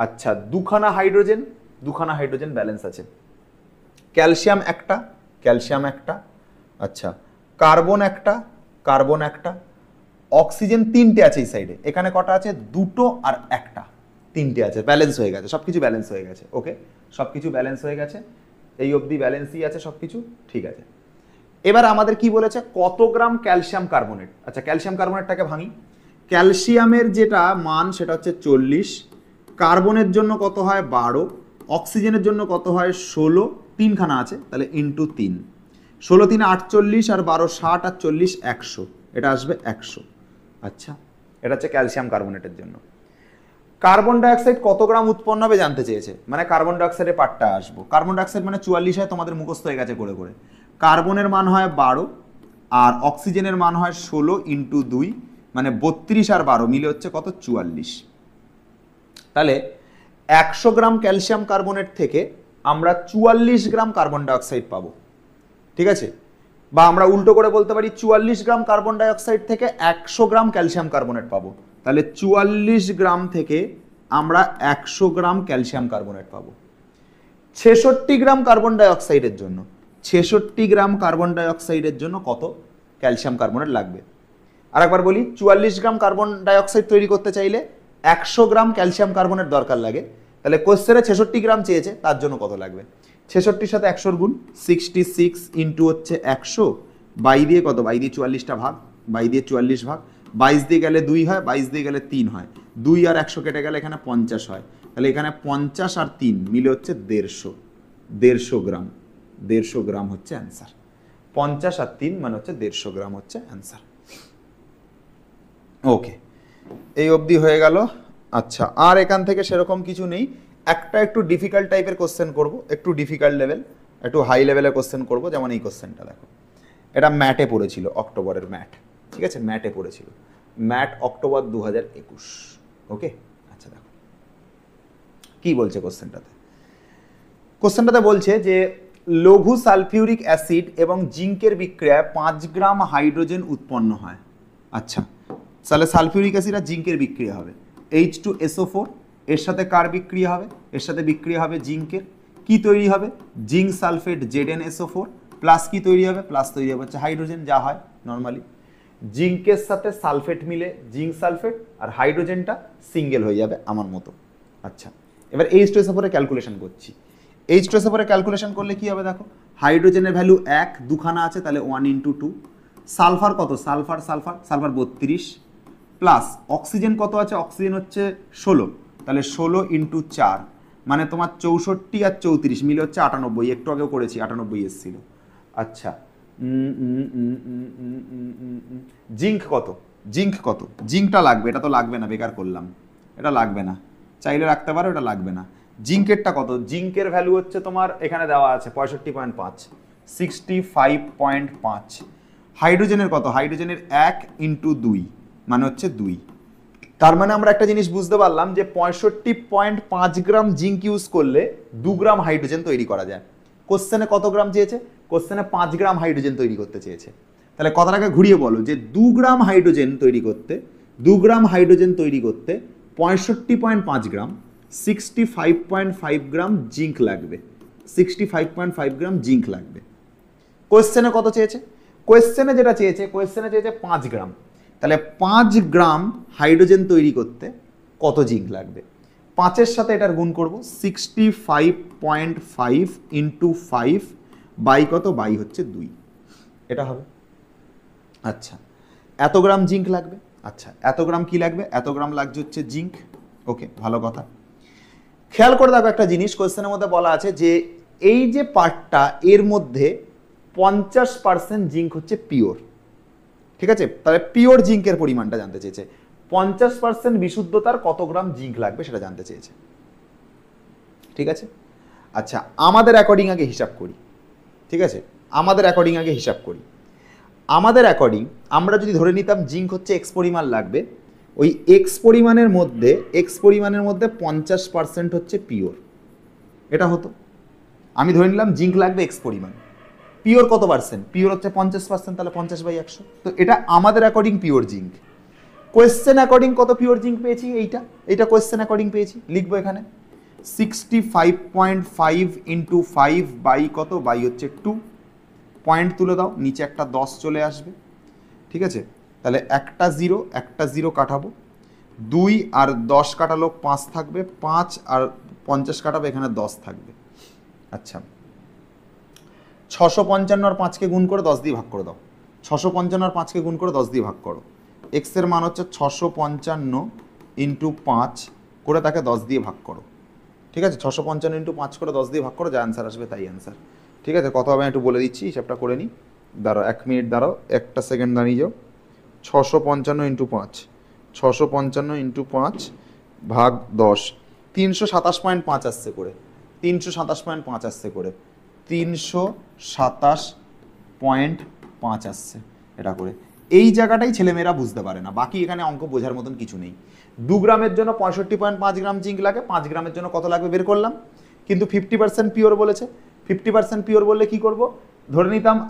আচ্ছা দুখানা হাইড্রোজেন ব্যালেন্স আছে, ক্যালসিয়াম একটা, আচ্ছা কার্বন একটা, অক্সিজেন 3টে আছে এই সাইডে, এখানে কটা আছে, 2টো আর 1টা, 3টে আছে, ব্যালেন্স হয়ে গেছে, সবকিছু ব্যালেন্স হয়ে গেছে, ওকে সবকিছু ব্যালেন্স হয়ে গেছে, এই অবধি ব্যালেন্সই আছে সবকিছু, ঠিক আছে। এবার আমাদের কি বলেছে, কত গ্রাম ক্যালসিয়াম কার্বনেট, আচ্ছা ক্যালসিয়াম কার্বনেটটাকে ভাঙি, ক্যালসিয়ামের যেটা মান সেটা হচ্ছে 40, কার্বনের জন্য কত হয় 12, অক্সিজেনের জন্য কত হয় 16, 3খানা আছে তাহলে ইন্টু 3, 16 3 48 আর 12 60 আর 40 100, এটা আসবে 100। আচ্ছা এটা হচ্ছে ক্যালসিয়াম কার্বনেটের জন্য। কার্বন ডাইঅক্সাইড কত গ্রাম উৎপন্ন হবে জানতে চেয়েছে, মানে কার্বন ডাইঅক্সাইডের পার্টটা আসবো, কার্বন ডাইঅক্সাইড মানে 44 হয়, তোমাদের মুখস্থ হয়ে গেছে করে করে, কার্বনের মান হয় 12 আর অক্সিজেনের মান হয় 16 ইন্টু 2 মানে 32 আর 12 মিলে হচ্ছে কত, 44। তাহলে 100 গ্রাম ক্যালসিয়াম কার্বনেট থেকে আমরা 44 গ্রাম কার্বন ডাইঅক্সাইড পাবো, ঠিক আছে, বা আমরা উল্টো করে বলতে পারি 44 গ্রাম কার্বন ডাইঅক্সাইড থেকে 100 গ্রাম ক্যালসিয়াম কার্বনেট পাবো, তাহলে 44 গ্রাম থেকে আমরা 100 গ্রাম ক্যালসিয়াম কার্বনেট পাবো। 66 গ্রাম কার্বন ডাইঅক্সাইডের জন্য, 66 গ্রাম কার্বন ডাইঅক্সাইডের জন্য কত ক্যালসিয়াম কার্বনেট লাগবে, আর একবার বলি 44 গ্রাম কার্বন ডাইঅক্সাইড তৈরি করতে চাইলে 100 গ্রাম ক্যালসিয়াম কার্বনেট দরকার লাগে, তাহলে কোশ্চেনে 66 গ্রাম চেয়েছে, তার জন্য কত লাগবে, 66-র সাথে 100-র গুণ, 66 ইন্টু হচ্ছে 100, বাই দিয়ে কত, বাই দিয়ে 44টা ভাগ, বাই দিয়ে 44 ভাগ, 22 দিয়ে গেলে 2 হয়, 22 দিয়ে গেলে 3 হয়, 2 আর 100 কেটে গেলে এখানে 50 হয়, তাহলে এখানে 50 আর 3 মিলে হচ্ছে 150 গ্রাম, 150 গ্রাম হচ্ছে অ্যান্সার, 50 আর 3 মানে হচ্ছে 150 গ্রাম হচ্ছে অ্যান্সার। ওকে এই অবধি হয়ে গেল। আচ্ছা আর এখান থেকে সেরকম কিছু নেই, একটা একটু ডিফিকাল্ট টাইপের কোশ্চেন করব, একটু ডিফিকাল্ট লেভেল, একটু হাই লেভেলের কোশ্চেন করব, যেমন এই কোশ্চেনটা দেখো, এটা ম্যাটে পড়েছিল, অক্টোবরের ম্যাট, ঠিক আছে, ম্যাটে পড়েছিল, ম্যাট অক্টোবর 2021, ওকে। আচ্ছা দেখো কি বলছে কোশ্চেনটাতে বলছে যে লঘু সালফিউরিক অ্যাসিড এবং জিঙ্কের বিক্রিয়ায় 5 গ্রাম হাইড্রোজেন উৎপন্ন হয়। আচ্ছা তাহলে সালফিউরিক অ্যাসিড আর জিঙ্কের বিক্রিয়া হবে, H2SO4, এর সাথে কার বিক্রিয়া হবে, এর সাথে বিক্রিয়া হবে জিঙ্কের, কি তৈরি হবে, জিঙ্ক সালফেট ZnSO4 প্লাস কি তৈরি হবে, প্লাস তৈরি হবে হচ্ছে হাইড্রোজেন, যা হয় নর্মালি, জিঙ্কের সাথে সালফেট মিলে জিঙ্ক সালফেট, আর হাইড্রোজেনটা সিঙ্গেল হয়ে যাবে আমার মতো। আচ্ছা এবার H2SO4 এর ক্যালকুলেশন করছি, H2SO4 এর ক্যালকুলেশন করলে কি হবে দেখো, হাইড্রোজেনের ভ্যালু 1, দুখানা আছে তাহলে 1 × 2, সালফার কত, সালফার 32, প্লাস অক্সিজেন কত আছে, অক্সিজেন হচ্ছে 16, তাহলে 16 × 4 মানে তোমার 64 আর 34 মিলে হচ্ছে 98, একটু আগেও করেছি 98 এসেছিল। আচ্ছা জিঙ্ক কত, জিঙ্কটা লাগবে, এটা তো লাগবে না, বেকার করলাম, এটা লাগবে না, চাইলে রাখতে পারো, এটা লাগবে না। জিঙ্কেরটা কত, জিঙ্কের ভ্যালু হচ্ছে তোমার এখানে দেওয়া আছে 65.5, 65.5। হাইড্রোজেনের কত, হাইড্রোজেনের 1 × 2 মানে হচ্ছে 2, তার মানে আমরা একটা জিনিস বুঝতে পারলাম যে 65.5 গ্রাম জিঙ্ক ইউজ করলে 2 গ্রাম হাইড্রোজেন তৈরি করা যায়। কোশ্চেনে কত গ্রাম চেয়েছে, কোশ্চেনে 5 গ্রাম হাইড্রোজেন তৈরি করতে চেয়েছে, তাহলে কথাটাকে ঘুরিয়ে বলো যে 2 গ্রাম হাইড্রোজেন তৈরি করতে 65.5 গ্রাম 65.5 গ্রাম জিঙ্ক লাগবে, 65.5 গ্রাম জিঙ্ক লাগবে। কোয়েশ্চেনে কত চেয়েছে? কোয়েশ্চেনে যেটা চেয়েছে, কোয়েশ্চেনে চেয়েছে 5 গ্রাম। তাহলে 5 গ্রাম হাইড্রোজেন তৈরি করতে কত জিঙ্ক লাগবে? 5-এর সাথে এটার গুণ করব, 65.5 ইন্টু 5 বাই কত? বাই হচ্ছে 2, এটা হবে। আচ্ছা, এত গ্রাম জিঙ্ক লাগবে। আচ্ছা, এত গ্রাম কি লাগবে? এত গ্রাম লাগছে হচ্ছে জিঙ্ক। ওকে, ভালো কথা। খেয়াল করে দেখো একটা জিনিস, কোয়েশ্চেনের মধ্যে বলা আছে যে এই যে পার্টটা, এর মধ্যে 50% জিঙ্ক হচ্ছে পিওর। ঠিক আছে, তাহলে পিওর জিঙ্কের পরিমাণটা জানতে চেয়েছে। 50% বিশুদ্ধতার কত গ্রাম জিঙ্ক লাগবে সেটা জানতে চেয়েছে। ঠিক আছে, আচ্ছা আমাদের অ্যাকর্ডিং আগে হিসাব করি। ঠিক আছে, আমাদের অ্যাকর্ডিং আগে হিসাব করি। আমাদের অ্যাকর্ডিং আমরা যদি ধরে নিতাম জিঙ্ক হচ্ছে এক্স পরিমাণ লাগবে, ওই এক্স পরিমাণের মধ্যে 50% হচ্ছে পিওর, এটা হতো। আমি ধরে নিলাম জিঙ্ক লাগবে এক্স পরিমাণ, পিওর কত পার্সেন্ট? পিওর হচ্ছে 50%, তাহলে 50/100। তো এটা আমাদের according pure zinc. Question according কত পিওর জিঙ্ক পেয়েছি? এইটা কোয়েশ্চেন অ্যাকর্ডিং পেয়েছি, লিখবো এখানে 65.5 ইন্টু 5 বাই কত? বাই হচ্ছে 2। পয়েন্ট তুলে দাও, নিচে একটা 10 চলে আসবে। ঠিক আছে, তাহলে একটা জিরো কাটাবো, 2 আর 10 কাটালো 5 থাকবে, 5 আর 50 কাটাবো, এখানে 10 থাকবে। আচ্ছা, 655 আর 5কে গুণ করে 10 দিয়ে ভাগ করে দাও। 655 আর 5কে গুণ করে 10 দিয়ে ভাগ করো। এক্স এর মান হচ্ছে 655 ইন্টু 5 করে তাকে 10 দিয়ে ভাগ করো। ঠিক আছে, 655 ইন্টু 5 করে 10 দিয়ে ভাগ করো, যা অ্যান্সার আসবে তাই অ্যান্সার। ঠিক আছে, কত হবে একটু বলে দিচ্ছি, হিসাবটা করে নিই। দাঁড়াও 1 মিনিট, দাঁড়াও একটা সেকেন্ড দাঁড়িয়ে যাও। 655 ইন্টু 5, 655 ইন্টু 5 ভাগ 10, 327.5 আসছে করে, 327.5 আসছে করে, 327.5 আসছে এটা করে। এই জায়গাটাই ছেলেমেয়েরা বুঝতে পারে না, বাকি এখানে অঙ্ক বোঝার মতন কিছু নেই। 2 গ্রামের জন্য 65.5 গ্রাম জিঙ্ক লাগে, 5 গ্রামের জন্য কত লাগবে বের করলাম, কিন্তু 50% পিওর বলেছে। 50% পিওর বললে কি করব?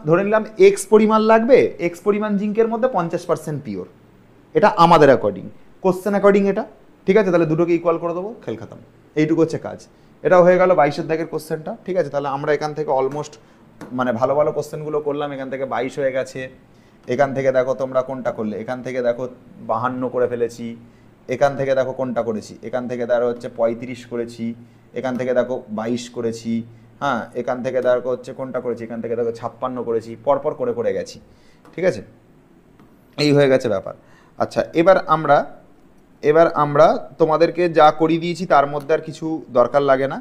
ধরে নিলাম এক্স পরিমাণ লাগবে, এক্স পরিমাণ জিঙ্কের মধ্যে 50% পিওর, এটা আমাদের অ্যাকর্ডিং, কোশ্চেন অ্যাকর্ডিং এটা। ঠিক আছে, তাহলে দুটোকে ইকুয়াল করে দেবো, খেল খাতাম। এইটুকু হচ্ছে কাজ। এটাও হয়ে গেল 22-এর দাগের কোশ্চেনটা। ঠিক আছে, তাহলে আমরা এখান থেকে অলমোস্ট মানে ভালো ভালো কোশ্চেনগুলো করলাম, এখান থেকে 22 হয়ে গেছে। এখান থেকে দেখো তোমরা কোনটা করলে, এখান থেকে দেখো 52 করে ফেলেছি, এখান থেকে দেখো কোনটা করেছি, এখান থেকে দেখো হচ্ছে 35 করেছি, এখান থেকে দেখো 22 করেছি, হ্যাঁ এখান থেকে দেখো হচ্ছে কোনটা করেছি, এখান থেকে দেখো 56 করেছি, পরপর করে করে গেছি। ঠিক আছে, এই হয়ে গেছে ব্যাপার। আচ্ছা, এবার আমরা তোমাদেরকে যা করিয়ে দিয়েছি তার মধ্যে আর কিছু দরকার লাগে না।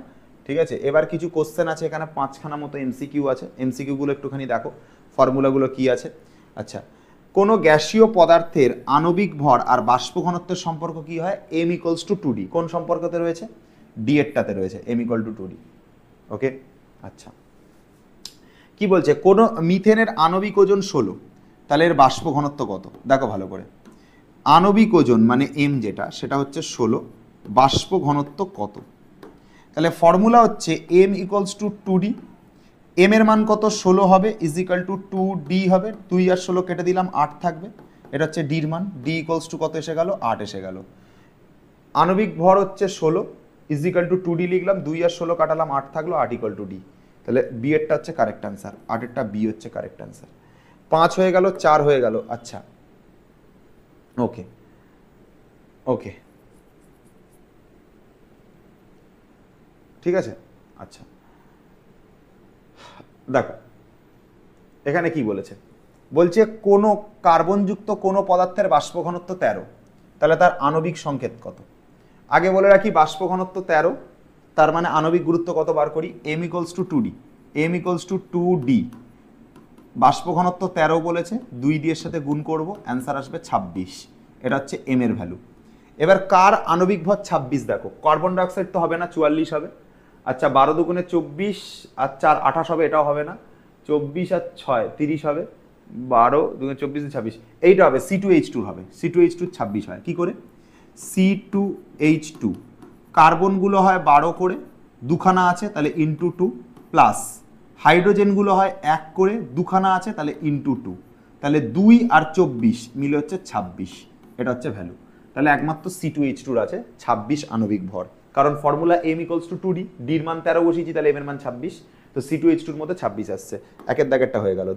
ঠিক আছে, এবার কিছু কোশ্চেন আছে, এখানে 5খানা মতো এমসিকিউ আছে, এমসিকিউগুলো একটুখানি দেখো, ফর্মুলাগুলো কি আছে। আচ্ছা, কোনো গ্যাসীয় পদার্থের আণবিক ভর আর বাষ্প ঘনত্বের সম্পর্ক কি হয়? m = 2d। কোন সম্পর্কতে রয়েছে? d এরটাতে রয়েছে, m = 2d। ওকে, আচ্ছা কি বলছে? কোন মিথেনের আণবিক ওজন 16, তাহলে এর বাষ্প ঘনত্ব কত? দেখো ভালো করে, আণবিক ওজন মানে m যেটা, সেটা হচ্ছে 16, বাষ্প ঘনত্ব কত? তাহলে ফর্মুলা হচ্ছে m = 2d, m এর মান কত? 16 হবে, = 2d হবে, 2 আর 16 কেটে দিলাম, 8 থাকবে, এটা হচ্ছে d এর মান। d = কত এসে গেল? 8 এসে গেল। আণবিক ভর হচ্ছে 16, = 2d লিখলাম, 2 আর 16 কাটালাম, 8 থাকলো, 8 = d। তাহলে বি এরটা হচ্ছে কারেক্ট অ্যান্সার, 8এরটা বি হচ্ছে কারেক্ট অ্যান্সার। 5 হয়ে গেল, 4 হয়ে গেল। আচ্ছা ওকে ওকে, ঠিক আছে। আচ্ছা দেখো এখানে কি বলেছে, বলছে কোনো কার্বনযুক্ত কোনো পদার্থের বাষ্প ঘনত্ব 13, তাহলে তার আণবিক সংকেত কত? আগে বলে রাখি বাষ্প ঘনত্ব 13, তার মানে আণবিক গুরুত্ব কত বার করি? m = 2d, m = 2d, বাষ্প ঘনত্ব 13 বলেছে, 2 দিয়ে সাথে গুণ করব, অ্যান্সার আসবে 26, এটা হচ্ছে m এর ভ্যালু। এবার কার আণবিক ভর 26? দেখো কার্বন ডাইঅক্সাইড তো হবে না, 44 হবে। আচ্ছা 12 দুগুণে 24 আর 4 28 হবে, এটাও হবে না। 24 আর 6 30 হবে, 12 দুগুণে 24 26, এইটা হবে C2H2 হবে, C2H2 26 হয় কি করে? C2H2 কার্বনগুলো হয় 12 করে, দুখানা আছে তাহলে ইন্টু 2, প্লাস হাইড্রোজেনগুলো হয় 1 করে, দুখানা আছে তাহলে ইন্টু 2, তাহলে 2 আর 24 মিলে হচ্ছে 26, এটা হচ্ছে ভ্যালু। তাহলে একমাত্র C2H2 আছে 26 আণবিক ভর, কারণ ফর্মুলা m = 2d, ডির মান 13 বসিয়েছি, তাহলে m এর মান 26, তো C2H2 মধ্যে 26 আসছে। একের দাগেরটা হয়ে গেল।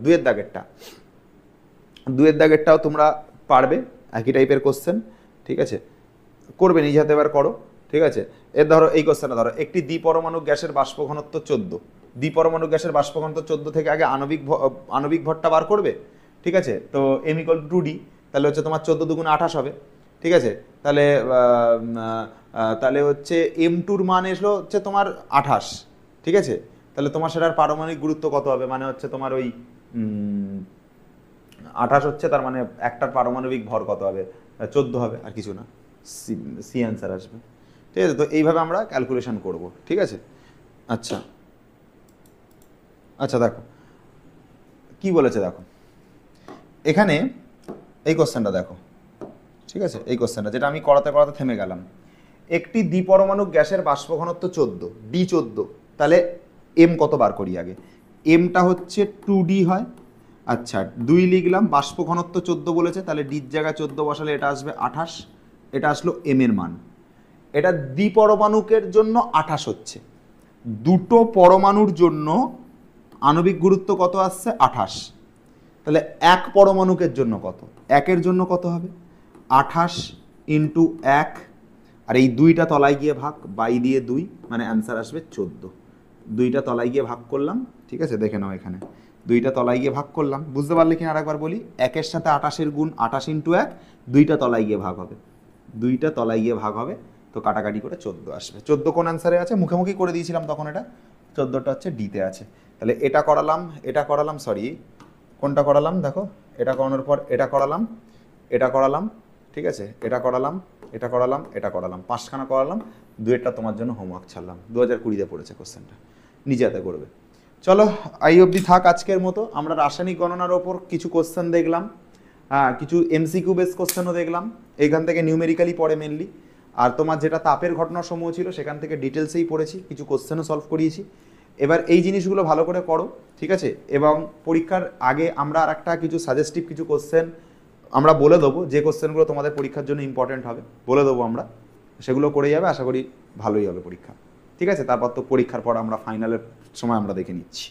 দুইয়ের দাগেরটাও তোমরা পারবে, একই টাইপের কোশ্চেন, ঠিক আছে, করবে নিজে হাতে, এবার করো, ঠিক আছে। এর ধরো এই কোশ্চেনটা ধরো, একটি দ্বিপরমাণু গ্যাসের বাষ্প ঘনত্ব 14, দ্বিপরমাণু গ্যাসের বাষ্প ঘনত্ব 14 থেকে আগে আণবিক ভরটা বার করবে, ঠিক আছে। তো m = 2d, তাহলে হচ্ছে তোমার 14 × 2 = 28 হবে, ঠিক আছে। তাহলে তাহলে হচ্ছে m2-র মান এসলো হচ্ছে তোমার 28, ঠিক আছে। তাহলে তোমার সেটার পারমাণবিক গুরুত্ব কত হবে, মানে হচ্ছে তোমার ওই 28 হচ্ছে, তার মানে একটার পারমাণবিক ভর কত হবে, 14 হবে, আর কিছু না, সি অ্যান্সার আসবে, ঠিক আছে। তো এইভাবে আমরা ক্যালকুলেশন করব, ঠিক আছে। আচ্ছা আচ্ছা, দেখো কি বলেছে, দেখো এখানে এই কোশ্চেনটা দেখো, ঠিক আছে। এই কোশ্চেনটা যেটা আমি করাতে থেমে গেলাম, একটি দ্বিপরমাণু গ্যাসের বাষ্প ঘনত্ব 14, ডি 14, তাহলে এম কত বার করি আগে, এমটা হচ্ছে 2d হয়, আচ্ছা 2 লিখলাম, বাষ্প ঘনত্ব 14 বলেছে, তাহলে ডির জায়গায় 14 বসালে এটা আসবে 28, এটা আসলো এম এর মান। এটা দ্বিপরমাণুকের জন্য 28 হচ্ছে, দুটো পরমাণুর জন্য আণবিক গুরুত্ব কত আসছে 28, তাহলে এক পরমাণুকের জন্য কত, একের জন্য কত হবে 28 × 1, আর এই 2টা তলায় গিয়ে ভাগ, বাই দিয়ে 2, মানে অ্যান্সার আসবে 14। 2টা তলায় গিয়ে ভাগ করলাম, ঠিক আছে, দেখে নাও এখানে 2টা তলায় গিয়ে ভাগ করলাম, বুঝতে পারলে কিনা আরেকবার বলি, একের সাথে 28-এর গুণ 28 × 1, 2টা তলায় গিয়ে ভাগ হবে, 2টা তলায় গিয়ে ভাগ হবে, তো কাটাকাটি করে 14 আসবে। 14 কোন অ্যান্সারে আছে, মুখোমুখি করে দিয়েছিলাম তখন, এটা 14টা হচ্ছে ডিতে আছে। তাহলে এটা করালাম, সরি কোনটা করালাম, দেখো এটা করানোর পর এটা করালাম, ঠিক আছে, এটা করালাম, 5খানা করালাম, 2টা তোমার জন্য হোমওয়ার্ক ছাড়লাম, 2020-তে পড়েছে কোশ্চেনটা, নিজে হাতে করবে। চলো এই অবধি থাক আজকের মতো। আমরা রাসায়নিক গণনার ওপর কিছু কোশ্চেন দেখলাম, হ্যাঁ কিছু এমসিকিউ বেস কোশ্চেনও দেখলাম, এইখান থেকে নিউমেরিক্যালি পড়ে মেনলি, আর তোমার যেটা তাপের ঘটনাসমূহ ছিল সেখান থেকে ডিটেলসেই পড়েছি, কিছু কোশ্চেনও সলভ করিয়েছি। এবার এই জিনিসগুলো ভালো করে করো, ঠিক আছে। এবং পরীক্ষার আগে আমরা আর একটা কিছু সাজেস্টিভ কিছু কোশ্চেন আমরা বলে দেবো, যে কোশ্চেনগুলো তোমাদের পরীক্ষার জন্য ইম্পর্টেন্ট হবে বলে দেবো আমরা, সেগুলো করে যাবে, আশা করি ভালোই হবে পরীক্ষা, ঠিক আছে। তারপর তো পরীক্ষার পর আমরা ফাইনালের সময় আমরা দেখে নিচ্ছি।